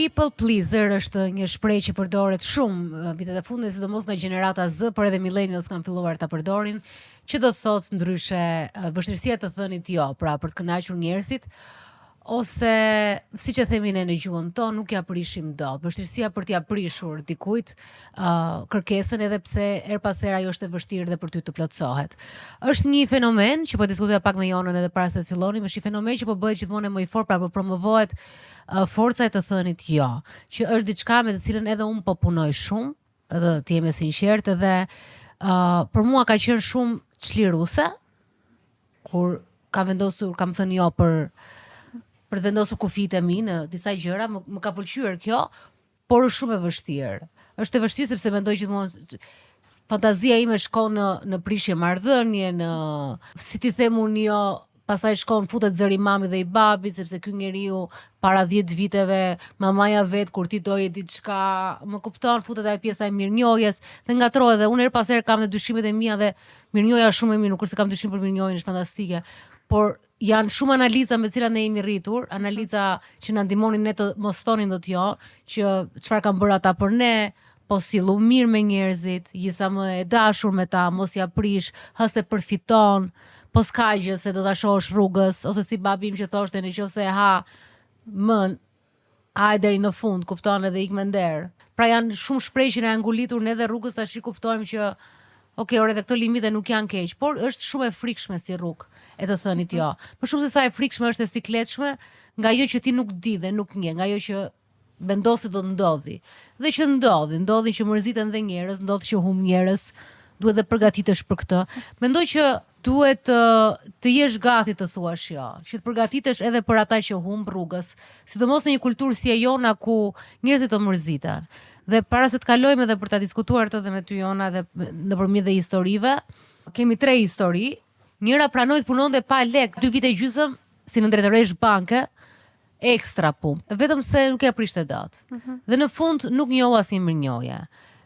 people pleaser është një shprehje që përdoret shumë vitet e fundit, sidomos nga gjenerata Z, por edhe millennials kanë filluar ta përdorin, që do thotë ndryshe vështirësia të thënit jo, pra për të kënaqur njerëzit, ose siç e themi ne në gjuhën tonë, nuk ja prishim dot. Vështirësia për t'ia prishur dikujt kërkesën, edhe pse her pas here ajo është e vështirë dhe për ty të plotësohet. Është një fenomen që po diskutoja pak me Jonën edhe para se të fillonim, është një fenomen që po bëhet gjithmonë më i fortë, pra po promovohet forca e të thënit jo, që është diçka me të cilën edhe unë po punoj shumë, edhe të jem e sinqertë, edhe për mua ka qenë shumë çliruese kur kam thënë jo për të vendosur kufijtë e mi në disa gjëra, më ka pëlqyer kjo, por është shumë e vështirë. Është e vështirë sepse mendoj gjithmonë fantazia ime shkon në prishje marrëdhënie, në si ti them unë jo, pastaj shkon futet zëri i mamit dhe i babit, sepse ky njeriu para 10 viteve mamaja vet kur ti doje diçka, më kupton, futet ajo pjesa e mirënjohjes, dhe ngatrohet, dhe unë her pas here kam dhe dyshimet e mia, dhe mirënjohja shumë e mirë, nuk është se kam dyshim për mirënjohjen, është fantastike. Por janë shumë analiza me cilat ne jemi rritur, analiza që na ndihmonin ne të mos thonin dot jo, që çfarë kanë bërë ata për ne, po sillu mirë me njerëzit, jesa më e dashur me ta, mos ja prish, hëse përfiton, po s'ka gjë se do ta shohësh rrugës, ose si babi im që thoshte, nëse e ha mën, haj deri në fund, kupton, edhe ik me nder. Pra janë shumë shprehje që na janë ngulitur ne dhe rrugës tash i kuptojmë që ore, dhe këto limite nuk janë keq, por është shumë e frikshme si rrugë e të thënit jo. Për shumë se sa e frikshme është e sikletshme, nga ajo që ti nuk di dhe nuk nje, nga ajo që vendosi do të ndodhi. Dhe që ndodhi që mërziten dhe njerëz, ndodhi që humb njerëz, duhet dhe përgatitesh për këtë. Mendoj që duhet të jesh gati të thuash jo, që të përgatitesh edhe për ata që humb rrugës, sidomos në një kulturë si e jona ku njerëzit të mërziten. Dhe para se të kalojmë edhe për ta diskutuar këtë dhe me ty Jona, dhe nëpërmjet dhe historive, kemi 3 histori. Njëra pranoi të punonte pa lek 2 vite gjysmë si në drejtoresh banke, ekstra punë, vetëm se nuk ja prishte dot. Dhe në fund nuk njohu asnjë mirënjohje.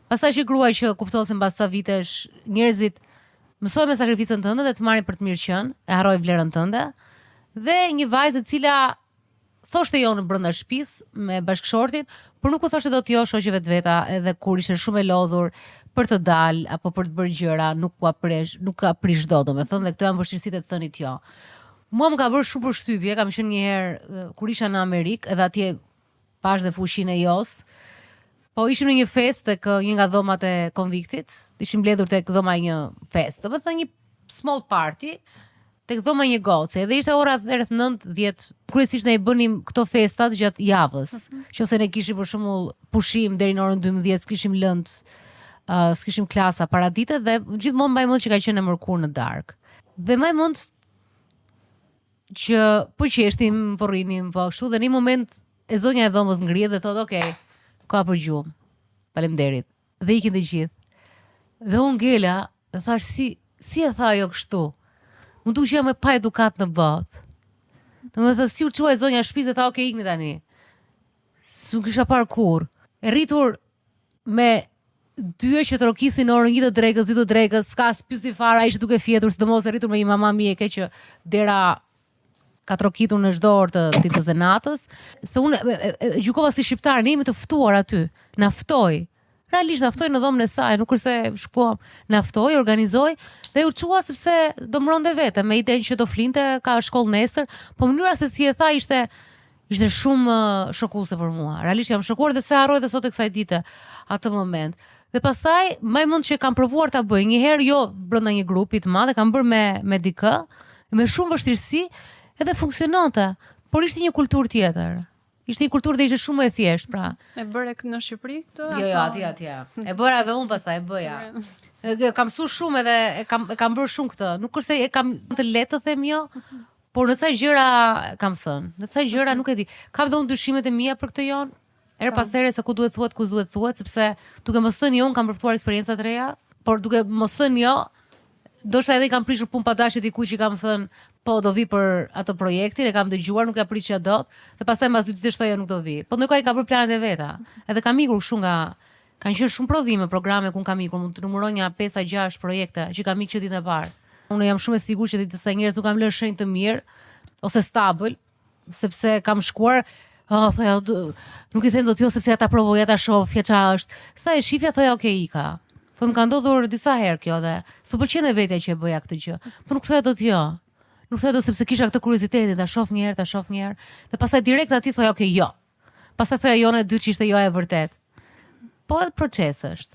Pastaj shikruaj që kupton se mbas sa vitesh njerëzit mësojnë me sakrificën tënde dhe të marrin për të mirë qenë, e harroj vlerën tënde. Dhe një vajzë e cila thoshte jo në brenda shtëpisë me bashkëshortin, por nuk u thoshte dot jo shoqeve të veta, edhe kur ishte shumë e lodhur për të dalë apo për të bërë gjëra, nuk ka prish dot, domethënë, dhe këto janë vështirësitë e të thënit jo. Mua më ka bërë shumë përshtypje, kam qenë një herë kur isha në Amerikë, edhe atje pash dhe fushinë e jos. Po ishim në një festë tek një nga dhomat e konviktit, ishim mbledhur tek dhoma e një festë, domethënë një small party, tek dhoma një goce, dhe ishte ora rreth 9-10, kryesisht ne i bënim këto festat gjatë javës. Qofse ne kishim për shembull pushim deri në orën 12, s'kishim lënd, s'kishim klasa paradite, dhe gjithmonë mbaj mend që ka qenë e mërkurë në darkë. Dhe mbaj mend që po qeshtim, po rrinim, po kështu, dhe në një moment e zonja e dhomës ngrihet dhe thotë, "Okej, ka për gjumë. Faleminderit." Dhe ikin të gjithë. Dhe unë ngela, dhe thash si e tha ajo kështu? Unë duke që jam e pa edukat në botë. Domethënë si u çuaj zonja shtëpisë, tha "Okej, ikni tani." S'u kisha parë kurrë. E rritur me dyja që trokisin në orën 1 të drekës, 2 të drekës, s'ka spysi fare, ai ishte duke fjetur, sidomos e rritur me një mama mjeke që dera ka trokitur në çdo orë të ditës së natës, se unë gjykova si shqiptar, ne jemi të ftuar aty, na ftoi. Realisht na ftoi në dhomën e saj, nuk është se shkuam, na ftoi, organizoi dhe u çua sepse do mbronte vetë me idenë që do flinte, ka shkollë nesër, po mënyra se si e tha ishte shumë shokuese për mua. Realisht jam shokuar dhe se harroj dhe sot e kësaj dite atë moment. Dhe pastaj më mend që kam provuar ta bëj një herë, jo brenda një grupi të madh, kam bërë me dikë, me shumë vështirësi, edhe funksiononte, por ishte një kulturë tjetër. Ishte një kulturë dhe ishte shumë e thjeshtë, pra. E bëre në Shqipëri këtë? Jo, atje. E bëra edhe unë pastaj, e bëja. Kam mësuar shumë edhe kam bërë shumë këtë. Nuk është se e kam të lehtë të them jo, por në ca gjëra kam thënë. Në ca gjëra nuk e di. Kam dhe unë dyshimet e mia për këtë jon. Her pas here se ku duhet thuhet, sepse duke mos thënë jo, kam përfituar eksperienca të reja, por duke mos thënë jo, ndoshta edhe i kam prishur punë pa dashje dikujt që kam thënë po do vi për atë projektin, e kam dëgjuar, nuk ja prishja dot, dhe pastaj mbas 2 ditësh thoya nuk do vi. Po ndonjëherë ka bërë planet e veta. Edhe kam ikur shumë kanë qenë shumë prodhime, programe ku kam ikur, mund të numëroj nga 5-6 projekte që kam ikë që ditën e parë. Unë jam shumë e sigurt që ditës së njerëz nuk kam lënë shenjë të mirë ose stabil, sepse kam shkuar thoja, nuk i them dot jo sepse ja ta provoj, ja ta shoh, fjeça është. Sa e shifja thoja, okay, ika. Po më ka ndodhur disa herë kjo dhe s'po pëlqen e vetja që e bëja këtë gjë. Po nuk thoja dot jo. Nuk thoja dot sepse kisha këtë kuriozitetin, ta shoh një herë. Dhe pastaj direkt aty thoja, okay, jo. Pastaj thoja jo në dytë që ishte jo e vërtet. Po edhe proces është.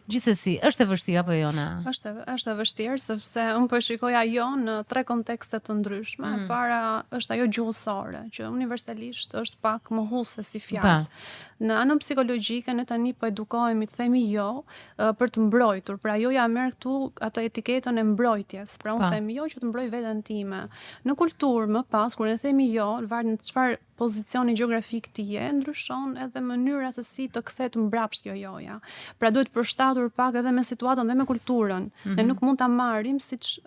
Gjithsesi, është e vështirë apo jo na? Është e vështirë sepse unë po e shikoja jo në 3 kontekste të ndryshme. Para është ajo gjuhësore, që universalisht është pak mohuese si fjalë. Në anën psikologjike ne tani po edukohemi të themi jo për të mbrojtur. Pra joja merr këtu atë etiketën e mbrojtjes. Pra unë them jo që të mbroj veten time. Në kulturë më pas kur ne themi jo, varet në çfarë pozicioni gjeografik ti je, ndryshon edhe mënyra se si të kthehet mbrapsht kjo joja. Pra duhet përshtatur pak edhe me situatën dhe me kulturën. Ne nuk mund ta marrim siç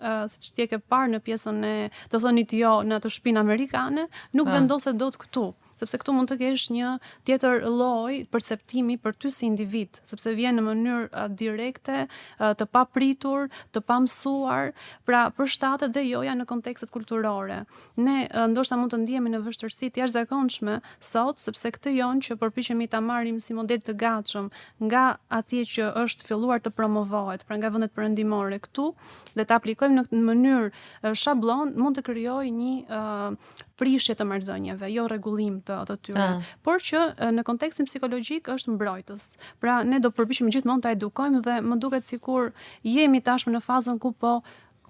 ti e ke parë në pjesën e të thënit jo në atë shtëpinë amerikane, nuk vendoset dot këtu. Sepse këtu mund të kesh një tjetër lloj perceptimi për ty si individ, sepse vjen në mënyrë direkte, të papritur, të pamësuar, pra përshtatet dhe joja në kontekstet kulturore. Ne ndoshta mund të ndihemi në vështirësi të jashtëzakonshme sot, sepse këtë jon që përpiqemi ta marrim si model të gatshëm nga atje që është filluar të promovohet, pra nga vendet perëndimore këtu, dhe ta aplikojmë në mënyrë shablon, mund të krijojë një prishje të marrëdhënieve, jo rregullim të tyre, por që në kontekstin psikologjik është mbrojtës. Pra ne do përpiqemi gjithmonë ta edukojmë dhe më duket sikur jemi tashmë në fazën ku po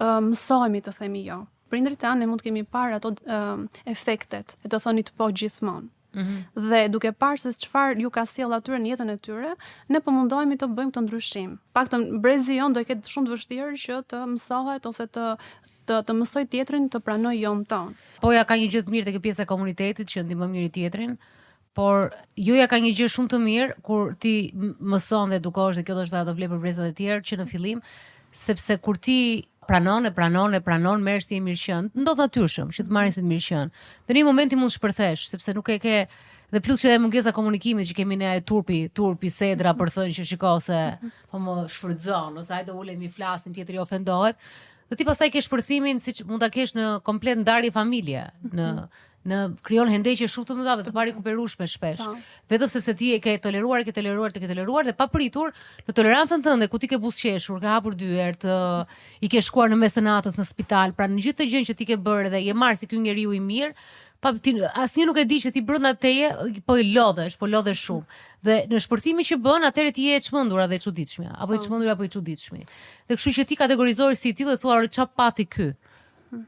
mësohemi të themi jo. Prindrit tanë mund të kemi parë ato efektet e të thonit po gjithmonë. Dhe duke parë se çfarë ju ka sjell atyre në jetën e tyre, ne po mundohemi të bëjmë këtë ndryshim. Paktën brezi jon do ketë shumë të vështirë që të mësohet ose të mësoj tjetrin të pranoj jon ton. Po ja ka një gjë të mirë tek pjesa e komunitetit që ndihmon njëri tjetrin, por joja ka një gjë shumë të mirë kur ti mëson dhe edukohesh, dhe kjo do të thotë vlen për brezat e tjerë që në fillim, sepse kur ti pranon, merresh ti e mirëqen, ndodh natyrshëm që të marrin si të mirëqen. Në një moment ti mund shpërthesh, sepse nuk e ke dhe plus që edhe mungesa komunikimit që kemi ne turpi sedra për thënë që shiko se po më shfrytëzon ose hajde ulemi flasim, tjetri ofendohet. Dhe ti pastaj ke shpërthimin siç mund ta kesh në komplet ndarje familje, në krijon hendëqje shumë të mëdha dhe të parikuperueshme shpesh. Vetëm sepse ti e ke toleruar dhe papritur në tolerancën tënde ku ti ke buzëqeshur, ke hapur dyert, i ke shkuar në mes të natës në spital, pra në gjithë të gjën që ti ke bërë dhe je marr si ky njeriu i mirë, asnjë nuk e di që ti brenda teje po lodhesh shumë. Dhe në shpërthimin që bën, atëherë ti je e çmendura dhe e çuditshme, apo i çmendur apo i çuditshme. Dhe kështu që ti kategorizohesh si i tillë dhe thua ç'a pati ky.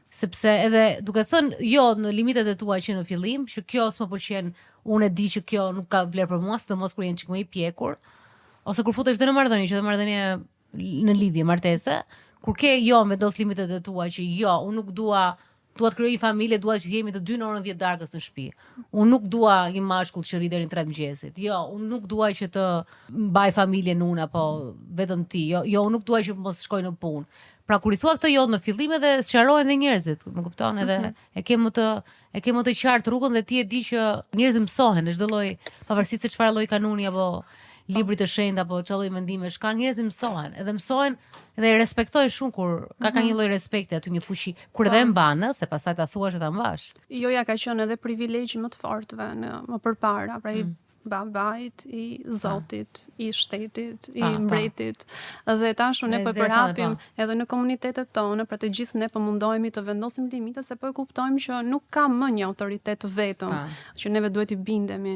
Sepse edhe duke thënë jo në limitet e tua që në fillim, që kjo s'më pëlqen, unë e di që kjo nuk ka vlerë për mua, sidomos kur jeni çik më i pjekur, ose kur futesh në marrëdhënie, që marrëdhënie në lidhje, martese, kur ke jo vendos limitet e tua që jo, unë nuk dua të krijoj familje, dua që jemi të dy në orën 10 darkës në shtëpi. Unë nuk dua një mashkull që rri deri në 3 mëngjesit. Jo, unë nuk dua që të mbaj familjen unë apo vetëm ti. Jo, unë nuk dua që mos shkoj në punë. Pra kur i thua këtë jo në fillim edhe sqarohen dhe njerëzit, më kupton, edhe e ke më të qartë rrugën dhe ti e di që njerëzit mësohen në çdo lloj, pavarësisht se çfarë lloj kanuni apo libri të shenjtë apo çfarë lloj mendimesh kanë, njerëzit mësohen dhe e respektojnë shumë kur ka një lloj respekti aty, një fuqi kur edhe mban, se pastaj ta thuash e ta mbash. Joja ka qenë edhe privilegji më të fortëve më përpara, pra i babait, i zotit, i shtetit, i mbretit, dhe tashmë ne po përhapim edhe në komunitetet tona, pra të gjithë ne po mundohemi të vendosim limite, se po e kuptojmë që nuk ka më një autoritet vetëm, që neve duhet i bindemi,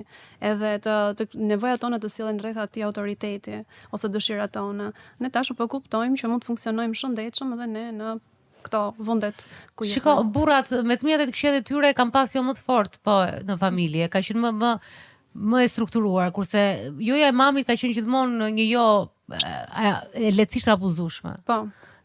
edhe të nevojat tona të sillen rreth atij autoriteti ose dëshirat tona. Ne tashmë po kuptojmë që mund të funksionojmë shëndetshëm edhe ne në këto vendet ku jetojmë. Shiko, burrat me të mjetet këshillet e tyre kanë pas jo më të fortë, po në familje, ka qenë më e strukturuar, kurse joja e mamit ka qenë gjithmonë një jo e lehtësisht abuzueshme. Po.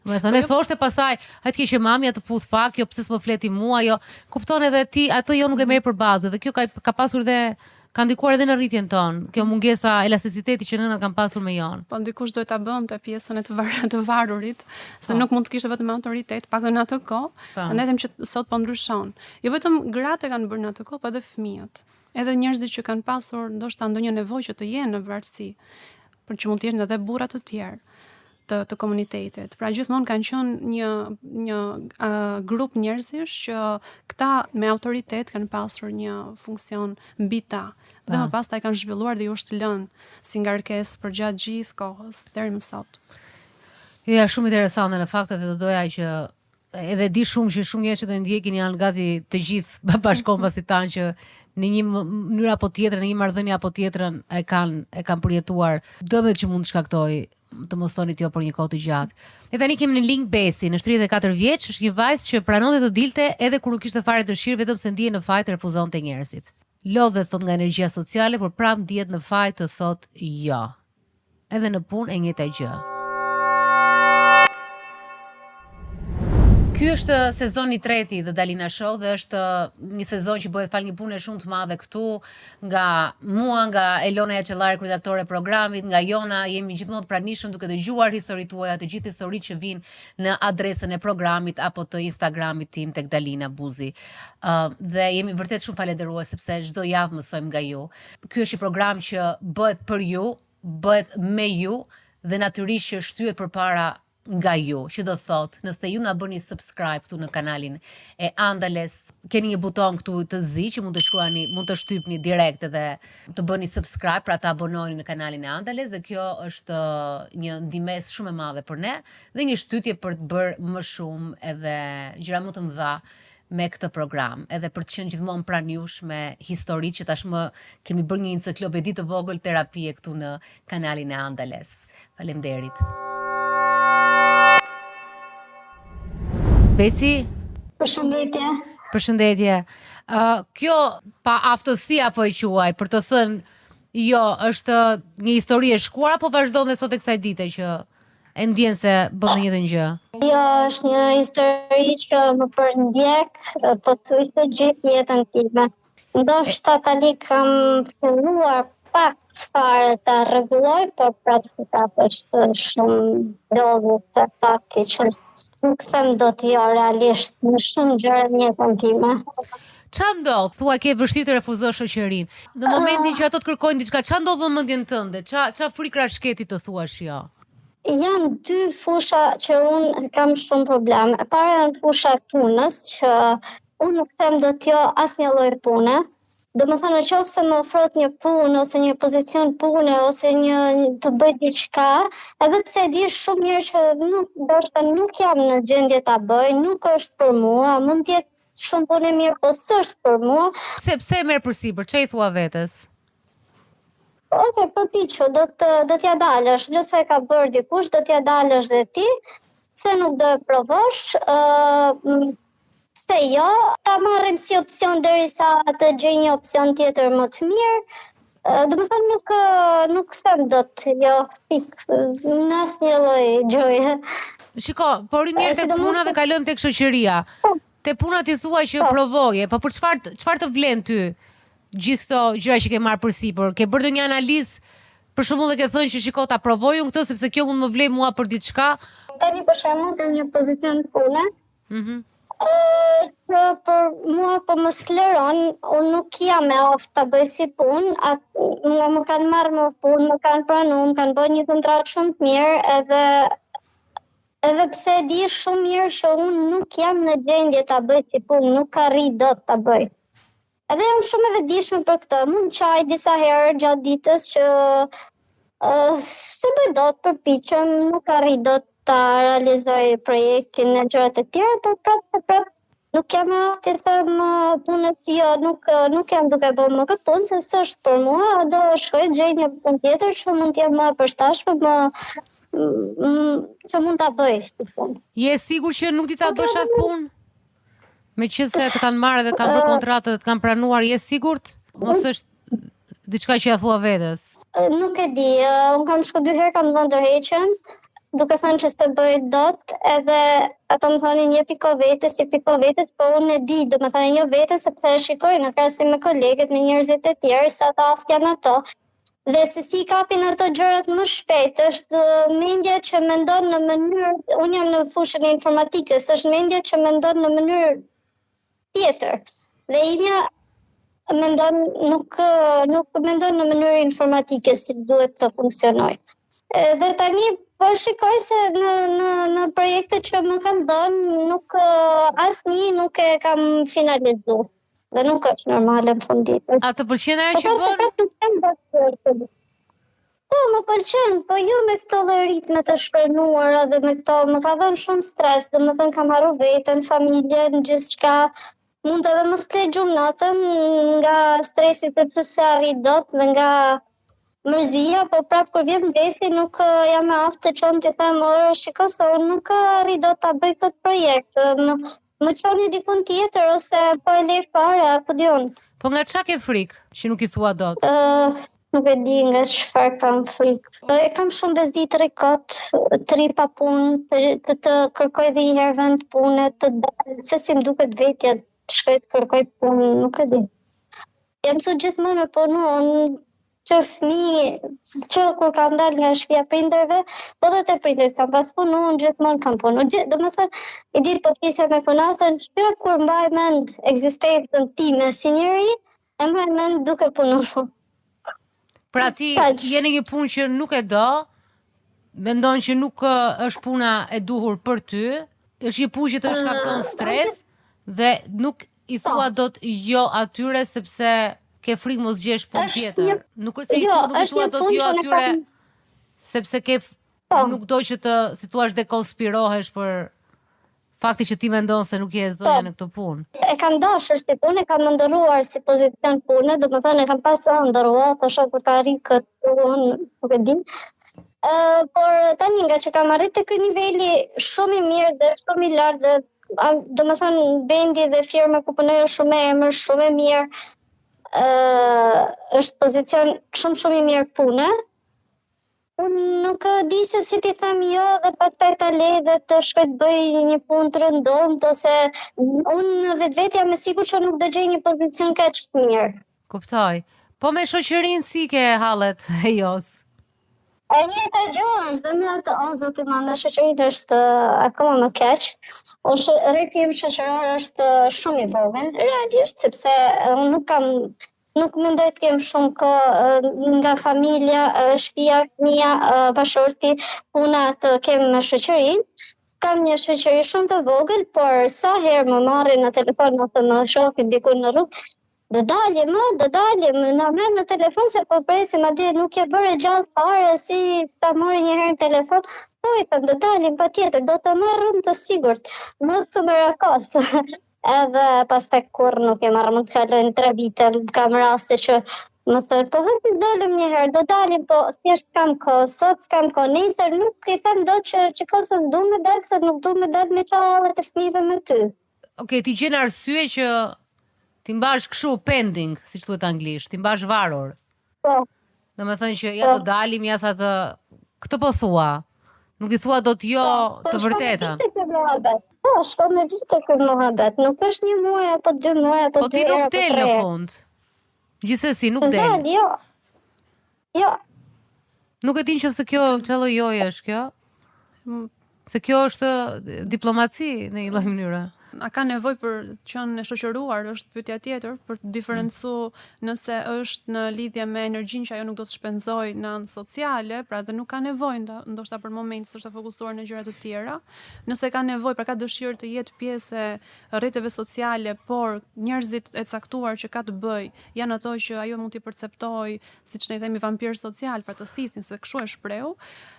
Me thënë, thoshte pastaj, hajtë keqe mami atë puth pak, jo pse s'po fleti mua, jo. Kupton edhe ti, atë jo nuk e merr për bazë, dhe kjo ka pasur dhe ka ndikuar edhe në rritjen tonë, kjo mungesa elasticiteti që nëna kanë pasur me jon. Po ndikush duhet ta bënte pjesën e të varurit, se nuk mund të kishte vetëm autoritet, pak në atë kohë, ne them që sot po ndryshon. Jo vetëm gratë kanë bërë në atë kohë, po edhe fëmijët. Edhe njerëzit që kanë pasur ndoshta ndonjë nevojë që të jenë në varësi, por që mund të jenë edhe burra të tjerë. të komunitetit. Pra gjithmonë kanë qenë një grup njerëzish që këta me autoritet kanë pasur një funksion mbi ta. Dhe më pas ta kanë zhvilluar dhe ju është lënë si ngarkesë për gjatë gjithë kohës deri më sot. Ja, shumë interesante në fakt edhe do doja që edhe di shumë që shumë njerëz që do ndjekin janë gati të gjithë bashkohën pasi tanë që në një mënyrë apo tjetër, në një marrëdhënie apo tjetrën e kanë përjetuar dëmet që mund të shkaktojë të mos thonit jo për një kohë të gjatë. Ne tani kemi në link Besi, në 34 vjeç, është një vajzë që pranonte të dilte edhe kur nuk kishte fare dëshirë, vetëm se ndihej në faj të refuzonte njerëzit. Lodhet thot nga energjia sociale, por prap ndihet në faj të thot jo. Edhe në punë e njëjta gjë. Ky është sezoni 3 The Dalina Show dhe është një sezon që bëhet fal një pune shumë të madhe këtu, nga mua, nga Elona Jaçellari, kryedaktore e programit, nga Jona, jemi gjithmonë të pranishëm duke dëgjuar historitë tuaja, të gjithë historitë që vijnë në adresën e programit apo të Instagramit tim tek Dalina Buzi. Dhe jemi vërtet shumë falënderues sepse çdo javë mësojmë nga ju. Ky është një program që bëhet për ju, bëhet me ju dhe natyrisht që shtyhet përpara nga ju, që do thot, nëse ju na bëni subscribe këtu në kanalin e Andales, keni një buton këtu të zi që mund të shkruani, mund të shtypni direkt edhe të bëni subscribe, pra të abononi në kanalin e Andales, dhe kjo është një ndihmes shumë e madhe për ne dhe një shtytje për të bërë më shumë edhe gjëra më të mëdha me këtë program, edhe për të qenë gjithmonë pranë jush me histori që tashmë kemi bërë një enciklopedi të vogël terapie këtu në kanalin e Andales. Faleminderit. Besi? Përshëndetje. Përshëndetje. Kjo pa aftësi apo e quaj, për të thënë, jo, është një histori e shkuar apo vazhdon dhe sot e kësaj dite që e ndjen se bën të njëjtën gjë? Jo, është një histori që më përndjek, po thuj të gjithë jetën time. Ndoshta tani kam filluar pak fare ta rregulloj, por praktikisht është shumë lodhur se pak që nuk them do të jo realisht në shumë gjëra në jetën time. Qa ndodh? Thua ke vështirë të refuzosh shoqërinë. Në momentin që ato të kërkojnë diçka, qa ndodh në mendjen tënde? Qa frikra shketi të thuash jo? Janë dy fusha që unë kam shumë problem. E para janë fusha e punës, që unë nuk them do të jo asnjë lloj pune. Do më thënë, nëse më ofrohet një punë ose një pozicion pune ose të bëj diçka, edhe pse e di shumë mirë që nuk jam në gjendje ta bëj, nuk është për mua, mund të jetë shumë punë e mirë, po s'është për mua. Pse e merr përsipër? Ç'e thua vetes? Okej, përpiqu, do t'ja dalësh, nëse e ka bërë dikush, do t'ja dalësh dhe ti, se nuk do e provosh, pse jo, ta marrim si opsion derisa të gjej një opsion tjetër më të mirë. Do të thënë nuk them dot jo pik në asnjë lloj gjëje. Shiko, por i mirë tek puna dhe kalojmë tek shoqëria. Te puna ti thua që provoje, po për çfarë të vlen ty gjithë këto gjëra që ke marrë përsipër? Ke bërë ndonjë analizë? Për shembull e ke thënë që shiko ta provoj unë këtë sepse kjo mund më vlej mua për diçka. Tani për shembull në një pozicion pune. Për mua po më skleron, unë nuk jam e aftë ta bëj si punë, mua më kanë marrë më punë, më kanë pranuar, më kanë bërë një kontratë shumë të mirë, edhe pse di shumë mirë që unë nuk jam në gjendje ta bëj si punë, nuk arri dot ta bëj. Edhe jam shumë e vetëdijshme për këtë, mund qaj disa herë gjatë ditës që se bëj dot, përpiqem, nuk arri dot ta realizoj projektin e gjërat e tjera, por prapë nuk jam e aftë të them punës jo, nuk jam duke bërë më këtë punë, se s'është për mua, do shkoj gjej një punë tjetër që mund t'jem më e përshtatshme, që mund ta bëj. Je sigur që nuk di ta bësh atë punë? Meqense të kanë marrë dhe kanë bërë kontratë dhe të kanë pranuar, je sigurt? Mos është diçka që ja thua vetes? Nuk e di, unë kam shku 2 herë, kam dhënë ndërheqjen, duke thënë që s'të bëj dot, edhe ato më thonin je piko vetes, po unë e di, do më thonin jo vetes, sepse e shikoj në krahasim me kolegët, me njerëzit e tjerë, sa të aftë janë ato. Dhe se si kapin ato gjërat më shpejt, është mendja që mendon në mënyrë, unë jam në fushën e informatikës, është mendja që mendon në mënyrë tjetër. Dhe imja nuk mendon në mënyrë informatike si duhet të funksionoj. Dhe tani po shikoj se në projektet që më kanë dhënë nuk asnjë nuk e kam finalizuar. Dhe nuk është normale në fund ditës. A të pëlqen ajo që Po bën? nuk jam dakord. Po, më pëlqen, po jo me këto dhe ritme të shprenuara dhe me këto, më ka dhënë shumë stres, dhe më thënë kam haru vetën, familjen, gjithçka. Mund edhe mos le gjumë natën nga stresi sepse se arrit dot dhe nga mërzia, po prapë kur vjen mbresi nuk jam e aftë të qonë të them, shiko se unë nuk arrit dot ta bëj këtë projekt. Më çoni dikun tjetër ose po e lej fare, apo diun. Po nga çka ke frikë që nuk i thua dot? Nuk e di nga çfarë kam frikë. E kam shumë bezdi të rikot, të ri pa punë, të kërkoj dhe një herë vend pune, të dalë, se si më duket vetja, të shkoj të kërkoj punë, nuk e di. Jam su gjithmonë me punu, që fëmi, që kur kam dalë nga shtëpia prindërve, po dhe të prindërit kam pas punu, unë gjithmonë kam punu. Do më thënë, i ditë po prisja me konasën, që kur mbaj mend ekzistencën time si njëri, e mbaj mend duke punu. Pra ti je në një punë që nuk e do, mendon që nuk është puna e duhur për ty, është një punë që të shkakton stres dhe nuk i thua dot jo atyre sepse ke frikë mos gjesh punë tjetër. Nuk është se nuk i thua dot jo atyre sepse ke nuk do që të si thua dekonspirohesh për fakti që ti mendon se nuk je zonja në këtë punë. E kam dashur si punë, e kam ndëruar si pozicion pune, do më thënë e kam pas ndëruar, thosha kur ta arri këtë unë, nuk e dim. Por tani nga që kam arrit të ky niveli shumë i mirë dhe shumë i lartë dhe do më thënë bendi dhe firma ku punoj është shumë e emër, shumë e mirë, është pozicion shumë i mirë pune. Unë nuk di se si ti them jo dhe pastaj ta lej dhe të shkoj të bëj një punë të rëndomt ose unë vetvetja me sigurt që nuk do gjej një pozicion kaq të mirë. Kuptoj. Po me shoqërinë si ke hallet e jos? E njëjta gjë është dhe me atë zoti më në shoqërinë është akoma më keq. Rrethi im shoqëror është shumë i vogël, realisht, sepse unë nuk mendoj të kem shumë nga familja, shtëpia, fëmia, bashorti, puna të kem me shoqërinë. Kam një shoqëri shumë të vogël, por sa herë më marrin në telefon ose më shohin diku në rrugë, do dalim, na merr në telefon se po presim, madje nuk e bëre gjallë fare si ta marrë një herë në telefon. Po i them, do dalim patjetër, do të marrën të sigurt. Mos të më rakos. Edhe pastaj kur nuk e marrë, mund të kalojnë 3 vite, kam raste që më thërë, po hëtë dalim një herë, do dalim, po thjesht kam kohë, sot s'kam kohë, nesër nuk i them do që se du me dalë, se nuk du me dalë me qallet e fëmijëve me ty. Okej, ti gjen arsye që ti mbash kështu pending, siç thuhet anglisht, ti mbash varur. Po. Domethënë që ja do dalim, ja sa të këtë po thua. Nuk i thua dot jo të vërtetën. Po, shko me vite kër muhabet. Nuk është 1 muaj, apo 2 muaj, apo 2 Po ti nuk del në fund. Gjithsesi, nuk del. Jo. Nuk e din që se kjo çello joje është kjo? Se kjo është diplomaci në një lloj mënyre. A ka nevojë për qenë e shoqëruar, është pyetja tjetër, për të diferencu nëse është në lidhje me energjinë që ajo nuk do të shpenzojë në anë sociale, pra dhe nuk ka nevojë ndoshta për momentin s'është fokusuar në gjëra të tjera. Nëse ka nevojë, pra ka dëshirë të jetë pjesë e rrjeteve sociale, por njerëzit e caktuar që ka të bëj janë ato që ajo mund t'i perceptojë, siç ne themi vampir social, pra të thithin se kështu e shpreu,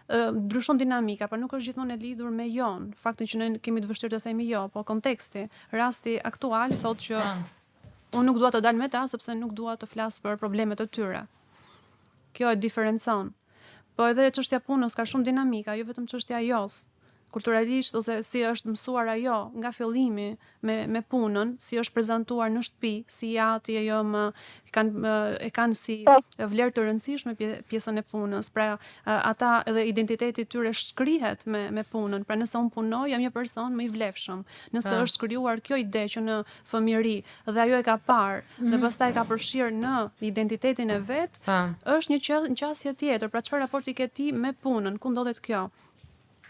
ndryshon dinamika, pra nuk është gjithmonë e lidhur me jon. Faktin që ne kemi të vështirë të themi jo, po konteksti, rasti aktual thotë që unë nuk dua të dal me ta sepse nuk dua të flas për problemet e tyre. Kjo e diferencon. Po edhe çështja punës ka shumë dinamika, jo vetëm çështja jos. Kulturalisht ose si është mësuar ajo nga fillimi me punën, si është prezantuar në shtëpi, si jati ajo e kanë si vlerë të rëndësishme pjesën e punës. Pra ata edhe identiteti i tyre shkrihet me punën. Pra nëse unë punoj, jam një person më i vlefshëm. Nëse është krijuar kjo ide që në fëmijëri dhe ajo e ka parë dhe pastaj ka përfshirë në identitetin e vet, është një qasje tjetër. Pra çfarë raporti ke ti me punën? Ku ndodhet kjo?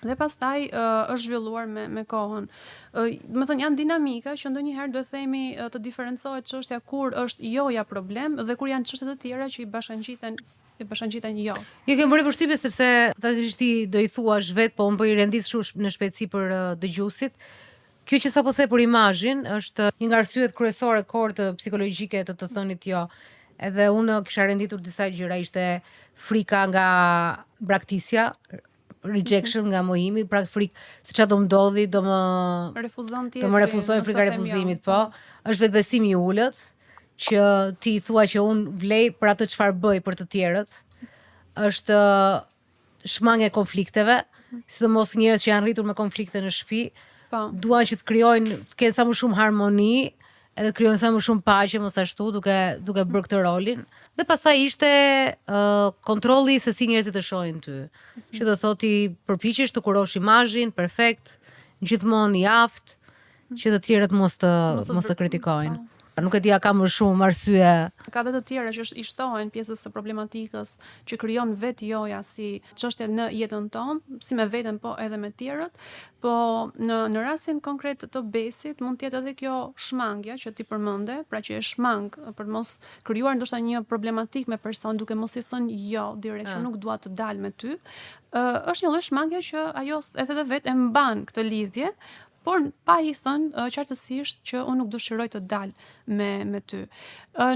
Dhe pastaj është zhvilluar me kohën. Do të thënë janë dinamika që ndonjëherë do themi të diferencohet çështja kur është joja problem dhe kur janë çështje të tjera që i bashkangjiten jos. Ju ke bërë përshtypje sepse tatisht ti do i thuash vet, po unë po i rendis shumë në shpejtësi për dëgjuesit. Kjo që sapo the për imazhin është një nga arsyet kryesore të psikologjike të thënit jo. Edhe unë kisha renditur disa gjëra, ishte frika nga braktisja, rejection nga mohimi, pra frikë se çfarë do më ndodhi, do më refuzojnë, frika refuzimit, po. Është vetbesimi i ulët, që ti thua që unë vlej për atë çfarë bëj për të tjerët. Është shmangja e konflikteve, sidomos njerëz që janë rritur me konflikte në shtëpi, duan që të krijojnë, të kenë sa më shumë harmoni, edhe krijojnë sa më shumë paqe, mos ashtu, duke bërë këtë rolin. Dhe pastaj ishte kontrolli se si njerëzit të shohin ty. Që do thotë ti përpiqesh të kurosh imazhin perfekt, gjithmonë i aftë, që të tjerët mos të kritikojnë. Nuk e di a ka më shumë arsye. Ka dhe të tjera që i shtohen pjesës së problematikës që krijon vetë joja si çështje në jetën tonë, si me veten po edhe me tjerët, po në rastin konkret të besit mund të jetë edhe kjo shmangja që ti përmende, pra që e shmang për mos krijuar ndoshta një problematik me person duke mos i thënë jo direkt që nuk dua të dal me ty. Është një lloj shmangje që ajo edhe vetë e mban këtë lidhje, por pa i thënë qartësisht që unë nuk dëshiroj të dal me ty.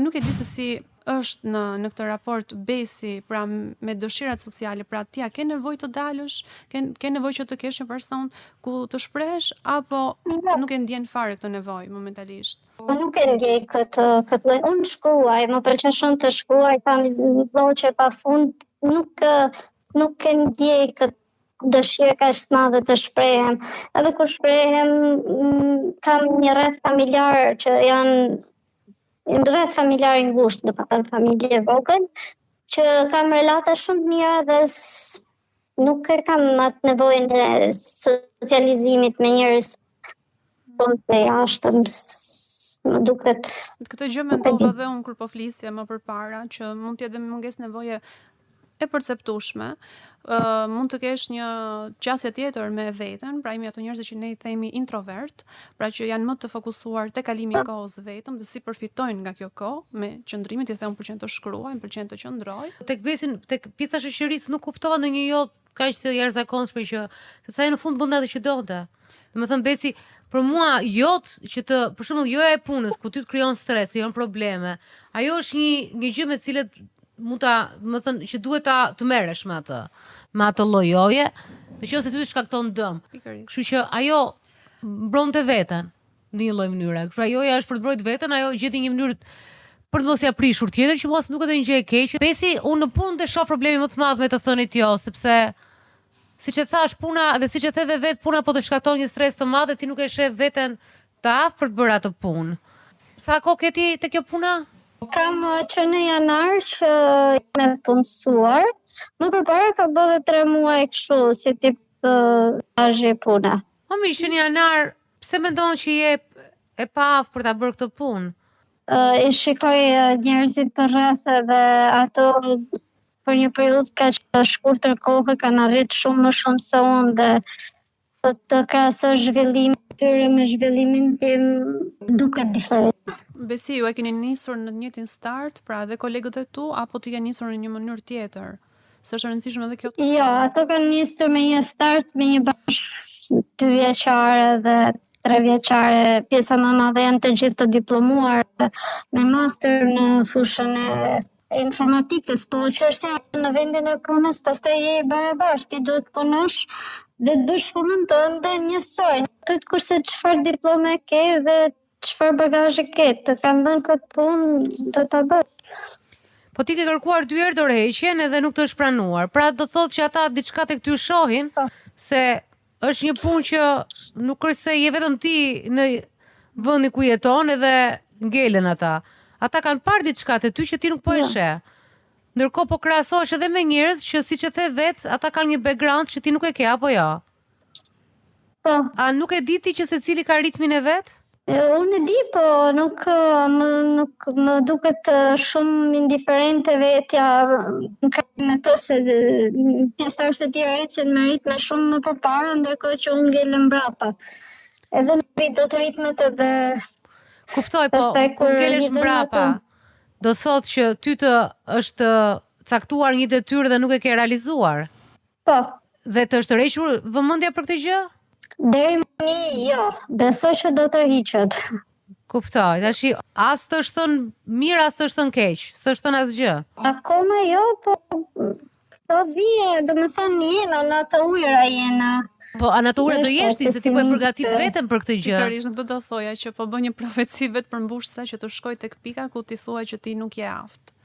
Nuk e di se si është në këtë raport besi, pra me dëshirat sociale, pra ti a ke nevojë të dalësh, ke nevojë që të kesh një person ku të shpresh, apo nuk e ndjen fare këtë nevojë momentalisht? Nuk e ndjej këtë lloj. Unë shkruaj, më pëlqen shumë të shkruaj, kam lloçe pafund, nuk e ndjej këtë dëshirë kaq të madhe të shprehem. Edhe kur shprehem, kam një rreth familjar që janë rreth familjar i ngushtë, do të thënë familje e vogël, që kam relata shumë të mira dhe nuk e kam atë nevojën e socializimit me njerëz të jashtëm. Më duket. Këtë gjë mendova edhe unë kur po flisje më përpara, që mund të jetë mungesë nevoje e perceptueshme, mund të kesh një qasje tjetër me veten, pra jemi ato njerëz që ne i themi introvert, pra që janë më të fokusuar te kalimi i kohës vetëm dhe si përfitojnë nga kjo kohë me qëndrimin, ti them pëlqen të shkruaj, pëlqen të qëndroj. Tek pjesa e shoqërisë nuk kuptova ndonjë jo kaq të jashtëzakonshme që sepse ai në fund bënda atë që donte. Domethënë besi për mua jot që për shembull joja e punës ku ty të krijon stres, krijon probleme. Ajo është një gjë me të cilët mund që duhet të merresh me atë lloj joje, nëse ty të shkakton dëm. Kështu që ajo mbronte veten në një lloj mënyre. Pra joja është për të mbrojtur veten, ajo gjeti një mënyrë për të mos ia prishur tjetër që mos nuk edhe një gjë e keqe. Pesi unë në punë të shoh problemi më të madh me të thënit jo, sepse siç e thash, puna dhe siç e the edhe vet, puna po të shkakton një stres të madh dhe ti nuk e sheh veten të aftë për të bërë atë punë. Sa kohë ke ti te kjo puna? Kam që në janar që me punësuar, më përpara ka bërë 3 muaj kështu, si tip azhi puna. O mirë që në janar, pse mendon që je e paftë për ta bërë këtë punë? I shikoj njerëzit për rreth dhe ato për një periudhë kaq të shkurtër kohë kanë arrit shumë më shumë se unë dhe të krahasosh zhvillimin e tyre me zhvillimin tim duket diferent. Besi, ju e keni nisur në të njëjtin start, pra dhe kolegët e tu, apo ti ke nisur në një mënyrë tjetër? Se është e rëndësishme edhe kjo? Jo, ato kanë nisur me një start, me një bashkë 2 vjeçare dhe 3 vjeçare, pjesa më e madhe janë të gjithë të diplomuar me master në fushën e informatikës, po çështja në vendin e punës pastaj je i barabartë, ti duhet të punosh dhe të bësh punën tënde njësoj. Këtë kurse çfarë diplome ke dhe çfarë bagazhi ke, të kanë dhënë këtë punë do ta bësh. Po ti ke kërkuar 2 herë dorëheqjen edhe nuk të është pranuar. Pra do thotë që ata diçka tek ty shohin se është një punë që nuk është se je vetëm ti në vendin ku jeton edhe ngelen ata. Ata kanë parë diçka te ty që ti nuk po e sheh. Ndërkohë po krahasohesh edhe me njerëz që siç e the vet, ata kanë një background që ti nuk e ke apo jo. Po. A nuk e di ti që secili ka ritmin e vet? Unë e di, po nuk më duket shumë indiferente vetja në krahasim me to se pjesëtarët e tjerë ecën me ritme shumë më përpara, ndërkohë që unë ngelem mbrapa. Edhe në vit do të ritmet edhe Kuptoj, po pastaj kur ngelesh hidhen mbrapa, ato. do thotë që ty të është caktuar një detyrë dhe nuk e ke realizuar. Po, Dhe të është rrequr vëmendja për këtë gjë? deri më një jo, besoj që do të rriqet. Kuptoj. Tashi as të është thënë mirë, as të është thënë keq, s'të është thënë asgjë. Akoma jo, po do vije, do me thënë jena, në atë ujra jena. Po anature do jesh ti se ti po e përgatit pesimiste. veten për këtë gjë. Pikërisht, nuk do thoja që po bën një profeci vetë përmbushse që të shkoj tek pika ku ti thua që ti nuk je aftë.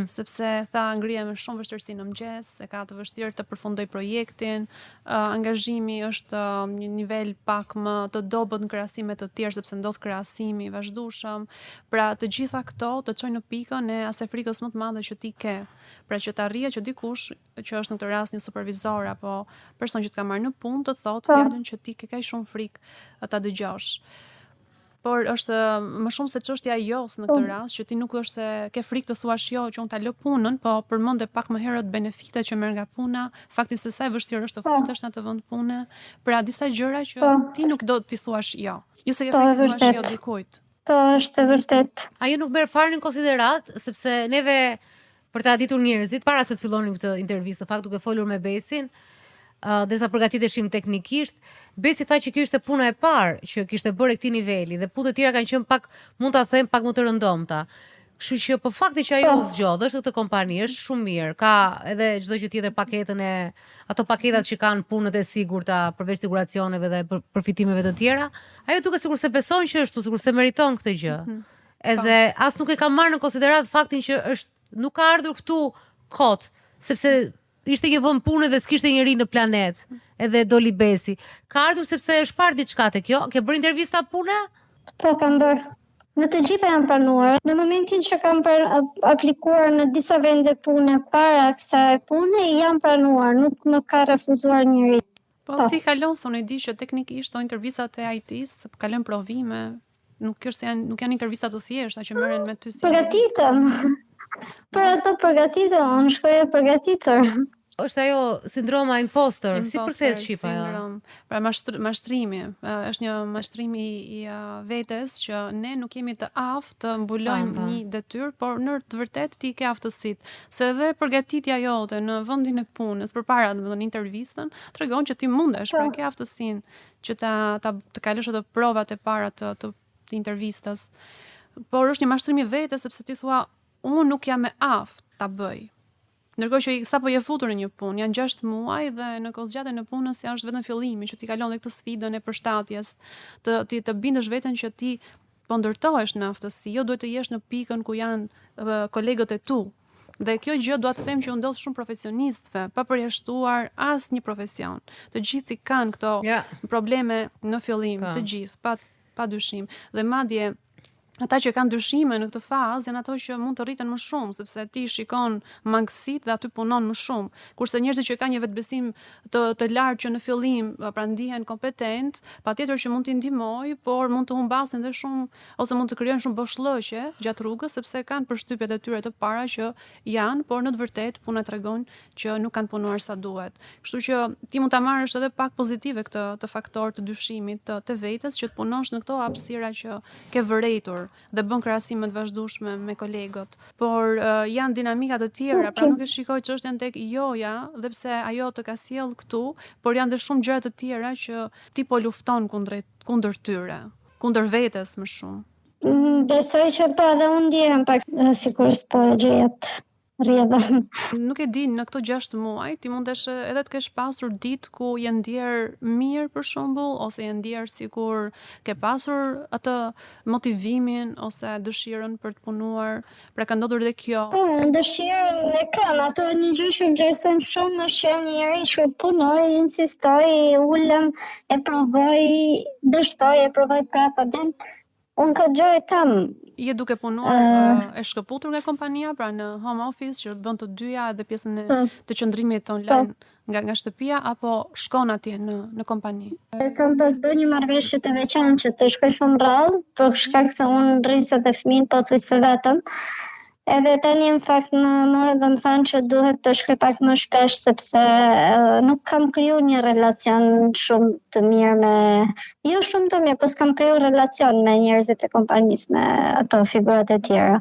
Sepse tha ngrihem me shumë vështirësi në mëngjes, e ka të vështirë të përfundoj projektin, angazhimi është një nivel pak më të dobët në krahasim me të tjerë sepse ndodh krahasimi i vazhdueshëm. Pra të gjitha këto të çojnë në pikën e asaj frikës më të madhe që ti ke. Pra që të arrije që dikush që është në këtë rast një supervizor apo person që të ka marrë në punë të thotë fjalën që ti ke kaq shumë frikë ta dëgjosh. Por është më shumë se çështja e jos në këtë rast, që ti nuk është se ke frikë të thuash jo që unë ta lë punën, po përmende pak më herët benefitet që merr nga puna, fakti se sa e vështirë është të futesh në atë vend pune, pra disa gjëra që ti nuk do t'i thuash jo. Jo se ke frikë të thuash jo dikujt. Po, është e vërtet. Ajo nuk merr fare në konsiderat, sepse neve për ta ditur njerëzit para se të fillonim këtë intervistë, në fakt duke folur me Besin, derisa përgatiteshim teknikisht, Besi tha që kjo ishte puna e parë që kishte bërë këtij niveli dhe punët e tjera kanë qenë pak, mund ta them, pak më të rëndomta. Kështu që po fakti që ajo u zgjodh është këtë kompani është shumë mirë. Ka edhe çdo gjë tjetër paketën e ato paketat që kanë punët e sigurta përveç siguracioneve dhe përfitimeve të tjera. Ajo duket sikur se beson që është, sikur se meriton këtë gjë. Edhe as nuk e ka marrë në konsiderat faktin që është nuk ka ardhur këtu kot, sepse ishte një vend pune dhe s'kishte njeri në planet, edhe doli Besi. Ka ardhur sepse është parë diçka te kjo? Ke bërë intervista pune? Po, kam bërë. Në të gjitha jam pranuar. Në momentin që kam aplikuar në disa vende pune para kësaj pune, jam pranuar, nuk më ka refuzuar njëri. Po si kalon, se unë e di që teknikisht o intervistat e IT-s kalon provime, nuk janë intervista të thjeshta që merren me ty si. Përgatitem. Për ato përgatitem, unë shkoj e përgatitur. Është ajo sindroma imposter, si përthes shqip ajo? Pra mashtrimi, është një mashtrim i vetes që ne nuk jemi të aftë të mbulojmë një detyrë, por në të vërtet ti ke aftësitë. Se edhe përgatitja jote në vendin e punës përpara në intervistën tregon që ti mundesh, pra ke aftësinë që të kalosh ato provat e para të intervistës. Por është një mashtrim i vetes sepse ti thua unë nuk jam e aftë ta bëj. Ndërkohë që sapo je futur në një punë, janë 6 muaj dhe në kozgjatën e punës është vetëm fillimi që ti kalon dhe këtë sfidën e përshtatjes, të bindesh veten që ti po ndërtohesh në aftësi, jo duhet të jesh në pikën ku janë kolegët e tu. Dhe kjo gjë dua të them që u ndodh shumë profesionistëve, pa përjashtuar asnjë profesion. Të gjithë kanë këto probleme në fillim, të gjithë, pa dyshim. Dhe madje ata që kanë dyshime në këtë fazë janë ato që mund të rriten më shumë, sepse ti shikon mangësitë dhe aty punon më shumë. Kurse njerëzit që kanë një vetbesim të lartë që në fillim pra ndihen kompetent, patjetër që mund t'i ndihmoj, por mund të humbasin dhe shumë ose mund të krijojnë shumë boshllëqe gjatë rrugës sepse kanë përshtypjet e tyre të para që janë, por në të vërtetë puna tregon që nuk kanë punuar sa duhet. Kështu që ti mund ta marrësh edhe pak pozitive këtë faktor të dyshimit të vetes që të punosh në këto hapësira që ke vërejtur dhe bën krahasime të vazhdueshme me kolegët. Por janë dinamika të tjera, pra nuk e shikoj çështjen tek joja, dhe pse ajo të ka sjell këtu, por janë dhe shumë gjëra të tjera që ti po lufton kundër tyre, kundër vetes më shumë. Besoj që po edhe unë ndjehem pak sikur s'po e gjet rrjedhën. Nuk e di, në këto 6 muaj ti mundesh edhe të kesh pasur ditë ku je ndier mirë për shembull, ose je ndier sikur ke pasur atë motivimin ose dëshirën për të punuar. Pra ka ndodhur edhe kjo. Po, dëshirën e kam, ato një gjë që vlerësojm shumë është që jam një njerëz që punoj, insistoj, ulem, e provoj, dështoj, e provoj prapë, Unë këtë gjë e kam. Je duke punuar e shkëputur nga kompania, pra në home office që bën të dyja edhe pjesën e të qëndrimit online nga shtëpia, apo shkon atje në kompani? Kam pas bërë një marrëveshje të veçantë që të shkoj shumë rrallë, për shkak se unë rrisë dhe fëmin pothuajse vetëm. Edhe tani në fakt më morën dhe më thanë që duhet të shkoj pak më shpesh sepse nuk kam kriju një relacion shumë të mirë jo shumë të mirë, po s'kam kriju relacion me njerëzit e kompanisë, me ato figurat e tjera.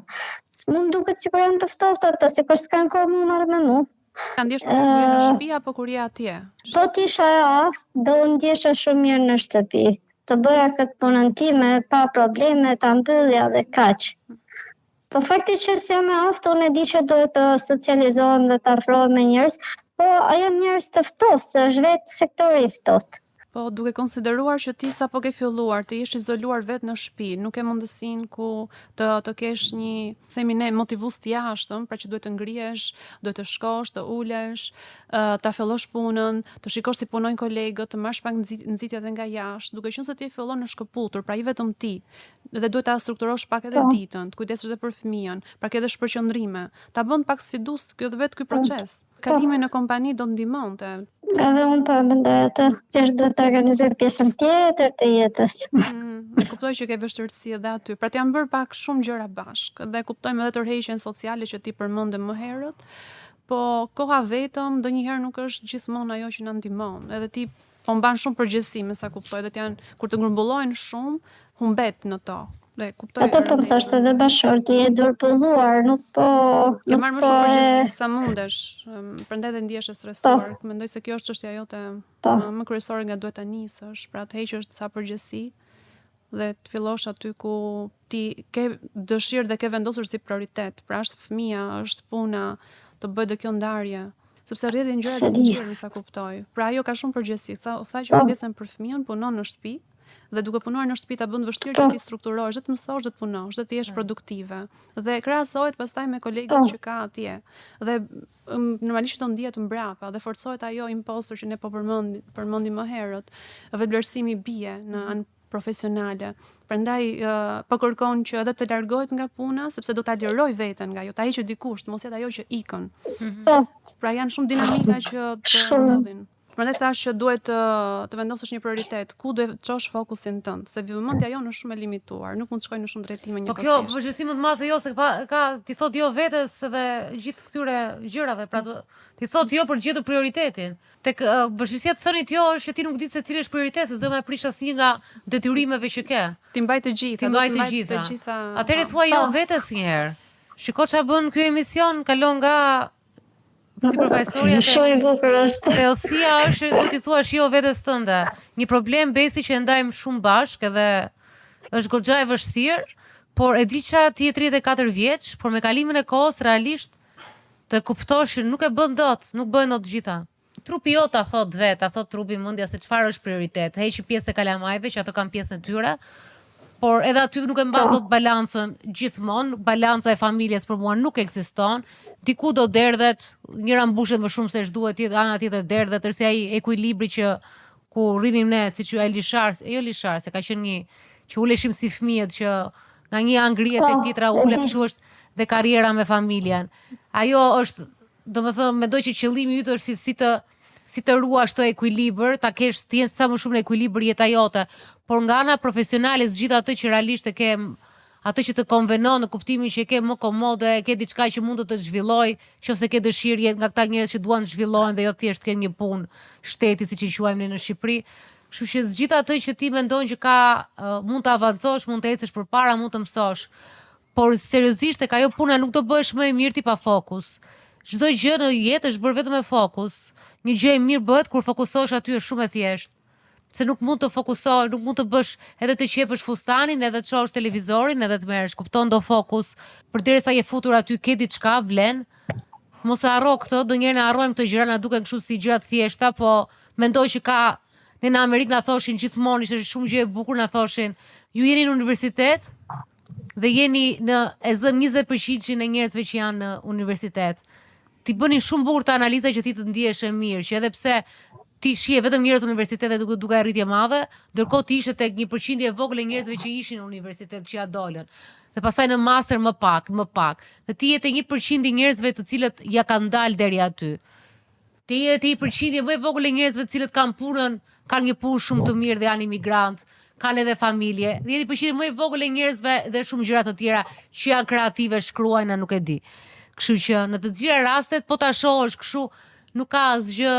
Mu më duket sikur janë të ftohtë ato, sikur s'kan kohë më marrë me mua. Ta ndjesh më mirë në shtëpi apo kur je atje? Po t'isha do ndjesha shumë mirë në shtëpi. Të bëja këtë punën time pa probleme, ta mbyllja dhe kaq. Po fakti që se me aftë, unë e di që duhet të socializohem dhe të afrohem me njerëz, po janë njerëz të ftohtë, se është vetë sektori i ftohtë. Po duke konsideruar që ti sapo ke filluar të jesh izoluar vetë në shtëpi, nuk ke mundësinë ku të kesh një, themi ne, motivues të jashtëm, pra që duhet të ngrihesh, duhet të shkosh, të ulesh, ta fillosh punën, të shikosh si punojnë kolegët, të marrësh pak nxitje edhe nga jashtë, duke qenë se ti fillon në shkëputur, pra i vetëm ti, dhe duhet ta strukturosh pak edhe ditën, të kujdesesh edhe për fëmijën, pra ke edhe shpërqendrime, ta bën pak sfidus vetë ky proces. Kalimi në kompani do ndihmonte. Edhe unë po mendoj atë, thjesht duhet të organizoj pjesën tjetër të jetës. Kuptoj që ke vështirësi edhe aty. Pra të janë bërë pak shumë gjëra bashkë dhe kuptojmë edhe tërheqjen sociale që ti përmende më herët, po koha vetëm ndonjëherë nuk është gjithmonë ajo që na ndihmon. Edhe ti po mban shumë përgjegjësi, me sa kuptoj, dhe të janë kur të ngrumbullohen shumë, humbet në to. Atë po më thoshte edhe bashorti, je durpulluar, nuk po... Ke marrë më shumë përgjegjësi sa mundesh, prandaj dhe ndihesh e stresuar. Mendoj se kjo është çështja jote më kryesore nga duhet ta nisësh, pra të heqësh disa përgjegjësi dhe të fillosh aty ku ti ke dëshirë dhe ke vendosur si prioritet. Pra është fëmia, është puna, të bëj dhe kjo ndarje. Sepse rrjedhin gjërat të tjera, sa kuptoj. Pra ajo ka shumë përgjegjësi. Tha që kujdesen për fëmijën, punon në shtëpi. Dhe duke punuar në shtëpi ta bën vështirë që ti strukturohesh, të mësosh, të punosh, të jesh produktive. Dhe krahasohet pastaj me kolegët që ka atje. Dhe normalisht do ndihet mbrapa dhe forcohet ajo impostor që ne po përmendim më herët. Vetëvlerësimi bie në anë profesionale. Prandaj po kërkon që edhe të largohet nga puna, sepse do ta liroj veten nga ajo, ta heqë dikush, mos jetë ajo që ikën. Pra janë shumë dinamika që të ndodhin. Prandaj thash që duhet të vendosësh një prioritet, ku duhet të çosh fokusin tënd, se vëmendja jonë është shumë e limituar, nuk mund të shkojë në shumë drejtime njëkohësisht. Po kjo vështirësi më të madhe jo se ti thot jo vetes edhe gjithë këtyre gjërave, pra ti thot jo për të gjetur prioritetin. Tek vështirësia të thënit jo është që ti nuk di se cili është prioriteti, se do më prish asnjë nga detyrimeve që ke. Ti mbaj të gjitha. Atëherë thua jo vetes një herë. Shiko ç'a bën ky emision, kalon nga si profesorja thellësia është duhet t'i thuash jo vetes tënde. Një problem besi që e ndajmë shumë bashkë edhe është goxha e vështirë, por e di që ti je 34 vjeç, por me kalimin e kohës realisht të kuptosh që nuk e bën dot, nuk bëhen dot gjitha. Trupi jot ta thot vet, ta thot trupi mendja se çfarë është prioritet. Heqi pjesën e kalamajve që ato kanë pjesën e tyre. Por edhe aty nuk e mban dot balancën gjithmonë, balanca e familjes për mua nuk ekziston. Diku do derdhet, njëra mbushet më shumë se ç'duhet, ana tjetër derdhet, tërsi ai ekuilibri që ku rrinim ne, siç ai lishar, jo lishar, se ka qenë një që uleshim si fëmijët që nga një angrihet tek tjetra ulet, kështu është dhe karriera me familjen. Ajo është, domethënë, mendoj që qëllimi yt është si të ruash të ekuilibër, ta kesh të jenë sa më shumë në ekuilibër jeta jote, por nga ana profesionale zgjidh atë që realisht e ke, atë që të konvenon në kuptimin që e ke më komode, e ke diçka që mund të zhvilloj, nëse ke dëshirë, nga këta njerëz që duan të zhvillohen dhe jo thjesht ke një punë shteti siç i quajmë ne në Shqipëri. Kështu që zgjidh atë që ti mendon që mund të avancosh, mund të ecësh përpara, mund të mësosh. Por seriozisht tek ajo puna nuk do bëhesh më e mirë ti pa fokus. Çdo gjë në jetë është bërë vetëm me fokus. Një gjë e mirë bëhet kur fokusohesh aty, është shumë e thjeshtë. Se nuk mund të fokusohesh, nuk mund të bësh edhe të qepësh fustanin, edhe të shohësh televizorin, edhe të merresh, kupton, do fokus. Përderisa je futur aty, ke diçka, vlen. Mos e harro këtë, donjëherë na harrojmë këto gjëra, na duken kështu si gjëra të thjeshta, po mendoj që ne në Amerikë na thoshin gjithmonë, ishte shumë gjë e bukur, na thoshin, ju jeni në universitet dhe jeni e zëm 20% e njerëzve që janë në universitet. Ti bënin shumë bukur të analiza që ti të ndihesh e mirë, që edhe pse ti shije vetëm njerëz në universitet duke arritje madhe, ndërkohë ti ishe tek një përqindje e vogël e njerëzve që ishin në universitet që ja dolën. Dhe pastaj në master më pak. Dhe ti je te 1% njerëzve të cilët ja kanë dalë deri aty. Ti je te 1% më e vogël e njerëzve të cilët kanë punën, kanë një punë shumë të mirë dhe janë imigrant, kanë edhe familje. Dhe je 1% më e vogël e njerëzve dhe shumë gjëra të tjera që janë kreative, shkruajnë, nuk e di. Kështu që në të gjitha rastet po ta shohësh kështu nuk ka asgjë,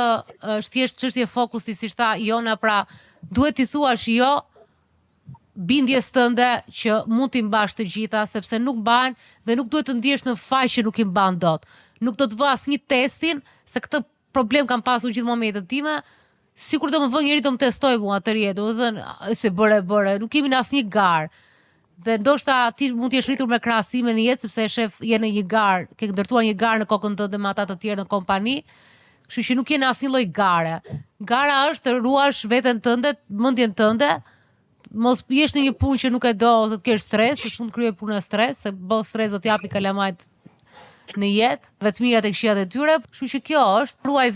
është thjesht çështje fokusi, si tha Jona, pra duhet t'i thuash jo bindjes tënde që mund t'i mbash të gjitha, sepse nuk mbahen dhe nuk duhet të ndihesh në faq që nuk i mban dot. Nuk do të vë asnjë testin, se këtë problem kam pasur gjithmonë me jetën time, sikur do më vë njëri do më testoj mua të rjetë, do të thënë se bëre, nuk kemi në asnjë garë. Dhe ndoshta ti mund të jesh rritur me krahasime në jetë sepse je në një garë, ke ndërtuar një garë në kokën tënde me ata të tjerë në kompani. Kështu që nuk je në asnjë lloj gare. Gara është të ruash veten tënde, mendjen tënde, mos jesh në një punë që nuk e do, të kesh stres, se s'mund krye punë stres, se bo stres do t'japi kalamajt në jetë, vetmirat e këqijat e tyre. Kështu që kjo është ruaj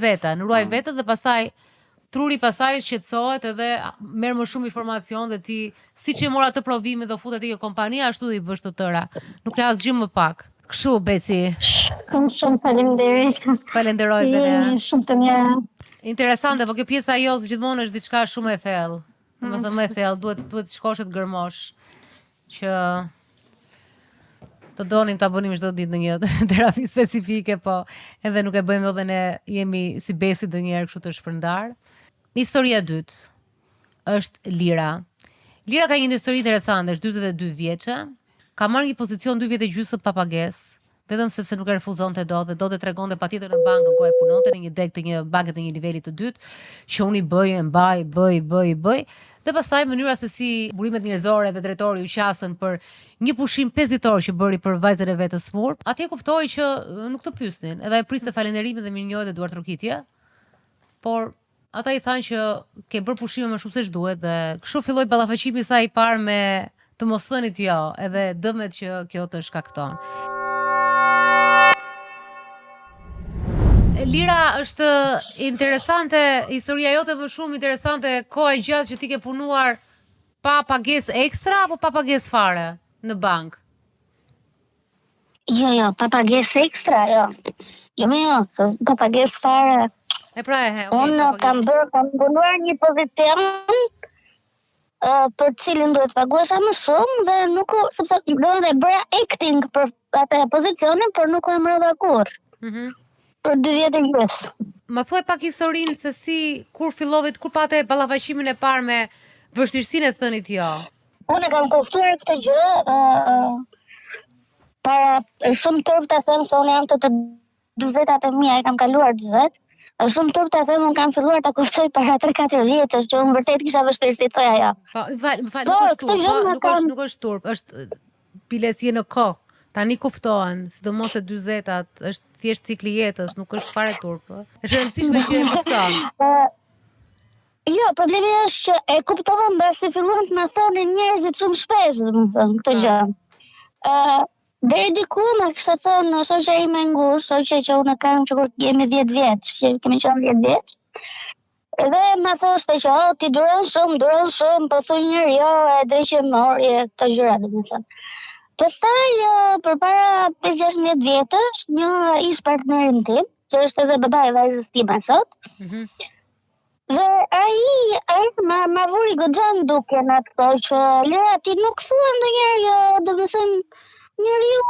veten dhe pastaj truri pastaj shqetësohet edhe merr më shumë informacion dhe ti siç e mora të provimit dhe futet te kjo kompani, ashtu i bësh të tëra. Nuk ka asgjë më pak. Kështu Besi. Shumë faleminderit. Falenderoj vetë. Jeni shumë të mirë. Interesante, po kjo pjesa jos gjithmonë është diçka shumë e thellë. Domethënë më e thellë, duhet shkosh të gërmosh që të donim ta bënim çdo ditë në një terapi specifike, po edhe nuk e bëjmë edhe ne jemi si Besi ndonjëherë kështu të shpërndar. Historia e dytë është Lira. Lira ka një histori interesante, është 42 vjeçe. Ka marrë një pozicion 2 vjet e gjysmë pa pagesë, vetëm sepse nuk e refuzonte dot dhe do të tregonte patjetër në bankën ku e punonte, në një dek të një banke të një niveli të dytë, që unë i bëj. Dhe pastaj mënyra se si burimet njerëzore dhe drejtori u qasën për një pushim 5 ditor që bëri për vajzën e vet të smur, atje kuptoi që nuk të pyesnin, edhe ai priste falënderimin dhe mirënjohje dhe duar trokitje. Por ata i thanë që ke bërë pushime më shumë se ç'duhet dhe kështu filloi ballafaqimi i saj i parë me të mos thënit jo, edhe dëmet që kjo të shkakton. Lira, është interesante, historia jote më shumë interesante, koha e gjatë që ti ke punuar pa pagesë ekstra apo pa pagesë fare në bank? Jo, pa pagesë ekstra, jo. Pa pagesë fare. Unë kam punuar një pozicion për cilin duhet paguesha më shumë dhe nuk sepse e bëra acting për atë pozicionin, por nuk u mbrova kurrë. Për 2 vjet e gjysmë. Ma thuaj pak historinë se kur pate ballafaqimin e parë me vështirësinë e thënit jo. Unë kam kuptuar këtë gjë para shumë turp ta them se unë jam të 40-at e mia, e kam kaluar 40. Shumë turp ta them, unë kam filluar ta kuptoj para 3-4 vjetësh që unë vërtet kisha vështirësi, thoja jo. Nuk është turp, është pilesje në kohë. Tani kuptohen, sidomos te 40-at, është thjesht cikli i jetës, nuk është fare turp. Është e rëndësishme që e kupton. Jo, problemi është që e kuptova mbasi filluan të më thonin njerëzit shumë shpesh, domethënë, këtë gjë. Deri diku më kishte thënë shoqja ime e ngushtë, shoqja që unë kam që kur jemi 10 vjeç, që kemi qenë 10 vjeç. Edhe më thoshte që ti duron shumë, po thuaj njëri jo, e drejtë mori këto gjëra, domethënë. Pastaj përpara 5-16 vjetësh, një ish partnerin tim, që është edhe babai i vajzës time sot. Dhe ai ma vuri goxhan duke në ato që Lira ti nuk thua ndonjëherë jo, domethënë njeriu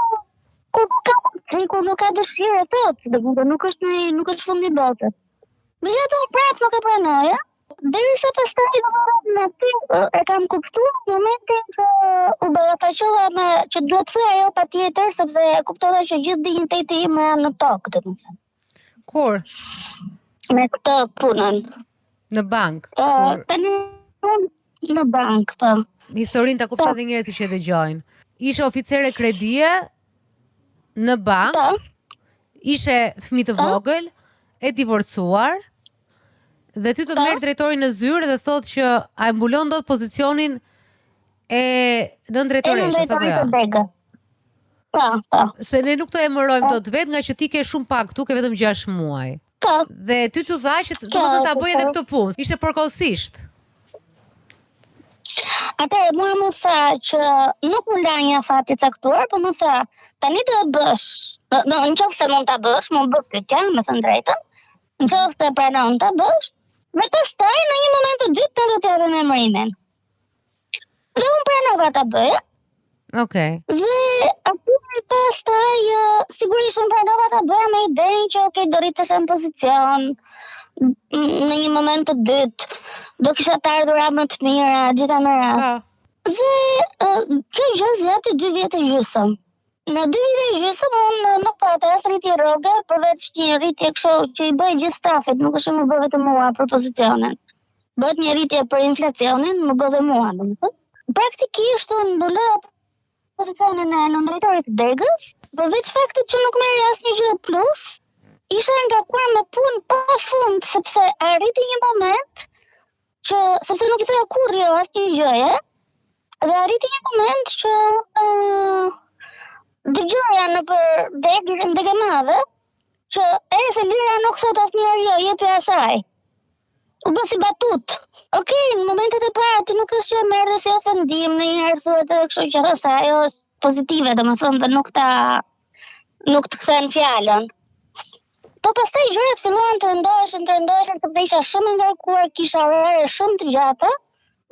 kur nuk ka dëshirë thot, domethënë nuk është fundi i botës. Megjithatë prap nuk e pranoj, derisa pastaj e kam kuptuar në momentin që u ballafaqova me që duhet thëj ajo patjetër, sepse e kuptova që gjithë dinjiteti im janë në tokë, domethënë. Kur? Me këtë punën. Në bank? Tani në bank, po. Historinë ta kuptoj edhe njerëzit që e dëgjojnë. Ishe oficere kredie në bank, ishe fëmijë të vogël, e divorcuar, dhe ty të merr drejtori në zyrë dhe thotë që a e mbulon dot pozicionin e nën drejtoreshës apo jo? Po. Se ne nuk të emërojmë dot vetë nga që ti ke shumë pak këtu, ke vetëm 6 muaj. Po. Dhe ty t'u dha që domethënë ta bëj edhe këtë punë. Ishte përkohësisht. Atëherë mua më tha që nuk më la një afat i caktuar, po më tha, tani do e bësh. Në qoftë se mund ta bësh, më bë pyetja, me thënë drejtën. Në qoftë se pranon ta bësh, dhe pastaj në një moment të dytë të do të japim emërimin. Dhe unë pranova ta bëja. Okej. Dhe aty pastaj sigurisht unë pranova ta bëja me idenë që okay, do rritesh në pozicion. Në një moment të dytë do kisha të ardhura më të mira, gjitha më radhë. Dhe kjo gjë zgjati 2 vjet e gjysmë. Në 2 vjet e gjysmë unë nuk pata as rritje rroge, përveç një rritje kështu që i bëj gjithë stafit, nuk është më bë vetëm mua për pozicionin. Bëhet një rritje për inflacionin, më bë dhe mua, domethënë. Praktikisht unë mbuloj pozicionin e nëndrejtorit të degës, përveç faktit që nuk merri asnjë gjë plus. Isha ngarkuar me punë pa fund, sepse arriti një moment që, sepse nuk i thoya kurrë asnjë gjëje, dhe arriti një moment që dëgjoja në për degë madhe, që se Lira nuk thot asnjëherë jo, jepi asaj. U bë si batut. Okej, në momentet e para ti nuk është që merr dhe si ofendim, ndonjëherë thuhet edhe kështu që ajo është pozitive, domethënë dhe nuk të kthen fjalën. Po pastaj gjërat filluan të rëndoheshin, sepse isha shumë ngarkuar, kisha orare shumë të gjata.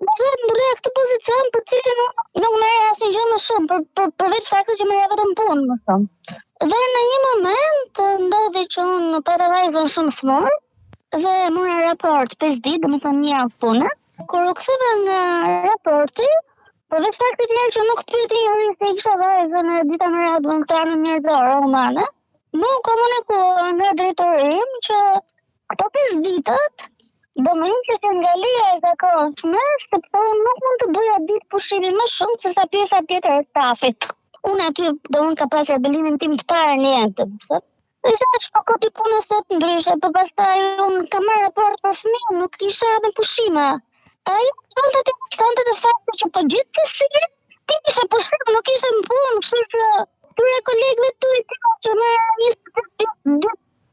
Duhet mbuloja këtë pozicion për cilin nuk merrja asnjë gjë më shumë, përveç faktit që merrja vetëm punë, më thonë. Dhe në një moment ndodhi që unë pata vajzën shumë smur dhe mora raport 5 ditë, domethënë një javë pune. Kur u ktheva nga raporti, përveç faktit që nuk pyeti njëri se kisha vajzën e dita më radhë në këtë anën njerëzore humane, më komunikuar nga drejtori im që këto 5 ditët do më hiqeshin nga leja e zakonshme, sepse unë nuk mund të bëja ditë pushimi më shumë se sa pjesa tjetër e stafit. Unë aty do unë ka pasur rebelimin tim të parë në jetë. Dhe thash po këti punës sot ndryshe, po pastaj unë kam marrë raport për fëmijën, nuk kisha me pushime. Ai konstante të faktit që po gjithsesi ti kisha pushim, nuk ishe në punë, kështu që tyre kolegëve tuaj që merr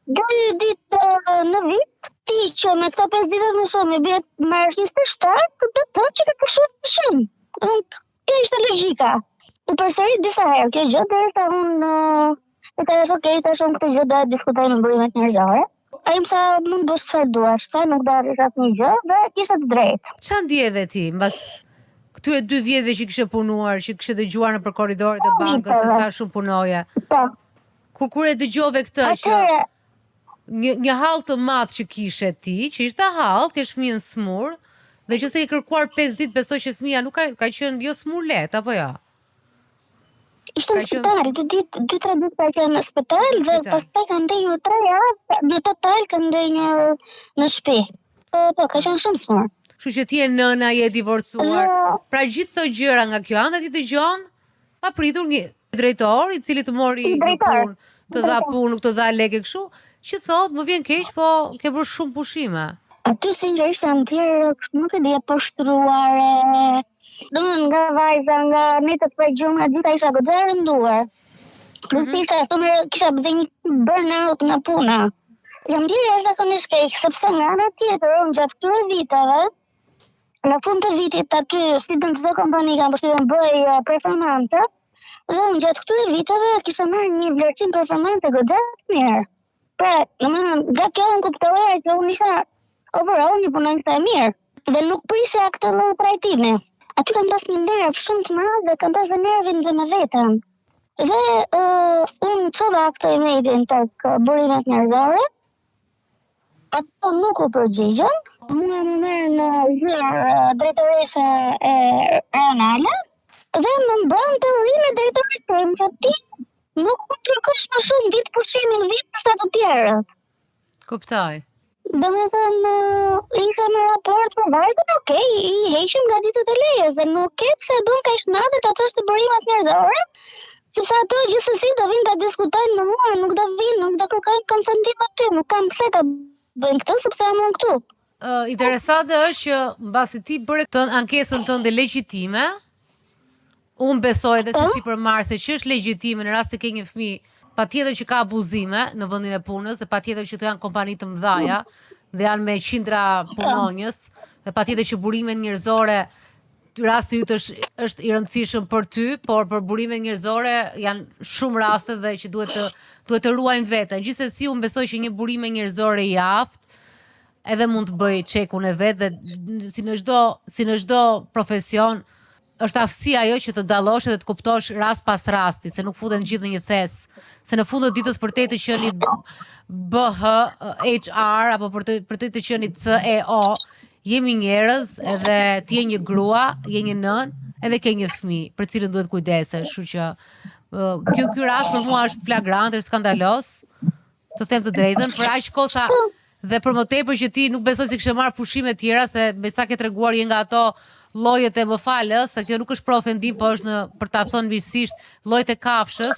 2 ditë në vit, ti që me këto 5 ditët më shumë i bie merr 27, do të thotë që ke pushim. Kjo ishte logjika. U përsërit disa herë kjo gjë derisa unë e thash okay, tash unë këtë gjë do të diskutoj me burimet njerëzore. Ai më tha mund bësh çfarë duash, sa nuk do arrish asnjë gjë dhe kishte të drejtë. Çfarë ndjeve ti mbas këtyre 2 vjetëve që kishe punuar, që kishe dëgjuar në për korridoret e bankës se sa shumë punoje? Po. Kur e dëgjove këtë që një hall të madh që kishe ti, që ishte hall, ke fëmijën smur, dhe që se i kërkuar 5 ditë, besoj që fëmia nuk ka qenë jo smur lehtë apo jo? Ishte në spital, 2-3 ditë ka qenë në spital dhe pastaj ka ndenjur 3 javë, në total ka ndenjur në shtëpi. Po, ka qenë shumë smur. Kështu që ti je nëna, je divorcuar. Pra gjithë këto gjëra nga kjo anë ti dëgjon pa pritur një drejtor i cili të mori punë, të dha punë, nuk të dha lekë kështu, që thotë më vjen keq, po ke bërë shumë pushime. Aty sinqerisht jam tjerë, nuk e di po shtruar. Domethënë nga vajza, nga netët për gjumë, gjitha isha goxha e rënduar. Kisha dhe një burnout nga puna. Jam tjerë jashtëzakonisht keq, sepse nga ana tjetër, unë gjatë këtyre viteve, në fund të vitit aty, si në çdo kompani kam përshtypjen bëj performante, dhe unë gjatë këtyre viteve kisha marrë një vlerësim performante goxha të mirë. Pra, domethënë nga kjo unë kuptoja që unë isha overall një punonjëse e mirë dhe nuk prisja këtë lloj trajtimi. Aty kam pas një nerv shumë të madh dhe kam pas dhe nervin dhe me veten. Dhe unë çova këtë emailin tek burimet njerëzore. Ato nuk u përgjigjen. Mua më merr në zyrë drejtoresha e Ronala dhe më bën të rri me drejtorin tim që ti nuk mund të kërkosh më shumë ditë pushimi në vit se të tjerët. Kuptoj. Domethënë, isha me raport për vajzën, okay, i heqim nga ditët e lejes dhe nuk ke pse bën kaq madhe ta çosh të burimet njerëzore, sepse ato gjithsesi do vinë ta diskutojnë me mua, nuk do vinë, nuk do kërkojnë konfrontim aty, nuk kam pse ta bëjnë këtë sepse jam unë këtu. Interesante është që mbasi ti bëre këtë ankesën tënde legjitime, unë besoj edhe se si përmarrëse që është legjitime në rast se ke një fëmijë patjetër që ka abuzime në vendin e punës, dhe patjetër që të janë kompani të mëdhaja dhe janë me qindra punonjës, dhe patjetër që burimet njerëzore, rasti yt është i rëndësishëm për ty, por për burimet njerëzore janë shumë raste dhe që duhet të ruajnë veten. Gjithsesi unë besoj që një burime njerëzore i aftë edhe mund të bëj çekun e vet dhe si në çdo profesion është aftësia ajo që të dallosh dhe të kuptosh rast pas rasti, se nuk futen gjithë në një thes, se në fund të ditës për te të qeni HR apo për te të qeni CEO, jemi njerëz edhe ti je një grua, je një nën, edhe ke një fëmijë për cilën duhet kujdesesh, kështu që ky rast për mua është flagrant, është skandalos, të them të drejtën, për aq kosa dhe për më tepër që ti nuk besoj se kishe marrë pushime tjera, se me sa ke treguar je nga ato llojet e më falës, se kjo nuk është për ofendim, po është për ta thënë mirësisht, llojet e kafshës,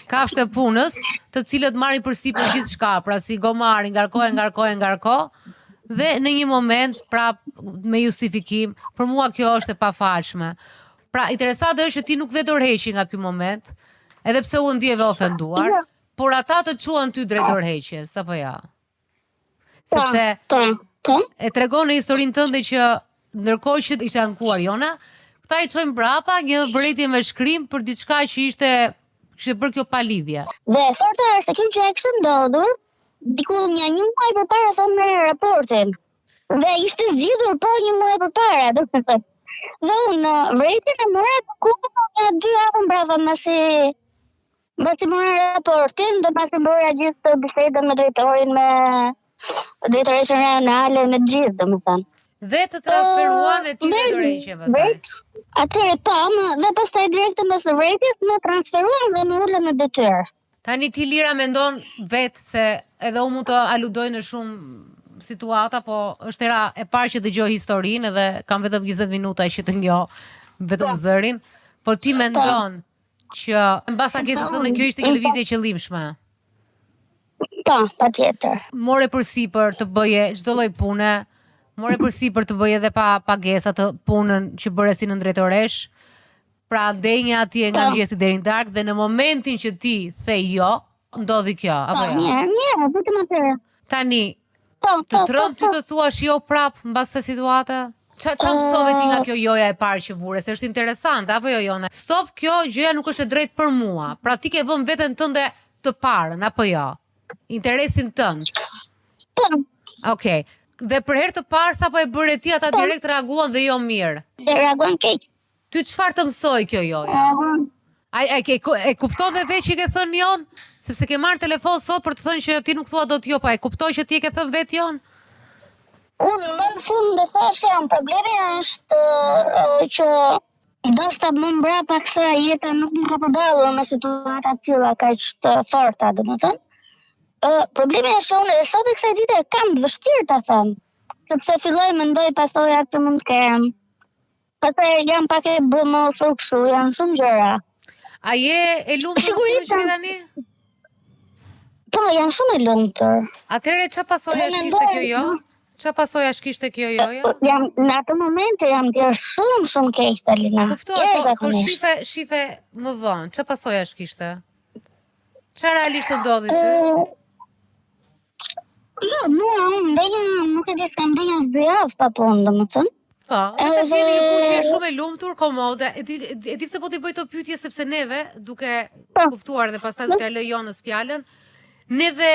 kafshët e punës, të cilët marrin përsipër gjithçka, pra si gomari, ngarko, dhe në një moment prap me justifikim, për mua kjo është e pafalshme. Pra interesante është që ti nuk dhe dorëheqi nga ky moment, edhe pse u ndjeve ofenduar, por ata të quan ty drejt dorëheqjes, apo ja? Sepse e tregon në historinë tënde që ndërkohë që ishte ankuar Jona, këta i çojnë brapa një vërejtje me shkrim për diçka që ishte bërë kjo palidhje. Dhe forta është kjo që e kishte ndodhur diku një muaj përpara sa me raportin. Dhe ishte zgjidhur po një muaj përpara, domethënë. Dhe unë vërejtjen e mora një 2 javë mbrapa mbasi mora raportin dhe mbasi bëra gjithë bisedën me drejtorin, me drejtoreshën rajonale, me gjithë, domethënë. Dhe të transferuan e ti dhe dorëheqje pastaj. Atëherë dhe pastaj direkte mes vërejtjes më transferuan dhe më ulën në detyrë. Tani ti Lira mendon vetë se edhe unë mund të aludoj në shumë situata, po është era e parë që dëgjoj historinë dhe kam vetëm 20 minuta që të njoh vetëm zërin, po ti mendon që mbas ankesës në kjo ishte një lëvizje qëllimshme? Po, patjetër. More përsipër të bëje çdo lloj pune, more përsipër të bëje edhe pa pagesa të punën që bëre si në drejtoresh, pra ndenja atje nga mëngjesi deri në darkë, dhe në momentin që ti the jo, ndodhi kjo, apo jo? Mirë, vetëm atëherë. Tani, të trëmë ty të thuash jo prap mbas kësaj situate? Qa mësove ti nga kjo joja e parë që vure, se është interesant, apo jo Jona? Stop, kjo gjëja nuk është e drejtë për mua, pra ti ke vënë veten tënde të parën, apo jo? Interesin tënd. Okej. Dhe për herë të parë sapo e bëre ti, ata direkt reaguan dhe jo mirë. Reaguan keq. Ty çfarë të mësoi kjo joja? E kupton dhe vetë që ke thënë jon? Sepse ke marrë telefon sot për të thënë që ti nuk thua dot jo, po e kuptoj që ti e ke thënë vetë jon? Unë më në fund dhe thash jam, problemi është që ndoshta më mbrapa kësaj jeta nuk më ka përballur me situata të tilla kaq të forta, domethënë. Problemi është unë edhe sot e kësaj dite kam të vështirë ta them, sepse filloj mendoj pasojat që mund të kem. Pastaj jam pak e brumosur kështu, janë shumë gjëra. A je e lumtur që tani? Po, jam shumë e lumtur. Atëherë çfarë pasojash kishte kjo jo? Çfarë pasojash kishte kjo joja? Jam në atë moment jam shumë keq Alina. Kuptoj, po shife më vonë, çfarë pasojash kishte? Çfarë realisht ndodhi ty? Jo, nuk e di s'kam ndenja së 2 javë pa punë, domethënë. Po, edhe tash jeni një pushje shumë e lumtur, komode. E di pse po t'i bëj të pyetje, sepse neve, duke kuptuar dhe pastaj do t'ja lë Jonës fjalën, neve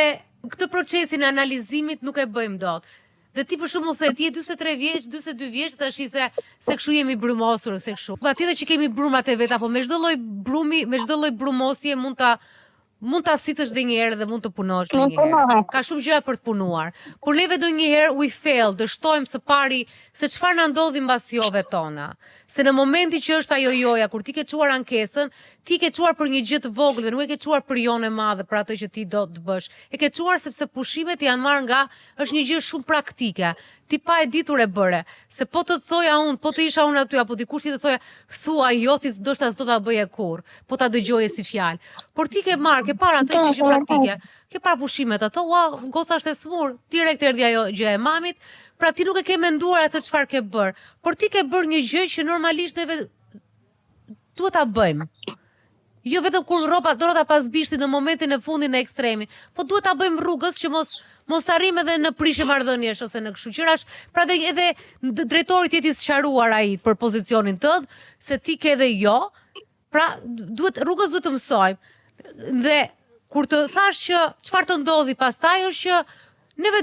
këtë procesin e analizimit nuk e bëjmë dot. Dhe ti për shembull the ti je 43 vjeç, 42 vjeç, tash i the se kështu jemi brumosur, se kështu. Patjetër që kemi brumat e veta, po me çdo lloj brumi, me çdo lloj brumosje mund ta sitësh dhe një herë dhe mund të punosh një herë. Ka shumë gjëra për të punuar. Por neve ndonjëherë we fail, dështojmë së pari se çfarë na ndodhi mbas jove tona. Se në momentin që është ajo joja, kur ti ke çuar ankesën, ti ke çuar për një gjë të vogël dhe nuk e ke çuar për jonë e madhe, për atë që ti do të bësh. E ke çuar sepse pushimet janë marrë nga është një gjë shumë praktike. Ti pa e ditur e bëre, se po të thoja unë, po të isha unë aty, apo dikush ti të thoja, thua jo, ti ndoshta s'do ta bëje kurrë, po ta dëgjoje si fjalë. Por ti ke marrë, ke parë atë ishte praktike. Ke parë pushimet ato, ua, goca është e smur, direkt erdhi ajo gjë e mamit, pra ti nuk e ke menduar atë çfarë ke bër, por ti ke bërë një gjë që normalisht neve duhet ta bëjmë. Jo vetëm kur dorata pas bishtit në momentin e fundit në ekstremin, po duhet ta bëjmë rrugës që mos arrim edhe në prishje marrëdhëniesh ose në kështu qërash, pra edhe drejtori të jetë i sqaruar ai për pozicionin tënd, se ti ke edhe jo, pra rrugës duhet të mësojmë. Dhe kur të thash që çfarë të ndodhi pastaj është që neve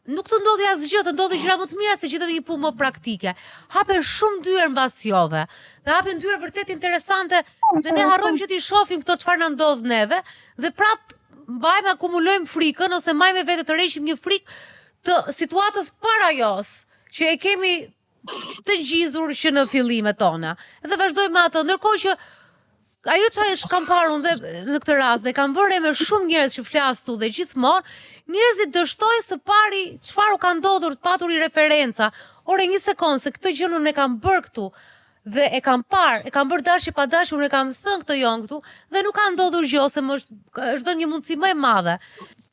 nuk të ndodhi asgjë, të ndodhi gjëra më të mira se gjithë edhe një punë më praktike. Hapen shumë dyer mbas jove. Dhe hapen dyer vërtet interesante dhe ne harrojmë që t'i shohim këto çfarë na ndodh neve dhe prap mbajmë akumulojmë frikën ose mbajmë vetë të rreshim një frikë të situatës parajos që e kemi të gjizur që në fillimet tona. Dhe vazhdojmë atë, ndërkohë që ajo që kam parë unë dhe në këtë rast, dhe kam vërre me shumë njerëz që flastu dhe gjithmonë, njerëzit dështojnë së pari çfarë u ka ndodhur, të patur i referenca. Ore një sekond, se këtë gjë unë e kam bërë këtu, dhe e kam parë, e kam bërë dashje pa dashje, unë e kam thënë këtë jon këtu, dhe nuk ka ndodhur gjë, ose është një mundësi më e madhe.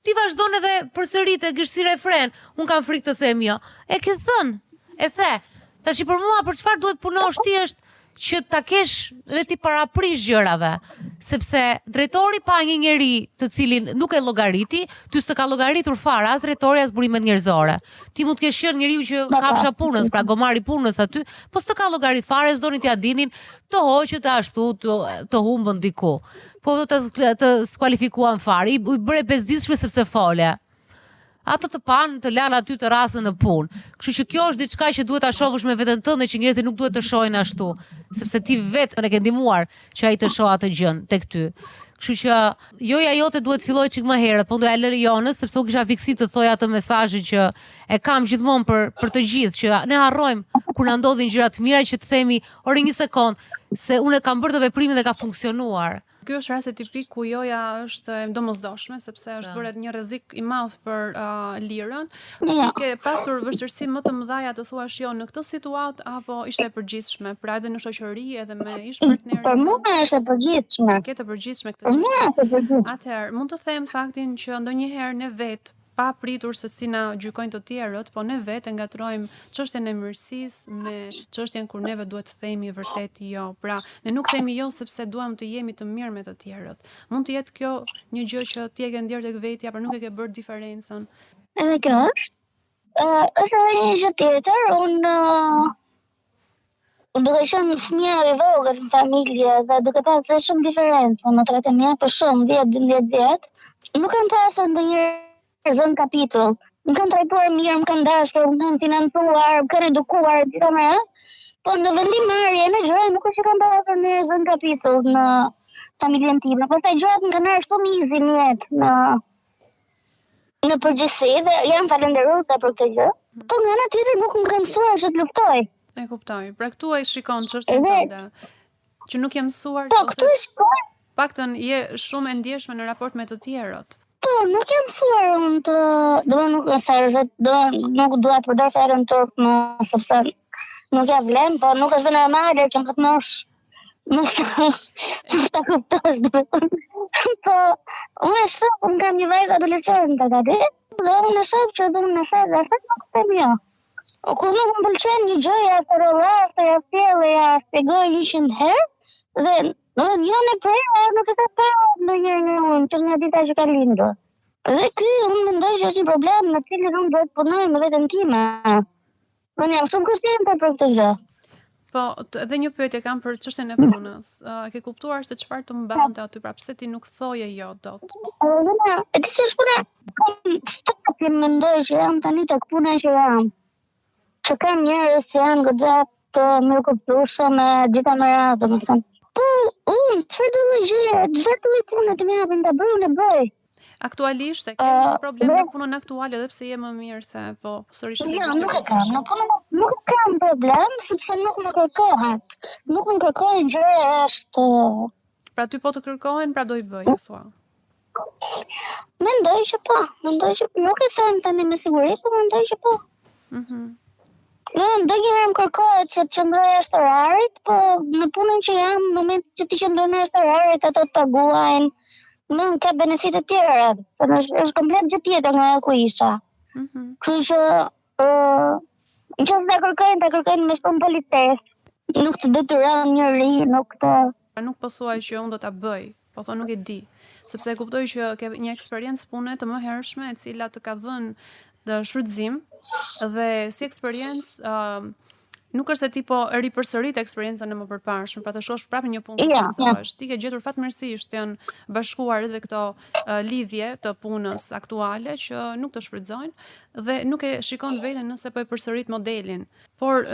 Ti vazhdon edhe përsërit e gësh si refren, unë kam frikë të them jo. E ke thënë, e the. Tash për mua për çfarë duhet punosh ti është që ta kesh dhe ti paraprish gjërave, sepse drejtori pa një njeri të cilin nuk e llogariti, ty s'të ka llogaritur fare as drejtori as burimet njerëzore. Ti mund të kesh qenë njeriu që kafsha punës, pra gomari punës aty, po s'të ka llogarit fare, s'doni t'ia dinin të hoqët ashtu, të humbën diku. Po të skualifikuan fare, i bëre bezdisshme sepse fole. Ato të panë të lanë aty të rasën në punë. Kështu që kjo është diçka që duhet ta shohësh me veten tënde që njerëzit nuk duhet të shohin ashtu, sepse ti vetë e ke ndihmuar që ai të shohë atë gjën tek ty. Kështu që joja jote duhet të fillojë çik më herët, po doja lëri Jonës sepse u kisha fiksim të thoja atë mesazhin që e kam gjithmonë për të gjithë, që ne harrojmë kur na ndodhin gjëra të mira që të themi, "Ore një sekond, se unë kam bërë të veprimin dhe ka funksionuar." Ky është rasti tipik ku joja është e domosdoshme, sepse është bërë një rrezik i madh për lirën. Ti ke pasur vështirësi më të mëdha të thuash jo në këtë situatë apo ishte e përgjithshme, pra edhe në shoqëri edhe me ish partnerin? Për mua është e përgjithshme. Ke të përgjithshme këtë çështje. Atëherë, mund të them faktin që ndonjëherë ne vetë pa pritur se si na gjykojnë të tjerët, po ne vetë ngatrojmë çështjen e mirësisë me çështjen kur neve duhet të themi vërtet jo. Pra, ne nuk themi jo sepse duam të jemi të mirë me të tjerët. Mund të jetë kjo një gjë që ti e ke ndjer tek vetja, por nuk e ke bërë diferencën. Edhe kjo është. Është edhe një gjë tjetër, unë duke qenë fëmija e vogël në familje dhe duke pasur shumë diferencë në tretën mia, për shumë 10-12, nuk kam pasur ndonjëherë zën kapitull. Më kanë trajtuar mirë, më kanë dashur, më kanë financuar, më kanë edukuar, gjitha me, po në vendimarrje në gjëra nuk është që kanë pasur në zën kapitull në familjen time. Pastaj gjërat më kanë ardhur shumë easy në jetë në përgjithësi dhe jam falënderuese për këtë gjë. Po nga ana tjetër nuk më kanë mësuar që të luftoj. E kuptoj. Pra këtu ai shikon çështën tënde. Që nuk je mësuar po, këtu e shikoj. Paktën je shumë e ndjeshme në raport me të tjerët. Po, nuk jam mësuar unë të... nuk dua të përdor fjalën turp sepse nuk ja vlen, po nuk është normale që në këtë moshë nuk ta kuptosh. Po, unë kam një vajzë adoleshente gati, dhe unë e shoh që unë në fazë nuk them jo. Kur nuk më pëlqen një gjë, ja korollas, ja sjell, ja shpjegoj 100 herë, dhe jo në prerë, nuk e ka parë ndonjëherë unë, që nga dita që ka lindur. Dhe ky unë mendoj që është një problem me cilin unë duhet punoj me veten time. Unë jam shumë kushtiente për këtë gjë. Po, edhe një pyetje kam për çështjen e punës. Ke kuptuar se çfarë të mbante aty, pra pse ti nuk thoje jo dot? E di se është puna, ti mendoj që jam tani tek puna që jam. Që kam njerëz që janë goxha të mirëkuptueshëm me gjitha me radhë, domethënë. Po, unë çfarë do të gjë, çfarë do të punë të më japin ta bëj, unë e bëj. Aktualisht e ke një problem në punën aktuale edhe pse je më mirë se po sërish e nuk e kam, nuk kam problem sepse nuk më kërkohet. Nuk më kërkojnë gjëra është. Pra ty po të kërkohen, pra do i bëj, thua. Mendoj që po, nuk e them tani me siguri, po mendoj që po. Ndonjëherë më kërkohet që të qëndroj jashtë orarit, po në punën që jam, në moment që ti qëndron jashtë orarit, ato të paguajnë. Më ka benefite të tjera, se është komplet gjë tjetër nga ku isha. Kështu që nëse ta kërkojnë me shumë politesë, nuk të detyron njëri, nuk të Nuk po thuaj që unë do ta bëj, po thonë nuk e di, sepse e kuptoj që ke një eksperiencë pune të mëhershme e cila të ka dhënë të shfrytëzim dhe si eksperiencë nuk është se ti po e ripërsërit eksperiencën e më përparshme, pra të shohësh prapë një punë që thash. Ti ke gjetur fatmirësisht janë bashkuar edhe këto lidhje të punës aktuale që nuk të shfrytëzojnë dhe nuk e shikon veten nëse po e përsërit modelin. Por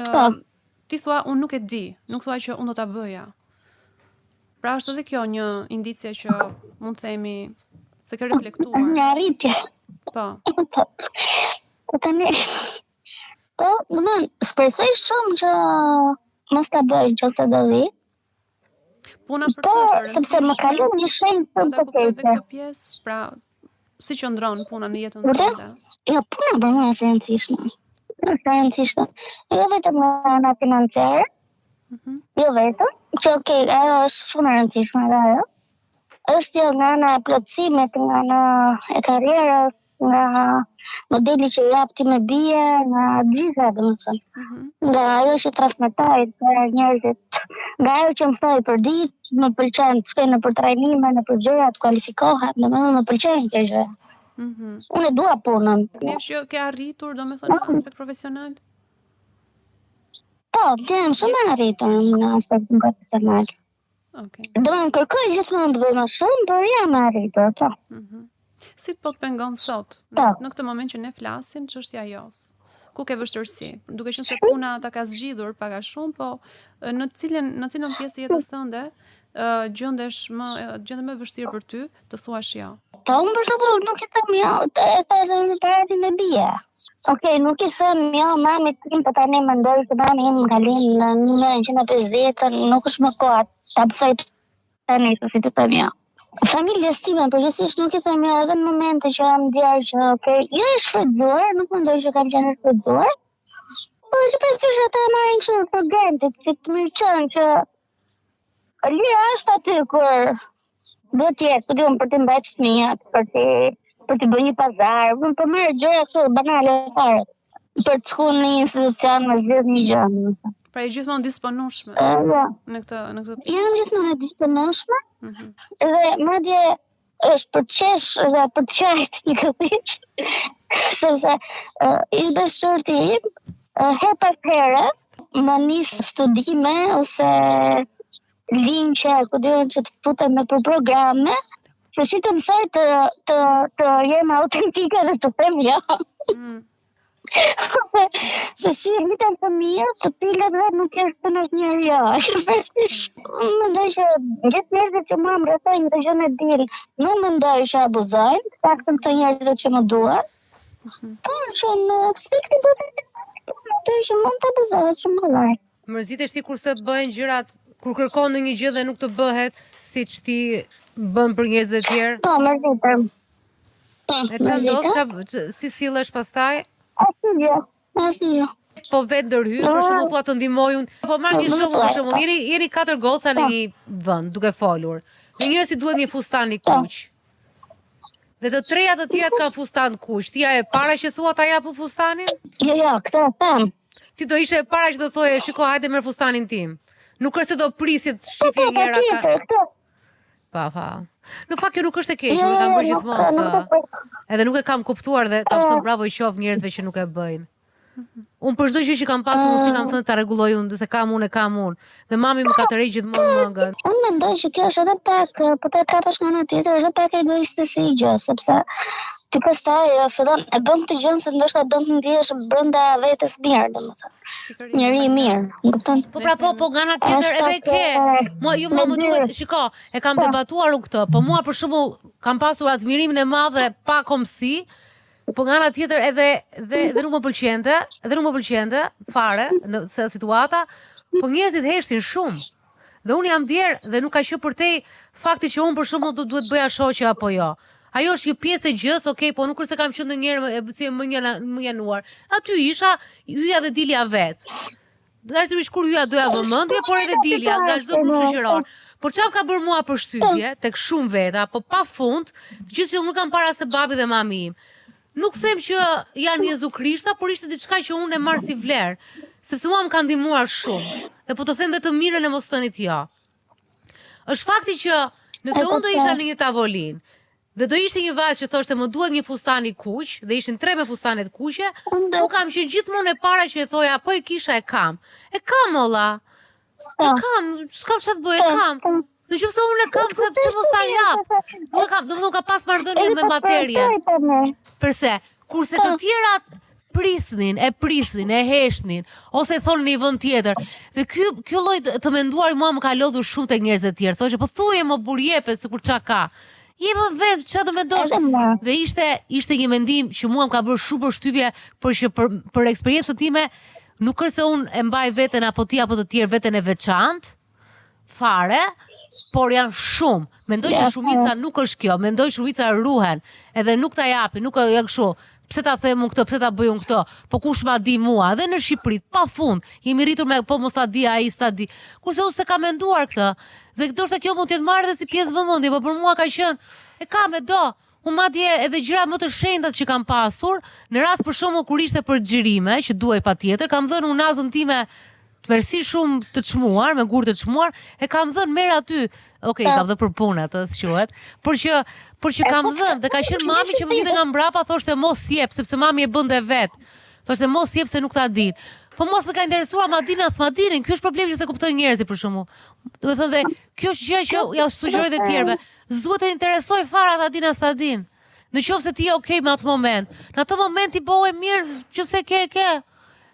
ti thua unë nuk e di, nuk thua që unë do ta bëja. Pra është edhe kjo një indicie që mund të themi se ke reflektuar. Një arritje. Po. Po tani, po, shpresoj shumë që mos ta bëj që të do vi. Puna për të është rëndësishme. Sepse më kalon një shenjë shumë të keqe. Edhe këtë pjesë, pra, si qëndron puna në jetën tënde? Jo, puna për mua është rëndësishme. Është rëndësishme. Jo vetëm nga financiare, jo vetëm, që ajo është shumë e rëndësishme dhe ajo. Është jo nga ana e plotësimit, nga ana e karrierës, nga modeli që jap ti me bie, nga gjitha domethënë. Nga ajo që transmetoj për njerëzit, nga ajo që më thoi për ditë, më pëlqen të shkoj nëpër trajnime, nëpër gjëra të kualifikohet, domethënë më pëlqen kjo gjë. Unë e dua punën. Nesh që ke arritur, domethënë në aspekt profesional? Po, jam shumë e arritur në aspektin profesional. Okay. Domethënë kërkoj gjithmonë të bëj më shumë, por jam e arritur, po. Si po të pengon sot, në këtë moment që ne flasim, çështja jos? Ku ke vështirësi? Duke qenë se puna ta ka zgjidhur pak a shumë, po në cilën pjesë të jetës tënde gjende më vështirë për ty të thuash jo? Po unë për shembull nuk i them jo, e thash në parati me bie. Okej, nuk i them jo mamit tim, po tani mendoj se mami im ka lind në 1950, nuk është më koha ta bëj tani si të them jo. Familjes time përgjithsisht nuk i them jo edhe në momente që jam djerë që okej, jo e shfrytzuar, nuk mendoj që kam qenë shfrytzuar. Po që pastaj ata marrin kështu për granted, si të mirëqen që lira është aty kur do të jetë, po për të mbajtur fëmijët, për të bërë një pazar, për marrë gjëra kështu banale fare. Për të shkuar në një institucion me zgjedh një gjë. Pra i gjithmonë disponueshme në këtë. Jam gjithmonë e disponueshme. Dhe madje është për të qesh dhe për të qajt një këpiq. Sepse ish beshorti im, her pas here, më nis studime ose linqe, ku diun që të futem në për programe, që si të mësoj të jem autentike dhe të them jo. Se si e vitën fëmijë, të pilet dhe nuk është në njërë jo. Mendoj që gjithë njerëzit që mua më rrethojnë të gjë në dil, nuk mendoj që abuzojnë, paktën të njerëzit që më duan. Por që në aspektin mendoj që mund të abuzohet shumë kollaj. Mërzitesh ti kur të bëjnë gjërat, kur kërkon në një gjë dhe nuk të bëhet, siç ti bën për njerëz të tjerë? Po, mërzitem. E çfarë ndodh, si sillesh pastaj? Asnjë. Po vetë ndërhyr, për shembull thua të ndihmoj unë. Po marr një shembull, për shembull, jeni 4 goca në një vend duke folur. Në njëri si duhet një fustan i kuq. Dhe të treja të tjerat kanë fustan kuq. Ti e para që thua ta japu fustanin? Jo, këtë e them. Ti do ishe e para që do thoje, shiko, hajde merr fustanin tim. Nuk është se do prisit shifje njëra ka. Pa. Në fakt kjo nuk është e keqe, nuk kam bërë gjithmonë. Edhe nuk e kam kuptuar dhe kam thënë bravo i qof njerëzve që nuk e bëjnë. Unë për çdo gjë që kam pasur mos i kam thënë ta rregulloj unë, se kam unë. Dhe mami më ka tërheq gjithmonë mëngën. Unë mendoj që kjo është edhe pak, po ta kapësh nga ana tjetër, është edhe pak egoiste si gjë, sepse ti pastaj fillon e bën këtë gjë se ndoshta do të ndihesh brenda vetes mirë, domethënë. Njëri i mirë, më kupton? Po pra po nga ana tjetër edhe ke. Mua më duhet, shiko, e kam debatuar unë këtë, po mua për shembull kam pasur admirimin e madh dhe pa komsi. Po nga ana tjetër edhe nuk më pëlqente fare në situata, po njerëzit heshtin shumë. Dhe unë jam djerë dhe nuk ka qenë përtej fakti që unë për shembull duhet bëja shoqe apo jo. Ajo është një pjesë e gjës, okay, po nuk është se kam qenë ndonjëherë më januar. Aty isha, hyja dhe dilja vet. Dashurisht kur hyja doja vëmendje, por edhe dilja nga çdo grup shoqëror. Por çfarë ka bërë mua përshtypje tek shumë veta, po pafund, gjithë që nuk kam para se babi dhe mami im. Nuk them që janë Jezu Krishta, por ishte diçka që unë e marr si vlerë, sepse mua më ka ndihmuar shumë. Dhe po të them dhe të mirën e mos thënit jo. Është fakti që nëse unë do isha në një tavolinë dhe do ishte një vajzë që thoshte më duhet një fustan i kuq dhe ishin 3 me fustanet kuqe, unë kam qenë gjithmonë e para që e thoja, po e kisha e kam. E kam olla. E kam, s'kam çfarë të bëj, e kam. Në qoftë se unë e kam, pse mos ta jap? Nuk e kam, domethënë ka pas marrëdhënie me materie. Përse, kurse të tjerat prisnin, e heshnin, ose e thonë në një vend tjetër. Dhe ky lloj të menduar mua më ka lodhur shumë tek njerëzit e tjerë. Thoshte, po thuje më burjepe sikur çka ka. Jemi vetë çfarë do mendosh. Dhe ishte një mendim që mua më ka bërë shumë përshtypje, për eksperiencën time, nuk është se unë e mbaj veten apo ti apo të tjerë veten e veçantë, fare, por janë shumë. Mendoj që shumica nuk është kjo, mendoj shumica ruhen, edhe nuk ta japin, nuk janë kështu. Pse ta them unë këtë, pse ta bëj unë këtë? Po kush ma di mua? Edhe në Shqipëri, pafund, jemi rritur me po mos ta di ai, s'ta di. Kurse unë s'e kam menduar këtë. Dhe ndoshta kjo mund të jetë marrë edhe si pjesë vëmendje, por për mua ka qenë e kam e do. Unë madje edhe gjëra më të shenjta që kam pasur, në rast për shembull kur ishte për xhirime, që duaj patjetër, kam dhënë unë nazën time të mersi shumë të çmuar, me gur të çmuar, e kam dhënë merr aty. Okej, kam dhënë për punë atë, s'quhet. Por që kam dhënë, dhe ka qenë mami që më vinte nga mbrapa, thoshte mos jep, sepse mami e bënte vet. Thoshte mos jep se nuk ta din. Po mos më ka interesuar ma din as ma dinin. Ky është problemi që se kuptojnë njerëzit për shkakun. Do të thënë dhe kjo është gjë që ja sugjeroj të tjerëve. S'duhet të interesoj fare ta din as ta din. Në qoftë se ti je okay me atë moment. Në atë moment ti bëhe mirë, nëse ke.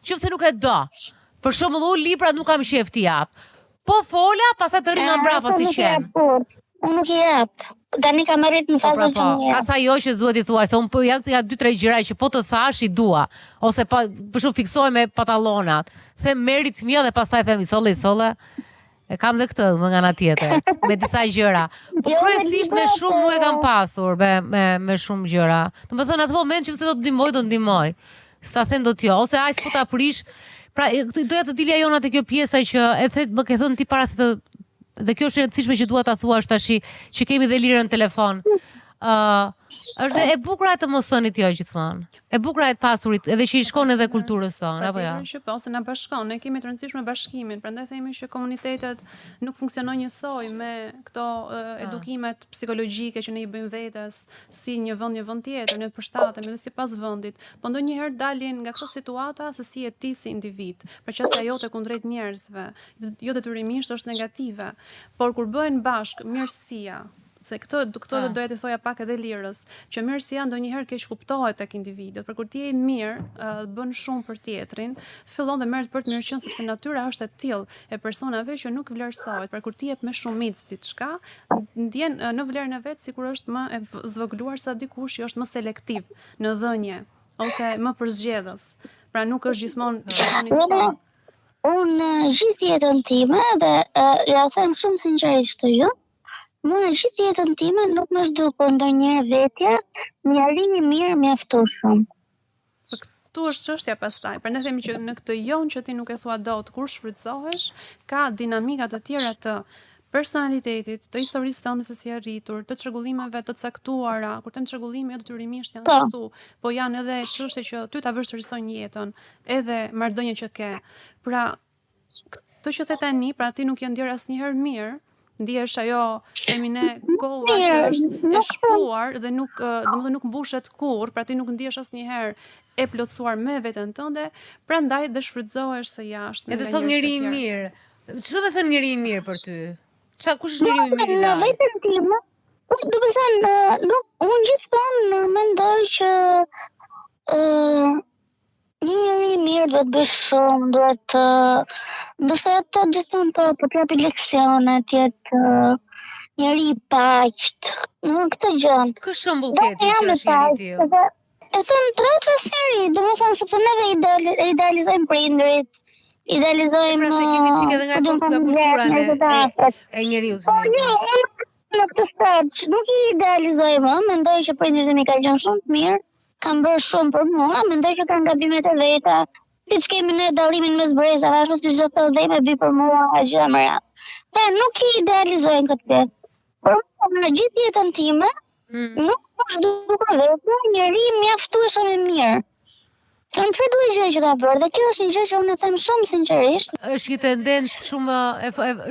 Nëse nuk e do. Për shembull, unë libra nuk kam shef ti jap. Po fola, pastaj të rri nga mbrapa si qen. Unë nuk i jap. Tani kam arrit në fazën që një. Ka ca jo që s'duhet i thuaj, se unë po jam 2-3 gjëra që po të thash i dua, ose për shumë fiksoj me patallonat. Them merit mia dhe pastaj them isolle. E kam dhe këtë më nga ana tjetër, me disa gjëra. Po kryesisht me shumë nuk e kam pasur me shumë gjëra. Domethënë atë moment që do të ndihmoj. S'ta them dot jo, ose aj s'po ta prish. Pra doja të dilja jona te kjo pjesa që e the më ke thënë ti para se të. Dhe kjo është e rëndësishme që dua ta thuash tash që kemi dhe lirën në telefon. Është e bukur të mos thoni ti gjithmonë. E bukur të pasurit, edhe që i shkon edhe kulturës tonë, apo jo? Që po, se na bashkon, ne kemi të rëndësishme bashkimin, prandaj themi që komunitetet nuk funksionojnë njësoj me këto edukimet psikologjike që ne i bëjmë vetes, si një vend tjetër, ne përshtatemi edhe sipas vendit. Po ndonjëherë dalin nga këto situata se si je ti si individ, për çështja jote kundrejt njerëzve, jo detyrimisht është negative, por kur bëhen bashk mirësia, se këto do doja të thoja pak edhe lirës, që mirësia ndonjëherë keq kuptohet tek individët, por kur ti je mirë, bën shumë për tjetrin, fillon dhe merret për të mirëqen sepse natyra është e tillë e personave që nuk vlerësohet. Por kur ti jep me shumicë diçka, ndjen në vlerën e vet sikur është më e zvogëluar sa dikush që është më selektiv në dhënje ose më përzgjedhës. Pra nuk është gjithmonë tani të parë. Unë gjithë jetën time dhe ja them shumë sinqerisht këtë gjë. Mua gjithë jetën time nuk më zhdukon ndonjëherë vetja, njeri i mirë mjaftueshëm. Këtu është çështja pastaj. Prandaj themi që në këtë jon që ti nuk e thua dot kur shfrytëzohesh, ka dinamika të tjera të personalitetit, të historisë tënde se si e rritur, të çrregullimeve të caktuara. Kur them çrregullime, jo detyrimisht janë ashtu, po janë edhe çështje që ty ta vështirësojnë jetën, edhe marrëdhënia që ke. Pra, këtë që the tani, pra ti nuk je ndjer asnjëherë mirë, ndihesh ajo emine kova që është e shpuar dhe nuk, domethënë nuk mbushet kurrë, pra ti nuk ndihesh asnjëherë e plotësuar me veten tënde, prandaj dhe shfrytëzohesh së jashtë. Edhe thon njeri i mirë. Ç'do të thënë njeri i mirë për ty? Kush është njeriu i mirë? Në veten time, do të thënë, unë gjithmonë mendoj që njeri i mirë duhet bëj shumë, duhet ndoshta ato gjithmonë po t'japi leksione, jetë njeri i paqt, këtë gjë. Kë shembull ke ti që është njeri i tillë? E thënë tranca seri, domethënë sepse neve idealizojmë prindrit, idealizojmë. Pra se kemi çike edhe nga kultura e njeriu. Po jo, në këtë stadë nuk i idealizojmë, mendoj që prindrit e mi kanë qenë shumë të mirë, kanë bërë shumë për mua, mendoj që kanë gabimet e veta. Siç kemi ne dallimin mes brezave, ashtu siç do të dhe me bi për mua e gjitha më radh. Pra nuk i idealizojnë këtë pjesë. Por në gjithë jetën time, nuk është dukur vetë njeri mjaftueshëm e mirë. Kanë çfarë do të gjë që ka bërë, dhe kjo është një gjë që unë e them shumë sinqerisht. Është një tendencë shumë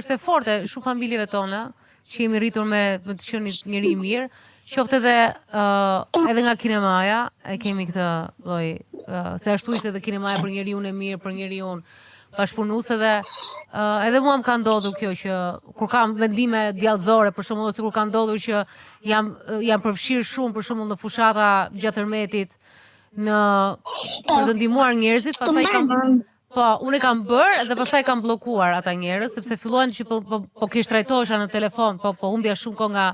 është e fortë shumë familjeve tona që jemi rritur me të qenë njëri i mirë, qoftë edhe nga kinemaja, e kemi këtë lloj, se ashtu ishte edhe kinemaja për njeriu e mirë, për njeriu bashkëpunues edhe mua më ka ndodhur kjo që kur kam vendime djallëzore, për shembull, ose kur ka ndodhur që jam përfshirë shumë për shembull në fushata gjatë tërmetit për të ndihmuar njerëzit, pastaj unë e kam bërë dhe pastaj kam bllokuar ata njerëz sepse filluan që po kish trajtohesha në telefon, po humbja shumë kohë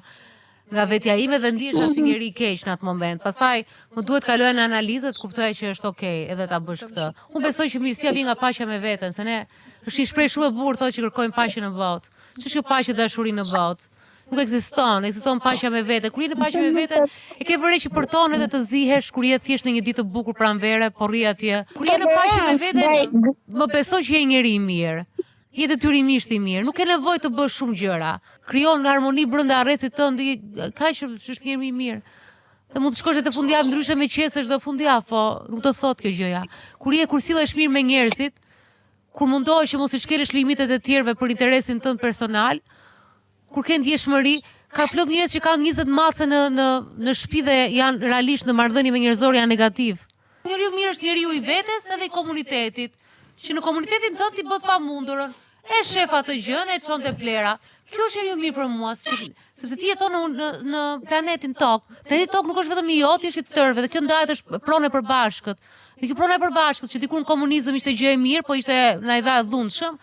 nga vetja ime dhe ndihesha si njeri i keq në atë moment. Pastaj më duhet kaloja në analizë të kuptoja që është okay edhe ta bësh këtë. Unë besoj që mirësia vjen nga paqja me veten, se ne është një shprehje shumë e bukur thotë që kërkojmë paqe në botë. Ç'është kjo paqe dashuri në botë? Nuk ekziston paqja me vete. Kur je në paqe me vete, e ke vëre që përton edhe të zihesh kur je thjesht në një ditë të bukur pranvere, po rri atje. Kur je në paqe me vete, më besoj që je njeri i mirë. Je detyrimisht i mirë, nuk ke nevojë të bësh shumë gjëra. Krijon harmoni brenda rrethit tënd, kaq është njeri i mirë. Dhe mund të shkosh te fundjavë ndryshe me qese çdo fundjavë, po nuk do thotë kjo gjëja. Kur sillesh mirë me njerëzit, kur mundohesh që mos i shkelësh limitet e tjerëve për interesin tënd personal, kur ke ndjeshmëri, ka plot njerëz që kanë 20 mace në shtëpi dhe janë realisht në marrëdhënie me njerëzor janë negativ. Njeriu mirë është njeriu i vetes edhe i komunitetit, që në komunitetin tënd ti bët pamundurën, e shef atë gjën, e çon te plera. Kjo është njeriu mirë për mua, sepse ti jeton në planetin Tokë. Planeti Tokë nuk është vetëm i joti, është i tërëve, dhe kjo ndahet është pronë e përbashkët. Dhe kjo pronë e përbashkët, që dikur në komunizëm ishte gjë e mirë, po ishte na i dha dhunshëm,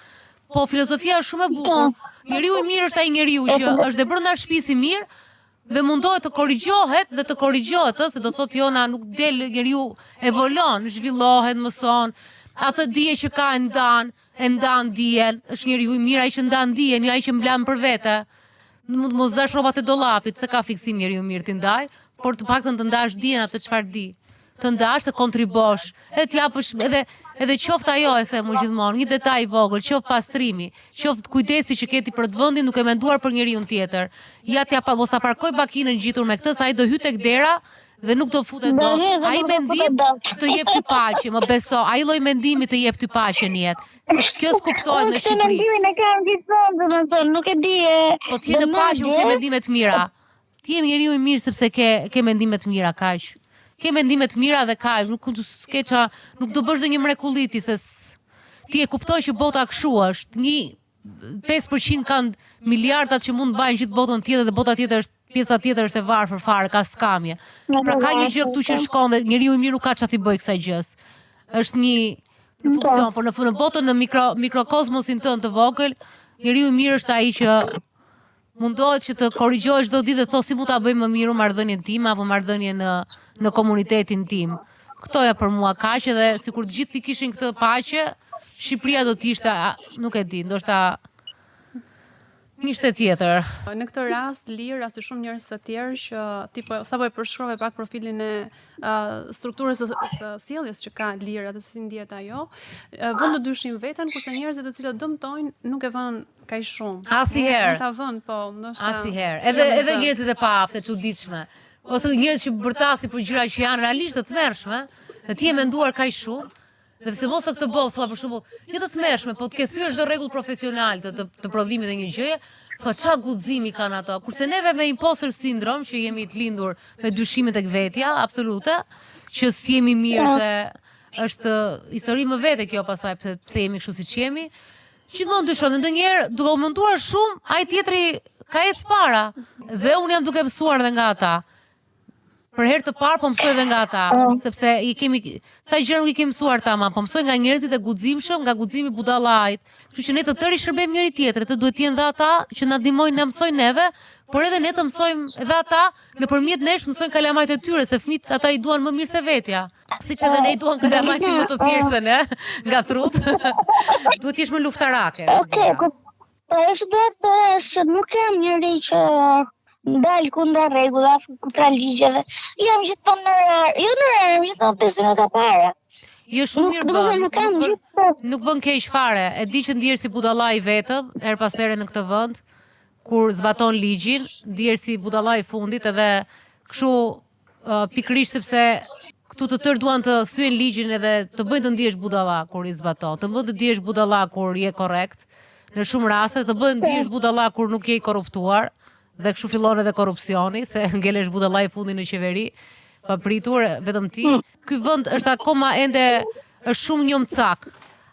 po filozofia është shumë e bukur. Njeriu i mirë është ai njeriu që është dhe brenda shtëpisë i mirë dhe mundohet të korrigjohet dhe të korrigjohet, se do thotë Jona nuk del njeriu evolon, zhvillohet, mëson, atë dije që ka e ndan dijen, është njeriu i mirë ai që ndan dijen, jo ai që mblan për vete. Mund mos dash rrobat e dollapit, se ka fiksim njeriu i mirë ti ndaj, por të paktën të ndash dijen atë çfarë di. Të ndash, të kontribosh, edhe t'japësh edhe qoftë ajo e them gjithmonë, një detaj i vogël, qoftë pastrimi, qoftë kujdesi që keti për të vendin duke menduar për njeriu tjetër. Ja mos ta parkoj makinën ngjitur me këtë, sa ai do hyj tek dera dhe nuk do futet dot. Ai mendim të jep ty paqe, më beso, ai lloj mendimi të jep ty paqe në jetë. Se kjo s'kuptohet në Shqipëri. Mendimin e kam gjithmonë, domethënë, nuk e di. Po ti je në paqe, nuk ke mendime të mira. Ti je njeriu i mirë sepse ke mendime të mira kaq. Ke mendime të mira dhe kaq, nuk do bësh ndonjë mrekulli ti se ti e kupton që bota kështu është. 5% kanë miliardat që mund të bajnë gjithë botën tjetër dhe bota tjetër është pjesa tjetër është e varfër fare, ka skamje. Pra ka një gjë këtu që shkon dhe njeriu i mirë nuk ka çfarë t'i bëj kësaj gjës. Është një funksion, por në botën në mikrokozmosin tënd të vogël, njeriu i mirë është ai që mundohet që të korrigjohet çdo ditë dhe thosë si mund ta bëj më mirë marrëdhënien time apo marrëdhënien në komunitetin tim. Këto ja për mua kaq edhe sikur të gjithë kishin këtë paqe, Shqipëria do të ishte, nuk e di, ndoshta një shtet tjetër. Në këtë rast, Lira, si shumë njerëz të tjerë që sapo e përshkrove pak profilin e strukturës së sjelljes që ka Lira dhe si ndihet ajo, vën në dyshim veten, kurse njerëzit të cilët dëmtojnë nuk e vënë kaq shumë. Asnjëherë. Ta vën, po, ndoshta. Asnjëherë. Edhe njerëzit e paaftë, çuditshme. Ose njerëz që bërtasin për gjëra që janë realisht të tmerrshme, dhe ti e menduar kaq shumë. Dhe pse mos të bëj, thua për shembull, jo të tmerrshme, po të ke thyer çdo rregull profesional të prodhimit të një gjëje, thua çfarë guximi kanë ato. Kurse neve me imposter syndrome që jemi të lindur me dyshime tek vetja, absolute, që s'jemi mirë se është histori më vete kjo pastaj pse jemi kështu siç jemi. Gjithmonë dyshon, ndonjëherë duke u menduar shumë, ai tjetri ka ecë para dhe unë jam duke mësuar edhe nga ata. Për herë të parë po mësoj edhe nga ata, sepse sa gjëra nuk i kemi mësuar tamam, po mësoj nga njerëzit e guximshëm, nga guximi budallait. Kështu që ne të tërë i shërbejmë njëri tjetrit, të duhet të jenë dhe ata që na ndihmojnë, na mësojnë neve, por edhe ne të mësojmë edhe ata nëpërmjet nesh mësojnë kalamajt e tyre, se fëmijët ata i duan më mirë se vetja. Siç edhe ne i duan kalamajt më të thjeshtë, nga trut. Duhet të jesh më luftarake. Okej, po është që nuk jam njëri që ndal kundër rregullave, kundër ligjeve. Jam gjithmonë në orar, jam gjithmonë 5 minuta para. Jo shumë mirë bën. Nuk bën keq fare. E di që ndihesh si budallai vetëm, her pas here në këtë vend, kur zbaton ligjin, ndihesh si budallai i fundit edhe kështu pikërisht sepse këtu të tërë duan të thyen ligjin edhe të bëjnë të ndihesh budalla kur i zbaton. Të bëjnë të ndihesh budalla kur je korrekt. në shumë raste të bën ndihesh budalla kur nuk je i korruptuar dhe kështu fillon edhe korrupsioni, se ngelesh budalla i fundit në qeveri, pa pritur vetëm ti. Ky vend është akoma ende është shumë njomcak.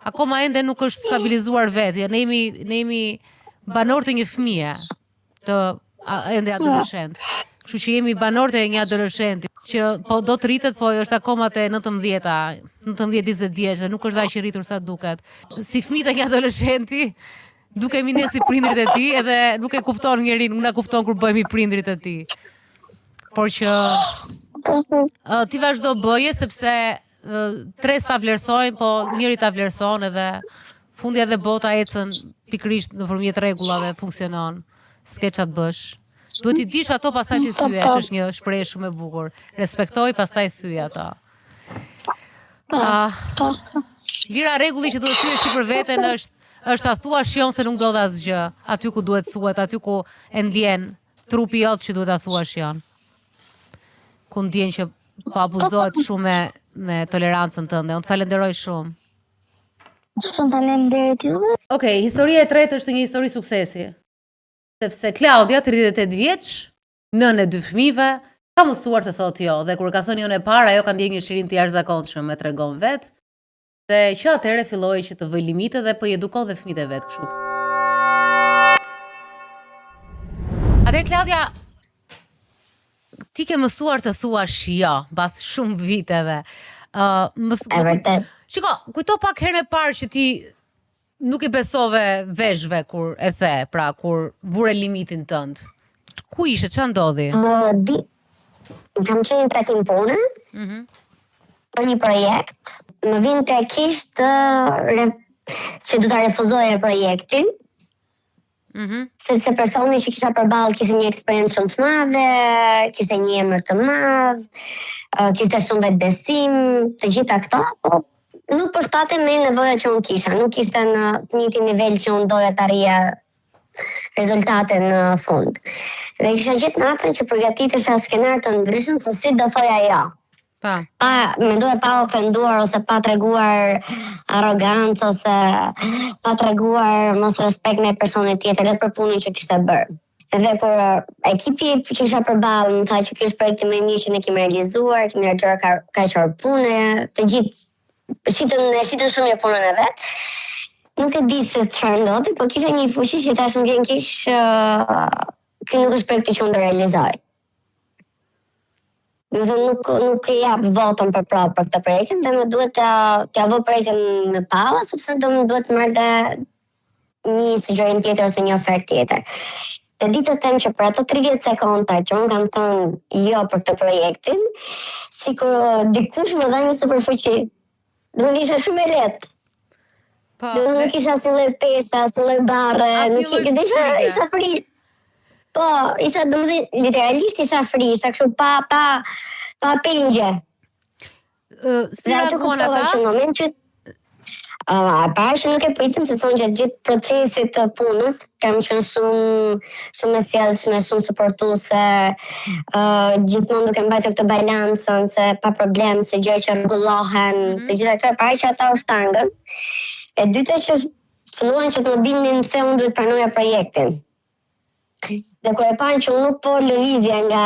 Akoma ende nuk është stabilizuar vetë. Ne jemi banor të një fëmie të ende adoleshent. Kështu që jemi banor të një adoleshenti që po do të rritet, po është akoma te 19-20 vjeç, dhe nuk është aq i rritur sa duket. Si fëmijë të një adoleshenti, dukemi ne si prindrit e tij, edhe nuk e kupton njëri, nuk na kupton kur bëhemi prindrit e tij. Por që ti vazhdo bëje sepse tres ta vlerësojnë, po njëri ta vlerëson edhe fundja dhe bota ecën pikërisht nëpërmjet rregullave, funksionon. S'ke ç'a të bësh. Duhet i dish ato, pastaj ti thyesh, është një shprehje shumë e bukur. Respektoj, pastaj thyej ato. Lira rregulli që duhet thyesh ti për veten është ta thuash jo se nuk do dhe asgjë, aty ku duhet thuhet, aty ku e ndjen trupi jot që duhet ta thuash jo. Ku ndjen që po abuzohet shumë me tolerancën tënde. Unë të falenderoj shumë. Shumë faleminderit juve. Okej, historia e tretë është një histori suksesi. Sepse Klaudia, 38 vjeç, nënë e 2 fëmijëve, ka mësuar të thotë jo, dhe kur ka thënë jo e parë, ajo ka ndjenjë një shirim të jashtëzakonshëm, e tregon vetë, dhe që atëherë filloi që të vëj limite dhe po i edukon dhe fëmijët e vet kështu. Atëherë Klaudia, ti ke mësuar të thuash jo, pas shumë viteve. Shiko, kujto pak herën e parë që ti nuk i besove veshve kur e the, pra kur vure limitin tënd. Ku ishe, ç'a ndodhi? Kam qenë takim pune për një projekt. Më vinte kisht që du ta refuzoje projektin, sepse personi që kisha përballë kishte një eksperiencë shumë të madhe, kishte një emër të madh, kishte shumë vetbesim, të gjitha këto, po nuk përshtaten me nevojat që unë kisha, nuk ishte në të njëjtin nivel që unë doja të arrija rezultate në fund. Dhe kisha gjithë natën që përgatitesha skenar të ndryshëm se si do thoja jo. Mendoja pa ofenduar ose pa treguar arrogancë ose pa treguar mos respekt ndaj personit tjetër dhe për punën që kishte bërë. Dhe kur ekipi që isha përballë më tha që ky është projekti më i mirë që ne kemi realizuar, kemi harxuar kaq orë pune, të gjithë shitën shumë mirë punën e vet. Nuk e di se çfarë ndodhi, po kisha një fuqi që tash më vjen keq, ky nuk është projekti që unë do realizoj. Do të nuk e jap votën për këtë projektin, dhe më duhet t'ja vë projektin në pauzë, sepse do më duhet të marrë një sugjerim tjetër ose një ofertë tjetër. Dhe ditë të them që për ato 30 sekonda që unë kam thënë jo për këtë projektin, sikur dikush më dha një superfuqi. Do të isha shumë e lehtë. Do nuk isha si lloj pesha, si lloj barre, isha free. Po, isha literalisht isha free, isha kështu pa pengje. Si reaguan ata? Në moment që parë që nuk e pritën, se thonë gjatë gjithë procesit të punës, kam qenë shumë e sjellshme, shumë suportuese, gjithmonë duke mbajtur këtë balancën, se pa problem, se gjëra që rregullohen, të gjitha këto e parë që ata u shtangën. E dyta që filluan që të më bindin pse unë duhet pranoja projektin. Dhe kur e parë që unë nuk po lëvizja nga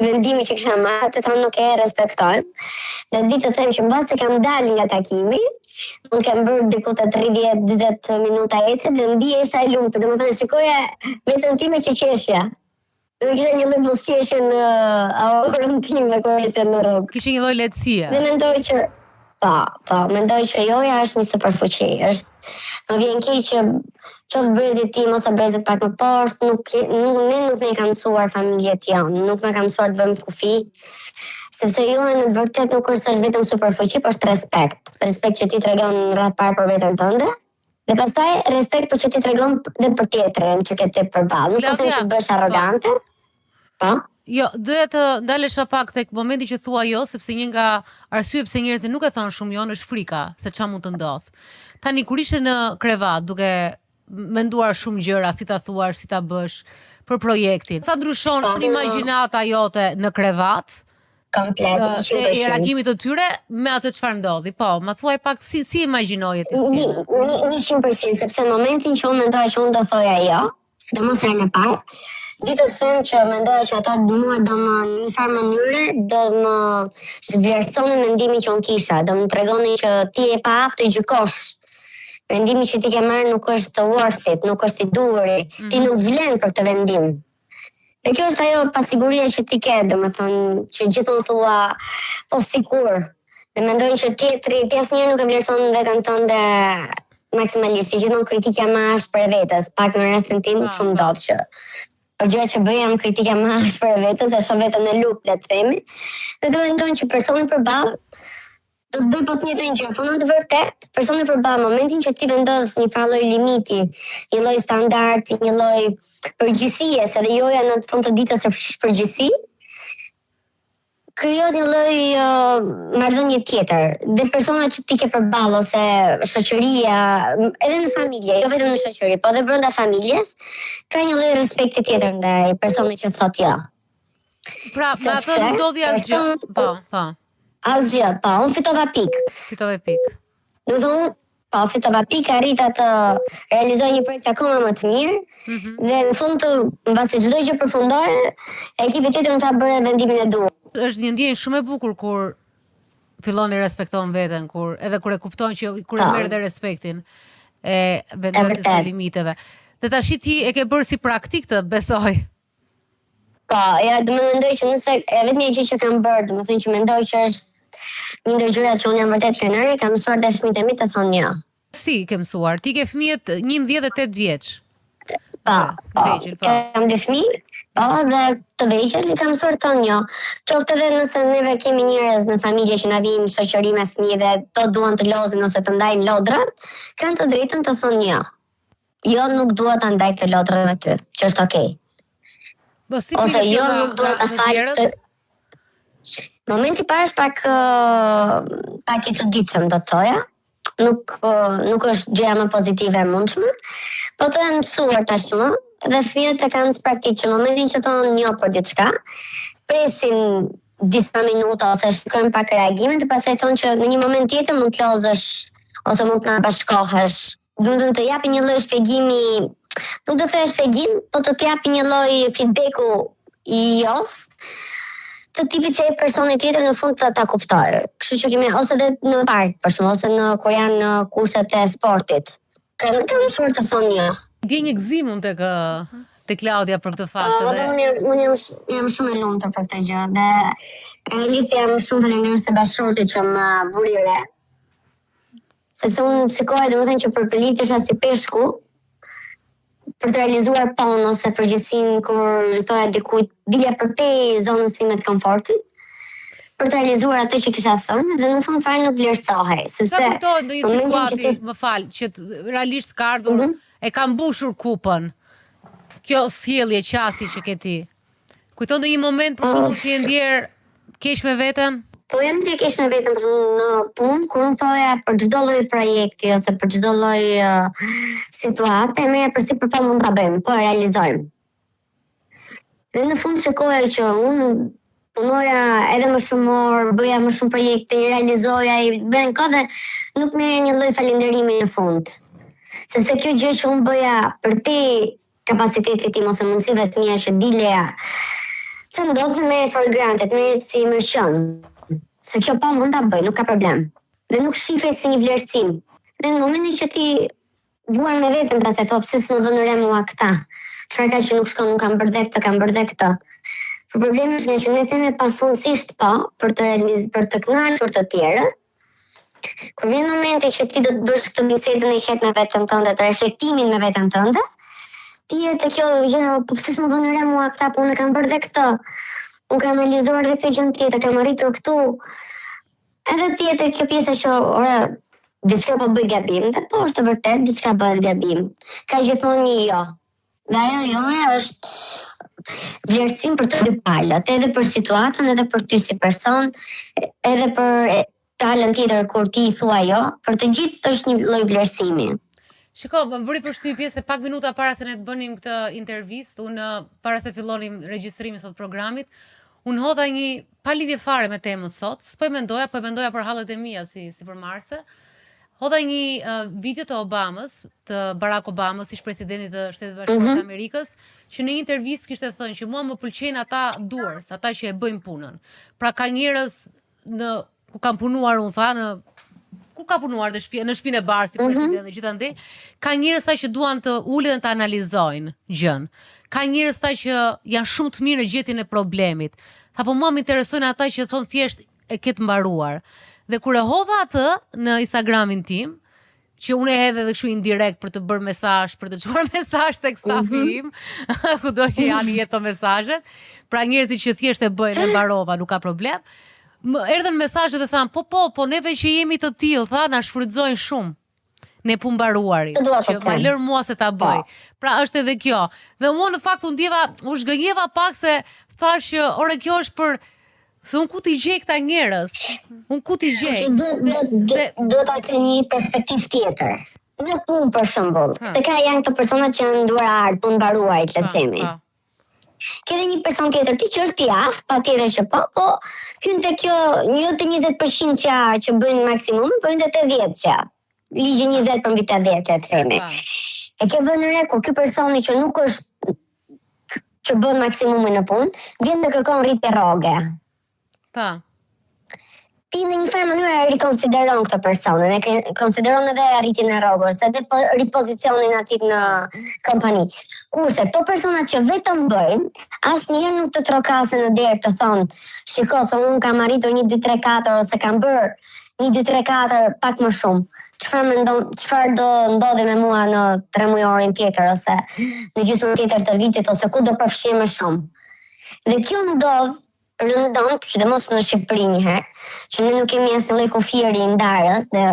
vendimi që kisha marrë, të thonë nuk e respektojmë. Dhe ditë të them që mbas se kam dalë nga takimi, unë kam bërë diku të 30-40 minuta ecje dhe ndihesha e lumtur. Domethënë shikoja veten time që qeshja. Dhe kisha një lloj buzëqeshje në aurën time kur ecën në rrugë. Kishe një lloj lehtësie. Dhe mendoj që mendoj që joja është një superfuqi. Më vjen keq që qoftë brezit tim ose brezit pak më poshtë, ne nuk ne kam mësuar familjet janë, nuk me kam mësuar të bëjmë kufi, sepse joja në të vërtet nuk është vetëm superfuqi, por është respekt. Respekt që ti tregon rreth parë për veten tënde, dhe pastaj respekt për që ti tregon dhe për tjetrin që ke ti përballë. Nuk është që bësh arrogante. Jo, doja të ndalesha pak tek momenti që thua jo, sepse një nga arsyet pse njerëzit nuk e thon shumë jo është frika se ç'a mund të ndodh. Tani kur ishe në krevat duke menduar shumë gjëra, si ta thuash, si ta bësh për projektin. Sa ndryshon imagjinata jote në krevat komplet, 100%. reagimit të tyre me atë çfarë ndodhi. Po, ma thuaj pak si imagjinoje ti skenën. 100%, sepse në momentin që unë mendoja që unë do thoja jo, sidomos herën e parë, ditë të them që mendoja që ata mua do më në një farë mënyre do më zhvlerësonin mendimin që unë kisha, do më tregonin që ti e pa aftë të gjykosh. Vendimi që ti ke marrë nuk është worth it, nuk është i duhuri, ti nuk vlen për këtë vendim. Dhe kjo është ajo pasiguria që ti ke, domethënë që gjithmonë thua po sikur. Dhe mendojnë që tjetri, ti asnjëherë nuk e vlerëson veten tënde maksimalisht, si gjithmonë kritika më ashpër e vetes, pak në rastin tim shumë ndodh që gjëja që bëj jam kritika më ashpër e vetes, dhe shoh veten në lup, le të themi. Dhe do mendojnë që personi përballë do të bëj po të njëjtën gjë, po në të vërtetë, personi përballë momentin që ti vendos një farë lloj limiti, një lloj standardi, një lloj përgjegjësie, se dhe joja në fund të ditës është përgjegjësi, krijohet një lloj marrëdhënie tjetër. Dhe personat që ti ke përballë ose shoqëria, edhe në familje, jo vetëm në shoqëri, po edhe brenda familjes, ka një lloj respekti tjetër ndaj personit që thotë jo. Pra, me atë nuk ndodhi asgjë. Po. Asgjë, po, unë fitova pik. Fitove pik. Do të thonë, po, fitova pik, arrita të realizoj një projekt akoma më të mirë, dhe në fund të, mbasi çdo gjë përfundoi, ekipi tjetër më tha bëre vendimin e duhur. Është një ndjenjë shumë e bukur kur fillon i respekton veten, edhe kur e kupton që kur e merr dhe respektin e vendosjes së limiteve. Dhe tash ti e ke bërë si praktik të besoj. Po, ja, do më mendoj që nëse e vetmja gjë që kam bërë, do më thënë që mendoj që është një ndër gjërat që unë jam vërtet krenare, kam mësuar dhe fëmijët e mi të thonë jo. Si ke mësuar? Ti ke fëmijët 11 dhe 8 vjeç. Po, kam dhe fëmijë, po, dhe të vegjël i kam mësuar të thonë jo. Qoftë edhe nëse neve kemi njerëz në familje që na vijnë shoqëri me fëmijë dhe to duan të lozin ose të ndajnë lodrat, kanë të drejtën të thonë jo. Jo, nuk dua ta ndaj këtë lodrën me ty, që është okay. Ose jo, nuk dua ta fal. Momenti parë është pak i çuditshëm, do të thoja. Nuk është gjëja më pozitive e mundshme, po të janë mësuar tashmë, dhe fëmijët e kanë së praktikë që momentin që thonë jo për diçka, presin disa minuta ose shikojnë pak reagimin, dhe pastaj thonë që në një moment tjetër mund të lozësh ose mund të na bashkohesh. Do të japi një lloj shpjegimi, nuk do të thësh shpjegim, po të japi një lloj feedbacku i jos, të tipit që e personi tjetër në fund ta kuptojë. Kështu që kemi ose dhe në park, për shembull, ose në kur janë në kurset e sportit. Kanë mësuar të thonë jo. Ndjen një gëzim unë tek Klaudia për këtë fakt. Unë jam shumë e lumtur për këtë gjë, dhe realisht jam shumë falënderuese bashkëshortit që më vuri re. Sepse unë shikoja, domethënë që përpëlitesha si peshku për të realizuar punë ose përgjegjësinë kur thoya dikujt dilja për te zonës time të komfortit, për të realizuar atë që kisha thënë, dhe në fund fare nuk vlerësohej, sepse sa kujtohet ndonjë situatë, më fal, që realisht ka ardhur, e ka mbushur kupën. Kjo sjellje qasi që ke ti. Kujton ndonjë moment për shembull që je ndjer keq me veten? Po jam të keq me veten për në punë, kur unë thoja për çdo lloj projekti ose për çdo lloj situate, merr përsipër pa mund ta bëjmë, po e realizojmë. Dhe në fund shikoja që unë punoja edhe më shumë orë, bëja më shumë projekte, i realizoja, i bën kohë dhe nuk merrja një lloj falënderimi në fund. Sepse kjo gjë që unë bëja për te kapacitetit tim ose mundësive të mia që dileja, që ndodhë me for granted, me si më shën. Se kjo pa mund ta bëj, nuk ka problem. Dhe nuk shifej si një vlerësim. Dhe në momentin që ti vuan me veten, pastaj thua pse s'më vënë re mua këta. Çfarë ka që nuk shkon, nuk kam bërë dhe këtë, kam bërë dhe këtë. Por problemi është që ne themi pafundësisht po për të kënaqur të tjerët. Kur vjen momenti që ti do të bësh këtë bisedën e qetë me veten tënde, të reflektimin me veten tënde, ti e të kjo gjë, po pse s'më vënë re mua këta, po unë kam bërë dhe këtë. Unë kam realizuar dhe këtë gjën tjetër, kam arritur këtu. Edhe tjetër kjo pjesa që, ora, diçka po bëj gabim, dhe po është vërtet, diçka bëhet gabim. Ka gjithmonë një jo. Dhe ajo joja është vlerësim për të dy palët, edhe për situatën, edhe për ty si person, edhe për palën tjetër kur ti i thua jo, për të gjithë është një lloj vlerësimi. Shiko, më bëri përshtypje se pak minuta para se ne të bënim këtë intervistë, unë para se fillonim regjistrimin sot programit, unë hodha një pa lidhje fare me temën sot, s'po e mendoja për hallet e mia si për Marse. Hodha një video të Obamës, të Barack Obamës, ish presidentit të Shtetit Bashkuar të Amerikës, që në një intervistë kishte thënë që mua më pëlqejnë ata duars, ata që e bëjnë punën. Pra ka njerëz ku kam punuar, unë tha, ku ka punuar në shtëpinë e barë si president dhe gjithandej, ka njerëz ta që duan të ulen të analizojnë gjën. Ka njerëz ta që janë shumë të mirë në gjetjen e problemit. Tha, po mua më interesojnë ata që thonë thjesht e ketë mbaruar. Dhe kur e hodha atë në Instagramin tim, që unë e hedhe dhe kështu indirekt për të bërë mesazh, për të çuar mesazh tek stafi im, kudo që janë jeto mesazhet, pra njerëzit që thjesht e bëjnë, e mbarova, nuk ka problem. Më erdhën mesazhet dhe thanë, po, neve që jemi të tillë, tha, na shfrytëzojnë shumë. Ne pumbaruarit, që ma lër mua se ta bëj. Pra është edhe kjo. Dhe mua në fakt u zgënjeva pak se thash që ore kjo është për se unë ku t'i gjej këta njerëz? Unë ku t'i gjej? Do ta ke një perspektiv tjetër. Në punë për shembull, se ka janë këto persona që janë duar art, punë mbaruarit, le të themi. Ke dhe një person tjetër, ti që është i aftë, patjetër që po hyn te kjo, jo te 20% që bëjnë maksimum, po hyn te 80 që. Ligji 20 për mbi 80, le të themi. E ke vënë re ku ky personi që nuk është që bën maksimumin në punë, vjen të kërkon rritje rroge. Ti në një farë mënyrë e rikonsideron këtë personin, e konsideron edhe arritjen e rrogës, edhe ripozicionin atit në kompani. Kurse këto persona që vetëm bëjnë, asnjëherë nuk të trokasen në derë të thonë, shiko, se unë kam arritur 1, 2, 3, 4, ose kam bërë 1, 2, 3, 4 pak më shumë. Çfarë do ndodhi me mua në 3 mujorin tjetër, ose në gjysmën tjetër të vitit, ose ku do përfshij më shumë. Dhe kjo ndodh rëndon, që dhe mos në Shqipëri njëherë, që ne nuk kemi asnjë lloj kufiri ndarës, dhe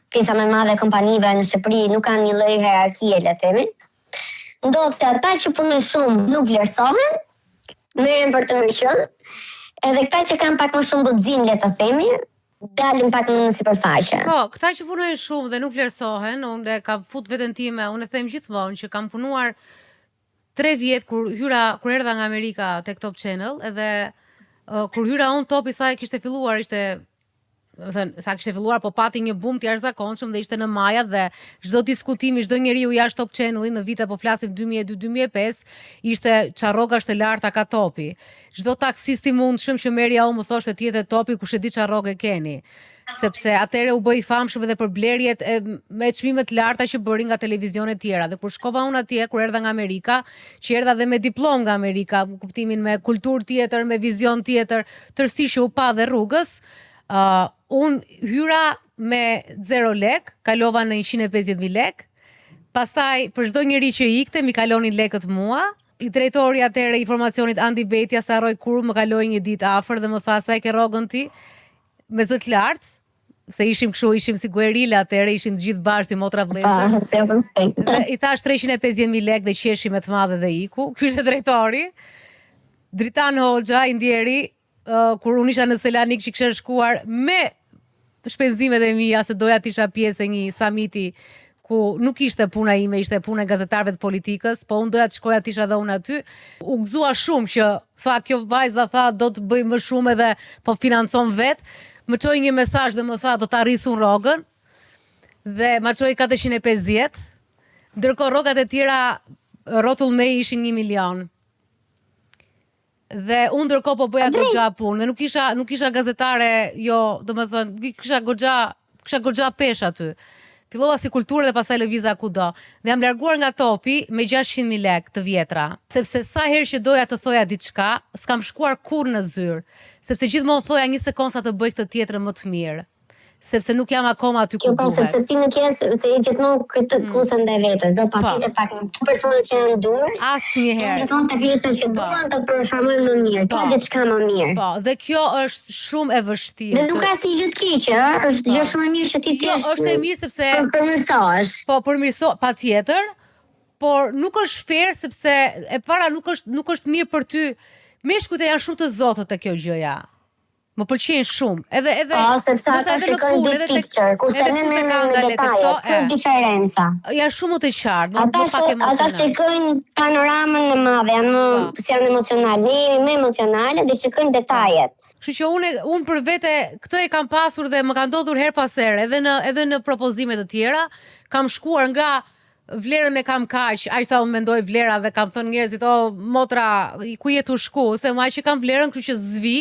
pjesa më e madhe e kompanive në Shqipëri nuk kanë një lloj hierarkie, le të themi. Ndodh që ata që punojnë shumë nuk vlerësohen, merren për të mirëqenë, edhe këta që kanë pak më shumë guxim, le të themi, dalin pak në sipërfaqe. Këta që punojnë shumë dhe nuk vlerësohen, unë kam fut veten time, unë e them gjithmonë që kam punuar 3 vjet kur erdha nga Amerika tek Top Channel, edhe kur hyra unë topi sa kishte filluar, po pati një boom të jashtëzakonshëm dhe ishte në majat dhe çdo diskutimi, çdo njeriu jashtë Top Channelit në vite, po flasim 2002-2005, ishte çarrogash të larta ka topi. Çdo taksist i mundshëm që merja unë më thoshte ti je topi, kush e di çarrogë keni. Sepse atëre u bë i famshëm edhe për blerjet me çmime të larta që bëri nga televizionet tjera. Dhe kur shkova unë atje, kur erdha nga Amerika, që erdha dhe me diplom nga Amerika, kuptimin me kulturë tjetër, me vizion tjetër, tërësi që u pa dhe rrugës, unë hyra me 0 lek, kalova në 150.000 lek, pastaj për çdo njeri që ikte, mi kalonin lekët mua. I drejtori atëre informacionit Andi Betja sa harroj kur më kaloi një ditë afër dhe më tha sa e ke rrogën ti? Me zë të lartë, se ishim si guerilla atëre, ishin të gjithë bashkë, motra vlezër. Dhe i thash 350.000 lek dhe qeshi me të madhe dhe iku. Ky ishte drejtori. Dritan Hoxha, i ndjeri, kur unë isha në Selanik që kisha shkuar me shpenzimet e mia se doja të isha pjesë e një samiti ku nuk ishte puna ime, ishte puna e gazetarëve të politikës, po unë doja të shkoja të isha dhe unë aty. U gëzua shumë që tha kjo vajza do të bëj më shumë edhe po financon vetë. Më çoi një mesazh dhe më tha do të arris unë rrogën dhe më çoi 450, ndërkohë rrogat e tjera rrotull me ishin 1 milion. Dhe unë ndërkohë po bëja goxha punë, dhe nuk isha gazetare, jo, domethënë kisha goxha pesh aty. Fillova si kulturë dhe pastaj lëviza kudo. Dhe jam larguar nga topi me 600.000 lek të vjetra. Sepse sa herë që doja të thoja diçka, s'kam shkuar kurrë në zyrë. Sepse gjithmonë thoja një sekond sa të bëj këtë tjetrën më të mirë. Sepse nuk jam akoma aty ku duhet. Sepse ti nuk je, se je gjithmonë këtë kusën ndaj vetes, do patjetër pak në personat që janë duars. Asnjëherë. Gjithmonë të pjesa që duan të performojnë më mirë, ka diçka më mirë. Po, dhe kjo është shumë e vështirë. Dhe nuk ka asnjë gjë të keqe, është gjë shumë e mirë që ti thjesht. Jo, është e mirë sepse përmirësohesh. Po, patjetër, por nuk është fair sepse e para nuk është mirë për ty. Meshkujt janë shumë të zotët te kjo gjëja. Më pëlqejnë shumë. Edhe Po, sepse ata shikojnë big picture, kurse ne merrem me detajet, kjo është diferenca. Ja shumë të qartë, më pak Ata emocional. shikojnë panoramën e madhe, si janë emocionale, ne jemi më emocionale dhe shikojmë detajet. Kështu që unë për vete këtë e kam pasur dhe më ka ndodhur her pas here, edhe në propozime të tjera, kam shkuar nga vlerën e kam kaq, aq sa unë mendoj vlera dhe kam thënë njerëzit, motra, ku je tu shku? Them aq që kam vlerën, kështu që zvi,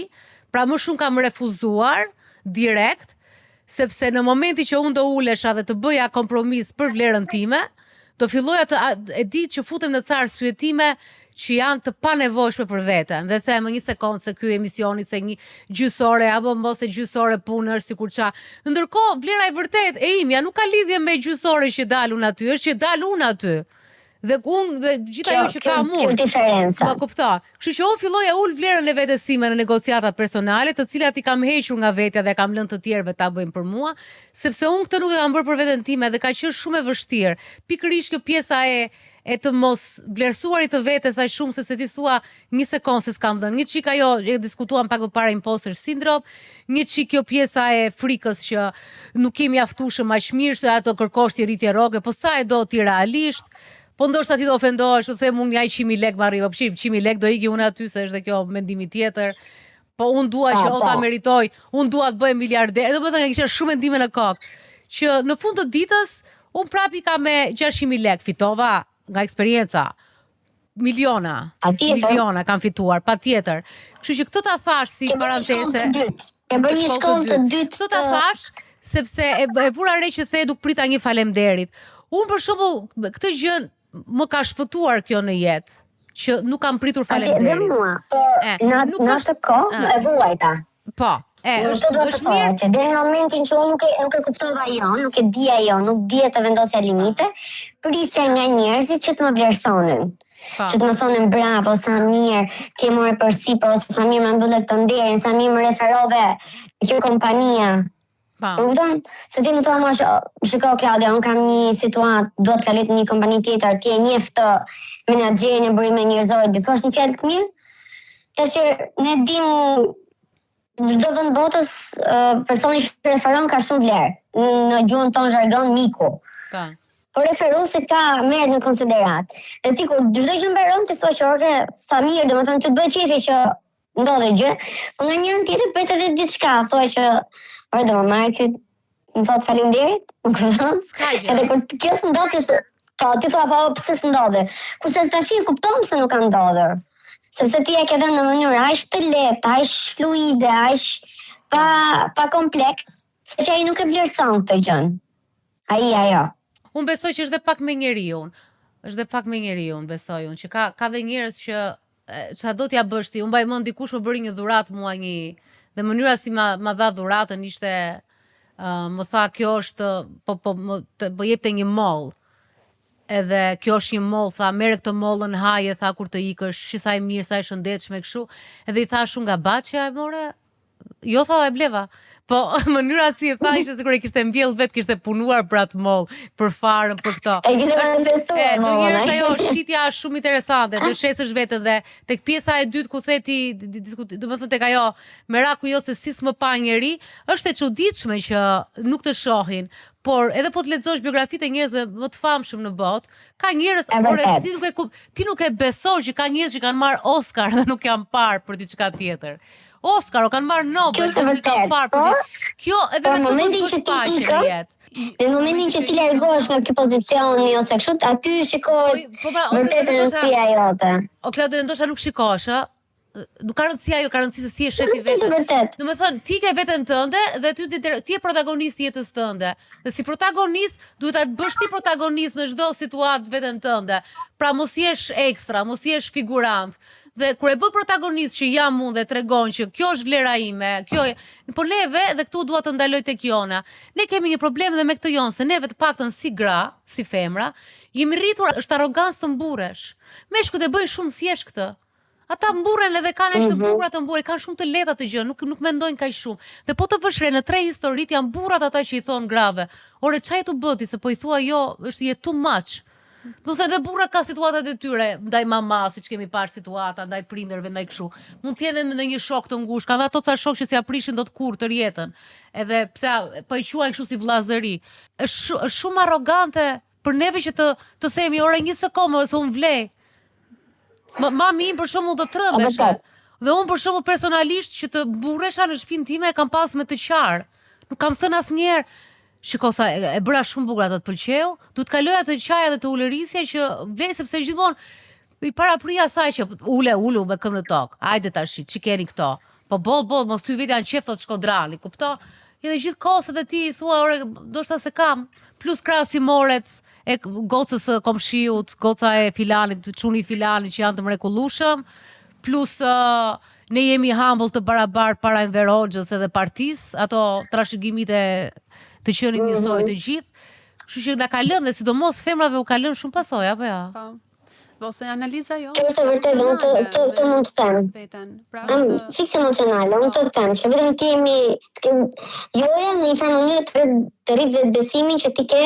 pra më shumë kam refuzuar direkt, sepse në momenti që unë do ulesha dhe të bëja kompromis për vlerën time, do filloja e di që futem në ca arsye time që janë të panevojshme për veten. Dhe them një sekond se ky emisioni se një gjysore apo mos e gjysore punë është sikur ça. Ndërkohë vlera e vërtet e imja nuk ka lidhje me gjysore që dalun aty, është që dal unë aty. Dhe unë dhe gjithë ajo që ka mua. Kjo diferenca. Po kuptoj. Kështu që unë filloj e ul vlerën e vetes time në negociatat personale, të cilat i kam hequr nga vetja dhe kam lënë të tjerëve ta bëjnë për mua, sepse unë këtë nuk e kam bërë për veten time dhe ka qenë shumë e vështirë. Pikërisht kjo pjesa e të mos vlerësuarit të vetes aq shumë, sepse ti thua një sekond se s'kam dhënë. Një çik ajo e diskutuam pak më parë imposter syndrome, një çik kjo pjesa e frikës që nuk kemi mjaftueshëm aq mirë se ato kërkosh ti rritje rroge, po sa e do ti realisht. Po ndoshta ti do ofendohesh, u them unë ai 100.000 lekë marrë, po 100.000 lekë do iki unë aty se është dhe kjo mendimi tjetër. Po unë dua që ta meritoj, unë dua të bëj miliarder. Domethënë kisha shumë mendime në kokë, që në fund të ditës unë prapi ka me 600.000 lekë fitova nga eksperienca. Miliona kam fituar, patjetër. Kështu që këtë ta thash si parantese. E bën një shkollë të dytë. Këtë ta thash sepse e vura re që the nuk prita një faleminderit. Unë për shembull këtë gjë më ka shpëtuar kjo në jetë, që nuk kam pritur faleminderit. Dhe mua, në atë kohë e vuajta. Po, është mirë. Dhe në momentin që unë nuk e kuptova nuk e dija nuk dija të vendosja limite, prisja nga njerëzit që të më vlerësonin. Që të më thonin bravo, sa mirë, ti e more për sipër, ose sa mirë më mbyllet të nderin, sa mirë më referove kjo kompania. Se ti më thonë mua shiko Klaudia, unë kam një situatë, do të kaloj në një kompani tjetër, ti e njeh të menaxherin e burime njerëzor, di thosh një fjalë të mirë? Tash që ne dim në çdo vend botës personi që referon ka shumë vlerë. Në gjuhën tonë jargon miku. Po referuesi ka merret në konsiderat. Dhe ti kur çdo gjë mbaron ti thua që oke, sa mirë, domethënë ti të bëj qefi që ndodhi gjë, po nga një anë tjetër bëhet edhe diçka, thua që oj do më marrë këtë, më thotë faleminderit, më kupton? Edhe kur kjo s'ndodhi, ti thua po pse s'ndodhi. Kurse tash e kupton se nuk ka ndodhur. Sepse ti e ke dhënë në mënyrë aq të lehtë, aq fluide, aq pa kompleks, se që ai nuk e vlerëson këtë gjën. Ajo. Unë besoj që është dhe pak me njeriu. Është dhe pak me njeriu, besoj unë, që ka dhe njerëz që çfarë do t'ja bësh ti. Unë mbaj mend dikush më bëri një dhuratë mua dhe mënyra si ma dha dhuratën ishte, më tha kjo është, po jepte një moll. Edhe kjo është një moll, tha, merre këtë mollën haje, tha, kur të ikësh, sa e mirë, sa e shëndetshme kështu. Edhe i tha shumë nga Baçja e more. Jo, tha, e bleva. Po, mënyra si e tha ishte sikur e kishte mbjell vetë, kishte punuar për atë moll, për farën, për këto. E kishte manifestuar mollën. Do njërë ajo shitja shumë interesante, të shesësh vetën dhe tek pjesa e dytë ku theti, do më thënë tek ajo, meraku jo se si s'më pa njeri, është e çuditshme që nuk të shohin, por edhe po të lexosh biografitë e njerëzve më të famshëm në botë, ka njerëz, ti nuk e beson që ka njerëz që kanë marrë Oscar dhe nuk janë parë për diçka tjetër. Oscar, o kanë marrë Nobel, dhe nuk kanë parë. Kjo edhe me të të shpashë në jetë. Dhe në momentin që ti largohesh nga ky pozicioni ose kështu, aty shikoj vërtet rëndësia jote. O Klaudia, ndoshta nuk shikosh, nuk ka rëndësia ajo, ka rëndësi se si e shefi veten. Do të thonë, ti ke veten tënde dhe ti je protagonist i jetës tënde. Dhe si protagonist duhet ta bësh ti protagonist në çdo situatë veten tënde. Pra mos jesh ekstra, mos jesh figurant. Dhe kur e bë protagonist që jam unë dhe tregon që kjo është vlera ime, po neve dhe këtu dua të ndaloj tek jona. Ne kemi një problem dhe me këtë jonë, se neve të paktën si gra, si femra, jemi rritur është arrogancë të mburresh. Meshkujt e bëjnë shumë thjesht këtë. Ata mburren edhe kanë ashtu burra të mburë, kanë shumë të lehta të gjë, nuk mendojnë kaq shumë. Dhe po të vësh re në tre historitë janë burrat ata që i thon grave. Ore çaj tu bëti se po i thua jo, është je too much. Do thënë edhe burra ka situatat e tyre, ndaj mama, siç kemi parë situata, ndaj prindërve, ndaj kështu. Mund të jenë në një shok të ngushtë, ka dhe ato ca shok që si aprishin dot kurrë të jetën. Edhe pse po e quaj kështu si vllazëri. Është shumë arrogante për neve që të themi ore një sekondë se unë vlej. Mami im për shembull do trembeshe. Dhe unë për shembull personalisht që të burresha në shtëpinë time e kam pas me të qartë. Nuk kam thënë asnjëherë shiko sa e bëra shumë bukur ato të pëlqeu, du të kaloj atë qaja dhe të ulërisja që vlej sepse gjithmonë i paraprija asaj që ulu me këmbë në tokë. Hajde tash, çikeni këto. Po boll, mos ty vetja në qef thot shkodrali, kupto? Edhe gjithë kohës e ti thua ore, ndoshta se kam, plus krahasimoret e gocës së komshiut, goca e filanit, çuni i filanit që janë të mrekullueshëm, plus ne jemi humble të barabartë para Enver Hoxhës edhe partisë, ato trashëgimit e të qenin njësoj të gjithë, kështu që na ka lënë dhe sidomos femrave u ka lënë shumë pasojë, apo ja? Po, se analiza jo. Kjo është vërtet, unë të mund të them. Veten. Pra, Fiks emocionale, unë të them që vetëm ti joja në një farë mënyrë të rrit vetë besimin që ti ke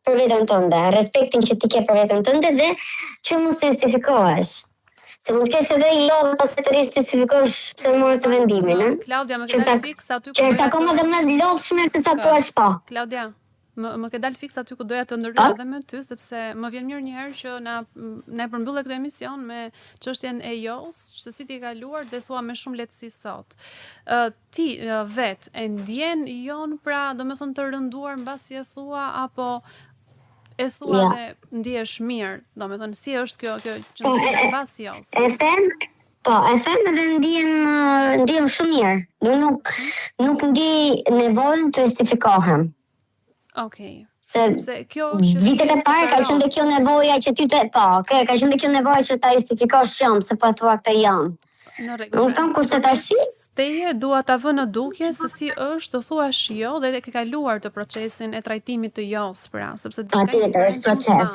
për veten tënde, respektin që ti ke për veten tënde dhe që mos të justifikohesh. Se mund të kesh edhe jo dhe pas të rrish të justifikosh pse morë të vendimin, e? Klaudia, më ke dalë fiks aty ku që është akoma dhe më lodhshme se sa thua po. Klaudia, më ke dalë fiks aty ku doja të ndërhyj edhe me ty, sepse më vjen mirë një herë që na përmbyllë këtë emision me çështjen e jos, se si ti e kaluar dhe thua me shumë lehtësi sot. Ti vet e ndjen jon pra, domethënë të rënduar mbasi e thua apo e thua dhe ndihesh mirë, domethënë si është kjo qendrimi mbas jos? E them edhe ndihem shumë mirë. Nuk ndi nevojën të justifikohem. Okej. Se kjo vitet e parë ka qenë kjo nevoja që ty ka qenë kjo nevoja që ta justifikosh shumë, se po thua këtë janë. Në rregull. Nuk kam kurse tash teje dua ta vë në dukje se si është të thuash jo dhe ke kaluar të procesin e trajtimit të jos, pra, sepse patjetër është proces.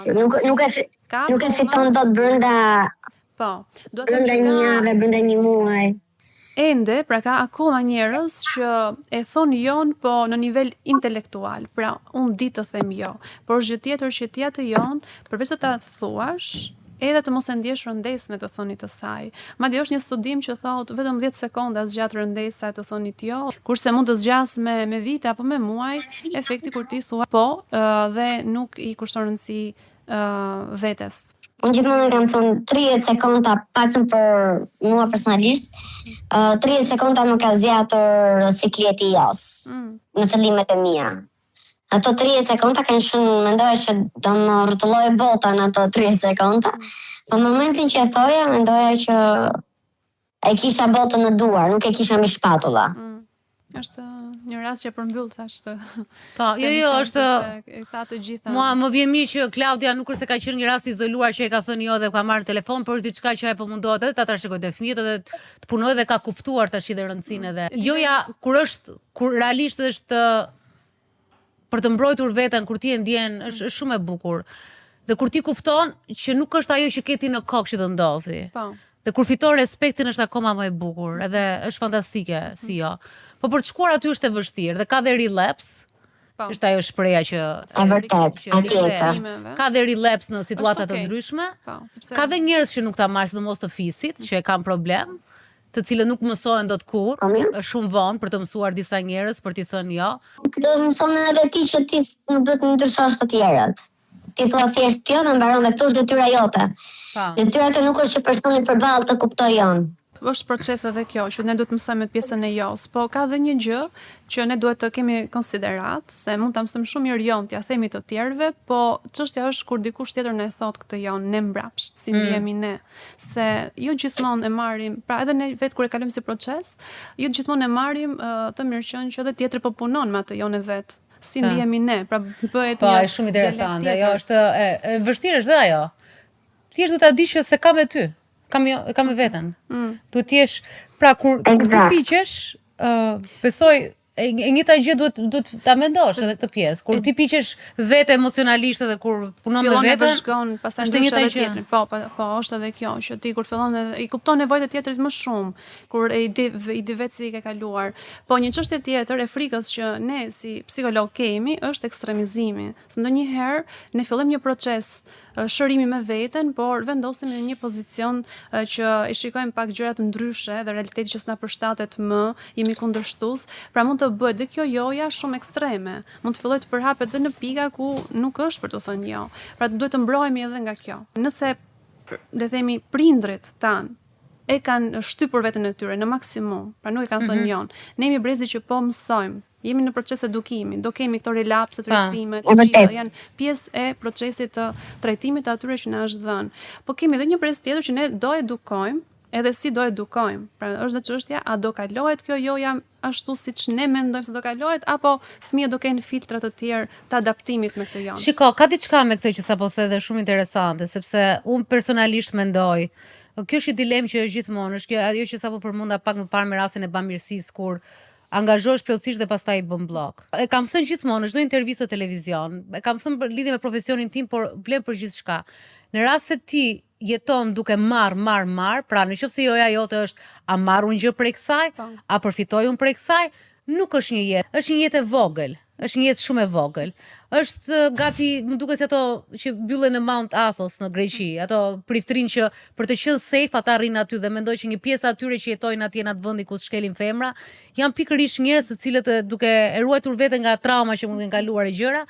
Nuk e fiton dot brenda brenda një jave, brenda një muaj. Ende, pra ka akoma njerëz që e thon jon po në nivel intelektual. Pra, unë di të them jo, por gjë tjetër që ti atë jon, përveç se ta thuash, edhe të mos e ndjesh rëndesën e të thonit të saj. Madje është një studim që thotë vetëm 10 sekonda zgjat rëndesa e të thonit jo, kurse mund të zgjas me vite apo me muaj, efekti kur ti thua po dhe nuk i kushton rëndësi vetes. Unë gjithmonë kam thënë 30 sekonda paktën për mua personalisht, 30 sekonda më ka zgjatur sikleti jos në fillimet e mia. Ato 30 sekonda kanë shumë, mendoja që do më rrotulloj bota në ato 30 sekonda, po në momentin që e thoja, mendoja që e kisha botën në duar, nuk e kisha mbi shpatulla. Është një rast që përmbyll thash të. Po, jo, është tha të gjitha. Mua më vjen mirë që Klaudia nuk është se ka qenë një rast izoluar që e ka thënë jo dhe ka marrë telefon, por është diçka që ai po mundohet edhe ta trashëgojë te fëmijët edhe të punojë dhe ka kuptuar tash dhe rëndësinë edhe. Joja kur realisht është për të mbrojtur veten kur ti e ndjen është shumë e bukur. Dhe kur ti kupton që nuk është ajo që ke ti në kokë që të ndodhi. Po. Dhe kur fiton respektin është akoma më e bukur, edhe është fantastike si jo. Po për të shkuar aty është e vështirë dhe ka dhe relapse. Është ajo shpreha që ka dhe relapse në situata të ndryshme. Ka dhe njerëz që nuk ta marrin sidomos të fisit, që e kanë problem, të cilët nuk mësohen dot kurrë, është shumë vonë për të mësuar disa njerëz për t'i thënë jo. Do mëson edhe ti që ti nuk duhet të ndryshosh të tjerët. Ti thua thjesht jo dhe mbaron dhe këtu është detyra jote. Detyra jote nuk është që personi përballë të kuptojë jon. Është proces edhe kjo, që ne duhet të mësojmë pjesën e jos, po ka dhe një gjë që ne duhet të kemi konsiderat, se mund ta mësojmë shumë mirë jon, t'ia themi të tjerëve, po çështja është kur dikush tjetër na e thot këtë jon, ne mbrapsht, si ndihemi ne, se jo gjithmonë e marrim, pra edhe ne vetë kur e kalojmë si proces, jo gjithmonë e marrim të mirëqenë që edhe tjetri po punon me atë jon e vet. Si ndihemi ne, pra bëhet një. Po, është shumë interesante. Jo, është e vështirë është dhe ajo. Thjesht do ta dish që se kam me ty. Kam me veten. Duhet të jesh, pra kur piqesh, besoj e njëjta gjë duhet ta mendosh edhe këtë pjesë. Kur ti piqesh vetë emocionalisht edhe kur punon me veten, vazhdon, pastaj ndryshon edhe tjetrin. Po, është edhe kjo që ti kur fillon i kupton nevojat e tjetrit më shumë, kur i di vetë si i ka kaluar. Po një çështje tjetër e frikës që ne si psikolog kemi është ekstremizimi. Se ndonjëherë ne fillojmë një proces shërimi me veten, por vendosemi në një pozicion që i shikojmë pak gjëra të ndryshe dhe realiteti që s'na përshtatet më, jemi kundërshtues, pra mund të bëhet dhe kjo joja shumë ekstreme. Mund të fillojë të përhapet edhe në pika ku nuk është për të thënë jo. Pra duhet të mbrohemi edhe nga kjo. Nëse le themi prindrit tan e kanë shtypur veten e tyre në maksimum, pra nuk e kanë thënë jon. Ne jemi brezi që po mësojmë. Jemi në proces edukimi, do kemi këto relapse, rrethimet, të gjitha janë pjesë e procesit të trajtimit të atyre që na është dhënë. Po kemi edhe një brez tjetër që ne do edukojmë, edhe si do edukojmë. Pra është dhe çështja, a do kalohet kjo joja ashtu siç ne mendojmë se do kalohet, apo fëmijët do kenë filtra të tjerë të adaptimit me këtë jonë. Shiko, ka diçka me këtë që sapo the dhe shumë interesante, sepse unë personalisht mendoj, kjo është një dilemë që është gjithmonë, është kjo ajo që sapo përmenda pak më parë me rastin e bamirësisë kur angazhohesh plotësisht dhe pastaj i bën blok. E kam thënë gjithmonë në çdo intervistë televizion, e kam thënë për lidhje me profesionin tim, por vlen për gjithçka. Në rast se ti jeton duke marr, pra nëse joja jote është a marr unë gjë prej kësaj, a përfitoj unë prej kësaj, nuk është një jetë, është një jetë e vogël. Është një jetë shumë e vogël. Është gati, më duket se ato që mbyllen në Mount Athos në Greqi, ato priftrin që për të qenë safe ata rrinë aty dhe mendoj që një pjesë atyre që jetojnë atje në atë vendi ku shkelin femra, janë pikërisht njerëz të cilët duke e ruajtur veten nga trauma që mund të kenë kaluar e gjëra,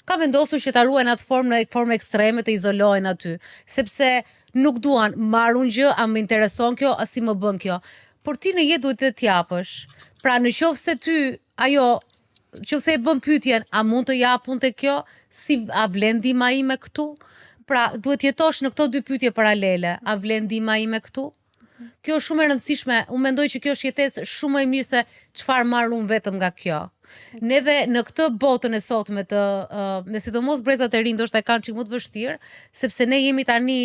ka vendosur që ta ruajnë atë formë në formë ekstreme, të izolohen aty, sepse nuk duan marr unë gjë, a më intereson kjo, a si më bën kjo. Por ti në jetë duhet të t'japësh. Pra nëse ty ajo nëse e bën pyetjen, a mund të jap unë te kjo, si a vlen ndihma ime këtu? Pra duhet jetosh në këto dy pyetje paralele, a vlen ndihma ime këtu? Kjo është shumë e rëndësishme, unë mendoj që kjo është jetesë shumë më e mirë se çfarë marr unë vetëm nga kjo. Neve në këtë botën e sotme me sidomos brezat e rinj ndoshta e kanë çik më të vështirë, sepse ne jemi tani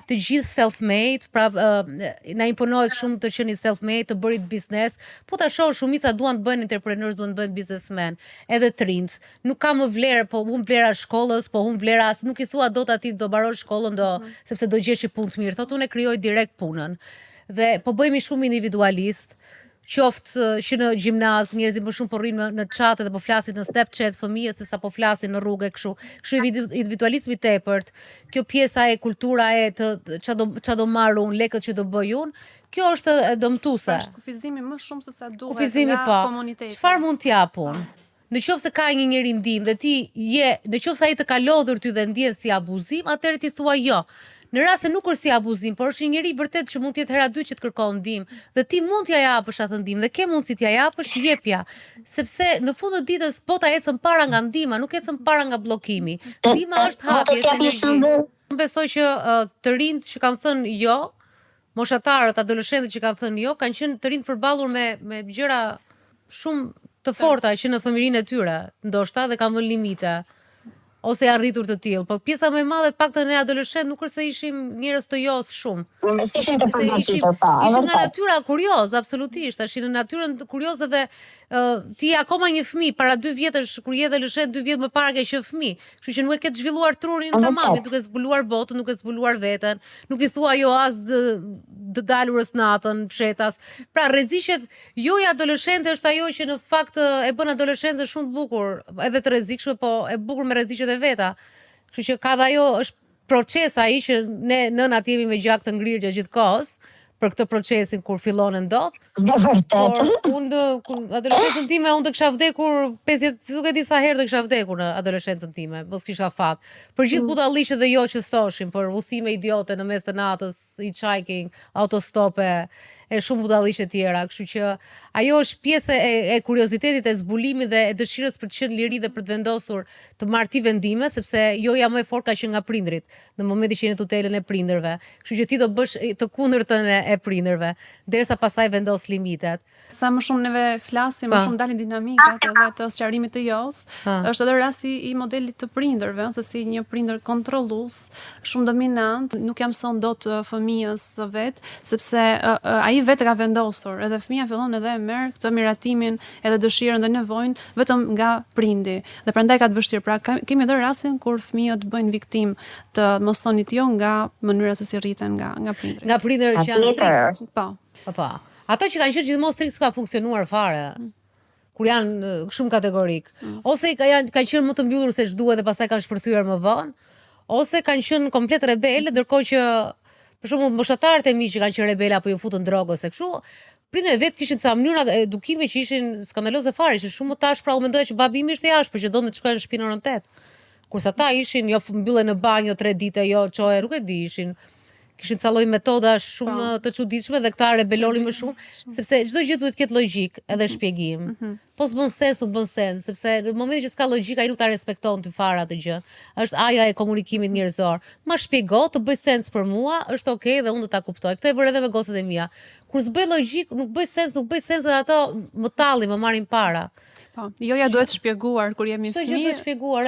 të gjithë self-made, pra na imponohet shumë të qeni self-made, të bërit biznes, po ta shoh shumica duan të bëjnë entrepreneurs, duan të bëjnë businessmen, edhe të rinjt. Nuk ka më vlerë, po hum vlera shkollës, po hum vlera, nuk i thua dot atij do mbarosh shkollën sepse do gjesh punë të mirë. Thotë unë krijoj direkt punën. Dhe po bëhemi shumë individualist. Qoftë që në gjimnaz njerëzit më shumë po rrinë në chat dhe po flasin në Snapchat fëmijët se sa po flasin në rrugë kështu. Kështu individualizmi i tepërt, kjo pjesa e kultura e ç'a do marr unë, lekët që do bëj unë, kjo është e dëmtuese. Është kufizimi më shumë se sa duhet. Kufizimi po. Çfarë mund t'jap unë? Nëse ka një njeri ndihmë dhe ti nëse ai të ka lodhur ty dhe ndjen si abuzim, atëherë ti thua jo. Në rast se nuk është si abuzim, por është një njeri vërtet që mund të jetë hera dy që të kërkon ndihmë dhe ti mund t'ja japësh atë ndihmë dhe ke mundësi t'ja japësh, jepja. Sepse në fund të ditës bota ecën para nga ndihma, nuk ecën para nga bllokimi. Ndihma është hapje, është energji. Unë besoj që të rinjt që kanë thënë jo, moshatarët, adoleshentët që kanë thënë jo, kanë qenë të rinjt përballur me gjëra shumë të forta që në fëmijërinë e tyre, ndoshta dhe kanë vënë limite. Ose janë rritur të tillë, po pjesa më e madhe paktën ne adoleshent nuk është se ishim njerëz të jos shumë. Ishim të përgatitur pa. Ishim nga natyra kurioz, absolutisht, tash në natyrën kurioze dhe ti akoma një fëmijë para 2 vjetësh kur je adoleshent, 2 vjet më para ke qenë fëmijë. Kështu që nuk e ke të zhvilluar trurin tamam, duke zbuluar botën, duke zbuluar veten, nuk i thua jo as të dalurës natën, fshetas. Pra rreziqet joja adoleshente është ajo që në fakt e bën adoleshencën shumë të bukur, edhe të rrezikshme, po e bukur me rreziqet e veta. Kështu që ka dhe ajo është proces ai që ne nënat jemi me gjak të ngrirë gjatë gjithë kohës për këtë procesin kur fillon e ndodh. Por unë adoleshencën time unë të kisha vdekur 50, nuk e di sa herë të kisha vdekur në adoleshencën time, mos kisha fat. Për gjithë budalliqet dhe jo që stoshim, për udhëtime idiote në mes të natës, hitchhiking, autostope, e shumë budalliqe tjera, kështu që ajo është pjesë e kuriozitetit, e zbulimit dhe e dëshirës për të qenë liri dhe për të vendosur të marrë ti vendime, sepse joja më e fortë ka qenë nga prindrit, në momentin që jeni në tutelën e prindërve. Kështu që ti do bësh të kundërtën e prindërve, derisa pastaj vendos limitet. Sa më shumë neve flasim, më shumë dalin dinamikat edhe të sqarimit të jos, është edhe rasti i modelit të prindërve, se si një prindër kontrollues, shumë dominant, nuk ja mëson dot fëmijës vet, sepse ai vetë ka vendosur, edhe fëmia fillon edhe e merr këtë miratimin edhe dëshirën dhe nevojën vetëm nga prindi. Dhe prandaj ka të vështirë. Pra kemi edhe rastin kur fëmijët bëjnë viktim të mos thonit jo nga mënyra se si rriten nga prindrit. Nga prindër që janë strikt. Po. Ato që kanë qenë gjithmonë strikt s'ka funksionuar fare. Kur janë shumë kategorik. Ose kanë qenë më të mbyllur se ç'duhet dhe pastaj kanë shpërthyer më vonë, ose kanë qenë komplet rebele, ndërkohë që për shembull moshatarët e mi që kanë qenë rebele apo ju futën drogë ose kështu, prindërit vet kishin ca mënyra edukimi që ishin skandaloze fare, që shumë më tash pra u mendoja që babi im ishte jashtë, por që donte të shkojnë në shtëpinë orën 8. Kurse ata ishin jo mbyllen në banjo 3 ditë, jo çoje, nuk e di, kishin ca lloj metoda shumë të çuditshme dhe këta rebelonin më shumë, sepse çdo gjë duhet të ketë logjik edhe shpjegim. Po s'bën sens, u bën sens, sepse në momentin që s'ka logjik ai nuk ta respekton ty fare atë gjë. Është aja e komunikimit njerëzor. Ma shpjego, të bëj sens për mua, është okay dhe unë do ta kuptoj. Këtë e bërë edhe me gocat e mia. Kur s'bëj logjik, nuk bëj sens dhe ato më tallin, më marrin para. Po, joja duhet shpjeguar kur jemi fëmijë. Çdo gjë duhet shpjeguar,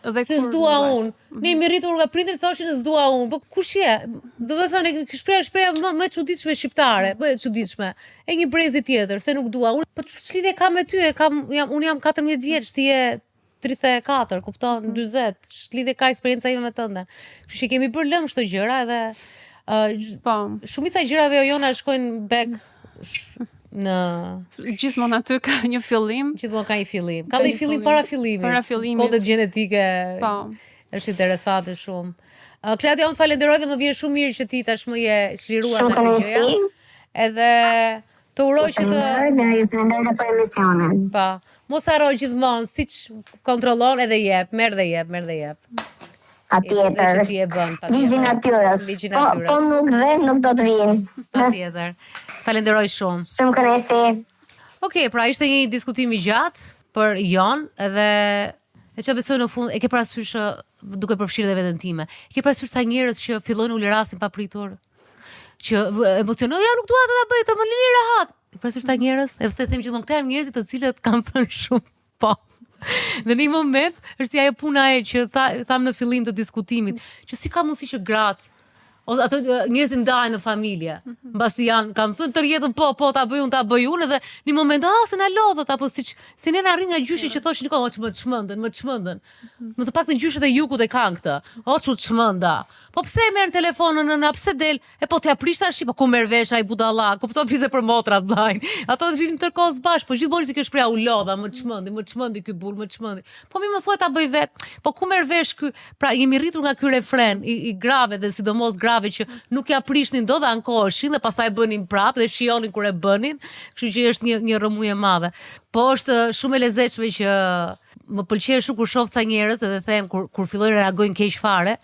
Dhe se s'dua unë. Ne jemi rritur nga prindërit thoshin s'dua unë. Po kush je? Do të thonë shpreha më e çuditshme shqiptare, më e çuditshme. E një brezi tjetër, se nuk dua unë. Po ç'lidhje kam me ty? Unë jam 14 vjeç, ti je 34, kupton? 40. Ç'lidhje ka eksperjenca ime me tënde? Kështu që kemi bërë lëm çdo gjëra edhe shumica e gjërave jona shkojnë back në gjithmonë aty ka një fillim. Gjithmonë ka një fillim. Ka dhe një fillim para fillimit. Para fillimit. Kodet gjenetike. Po. Është interesante shumë. Klaudia, unë falenderoj dhe më vjen shumë mirë që ti tashmë je çliruar nga kjo gjëja. Edhe të uroj që të falenderoj për emisionin. Po. Mos haro gjithmonë, siç kontrollon edhe jep, merr dhe jep. Patjetër. Ligji natyrës. Po nuk do të vinë. Patjetër. Falenderoj shumë. Shumë kënaqësi. Okej, pra ishte një diskutim i gjatë për Jon edhe e çfarë besoj në fund, e ke parasysh duke përfshirë edhe veten time. E ke parasysh sa njerëz që fillojnë ulirasin papritur, që emocionojnë, ja nuk dua të ta bëj, të më lini rehat. E parasysh sa njerëz, edhe të them gjithmonë këta janë njerëzit të cilët kanë thënë shumë po. Dhe në një moment është si ajo puna që tham në fillim të diskutimit, që si ka mundësi që gratë ose ato njerëzit ndahen në familje, mbasi kanë thënë tërë jetën po ta bëj unë edhe në një moment se na lodhët apo si ne na arrin nga gjyshi që thoshin më çmendën. Më të paktën gjyshet e Jukut e kanë këtë. O çu çmenda. Po pse e merr telefonën nëna, pse del? E po t'ia prish tash, po ku merr vesh ai budalla? Kupton pse për motrat vllajn. Ato rinin tërkohës bashkë, po gjithmonë si kjo shpreha u lodha, më çmendi ky bull, më çmendi. Po mi më thuaj ta bëj vet. Po ku merr vesh ky? Pra jemi rritur nga ky refren i grave dhe sidomos grave që nuk ja prishnin dot dhe ankoheshin dhe pastaj bënin prapë dhe shijonin kur e bënin, kështu që është një rrëmujë e madhe. Po është shumë e lezetshme që më pëlqej shumë kur shoh ca njerëz edhe them kur fillojnë reagojnë keq fare,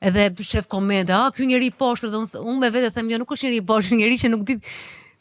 edhe shef komente, ky njeri poshtë dhe unë me vete them jo nuk është njeri poshtë, njeri që nuk di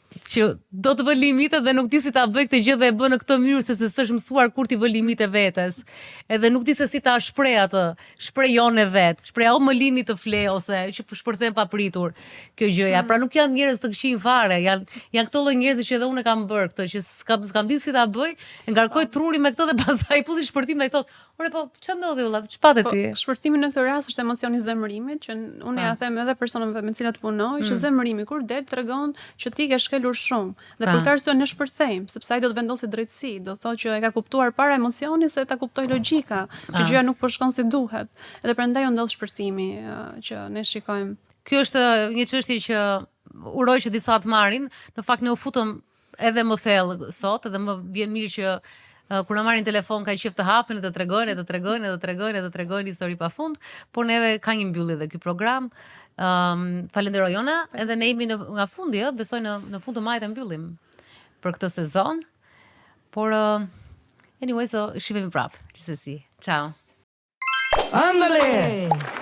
që do të vë limite dhe nuk di si ta bëj këtë gjë dhe e bën në këtë mënyrë sepse s'është mësuar kur ti vë limite vetes. Edhe nuk di se si ta shpreh atë, shprejon e vet. Shpreha o më lini të fle ose që shpërthem papritur kjo gjëja. Pra nuk janë njerëz të këqij fare, janë këto lloj njerëzish që edhe unë kam bërë këtë që s'kam ditë si ta bëj, e ngarkoj trurin me këtë dhe pastaj pusi shpërtim dhe i thot, "Ore po ç'a ndodhi valla? Ç'patë ti?" Shpërtimi në këtë rast është emocioni i zemërimit, që unë ja them edhe personave me të cilat punoj, që zemërimi kur del tregon që ti ke shkelur shumë. Dhe për këtë arsye ne shpërthejmë, sepse ai do të vendosë drejtësi, do thotë që e ka kuptuar para emocioni se ta kuptoi logjika, që gjëja nuk po shkon si duhet. Edhe prandaj u ndodh shpërtimi që ne shikojmë. Ky është një çështje që uroj që disa të marrin. Në fakt ne u futëm edhe më thellë sot, edhe më vjen mirë që kur na marrin telefon ka qejf të hapen dhe të tregojnë histori pafund, por neve ka një mbyllje dhe ky program. Falenderoj Jona, edhe ne jemi nga fundi, besoj në fund të majit e mbyllim për këtë sezon. Por anyway, so shihemi prapë, gjithsesi. Ciao. Ándale.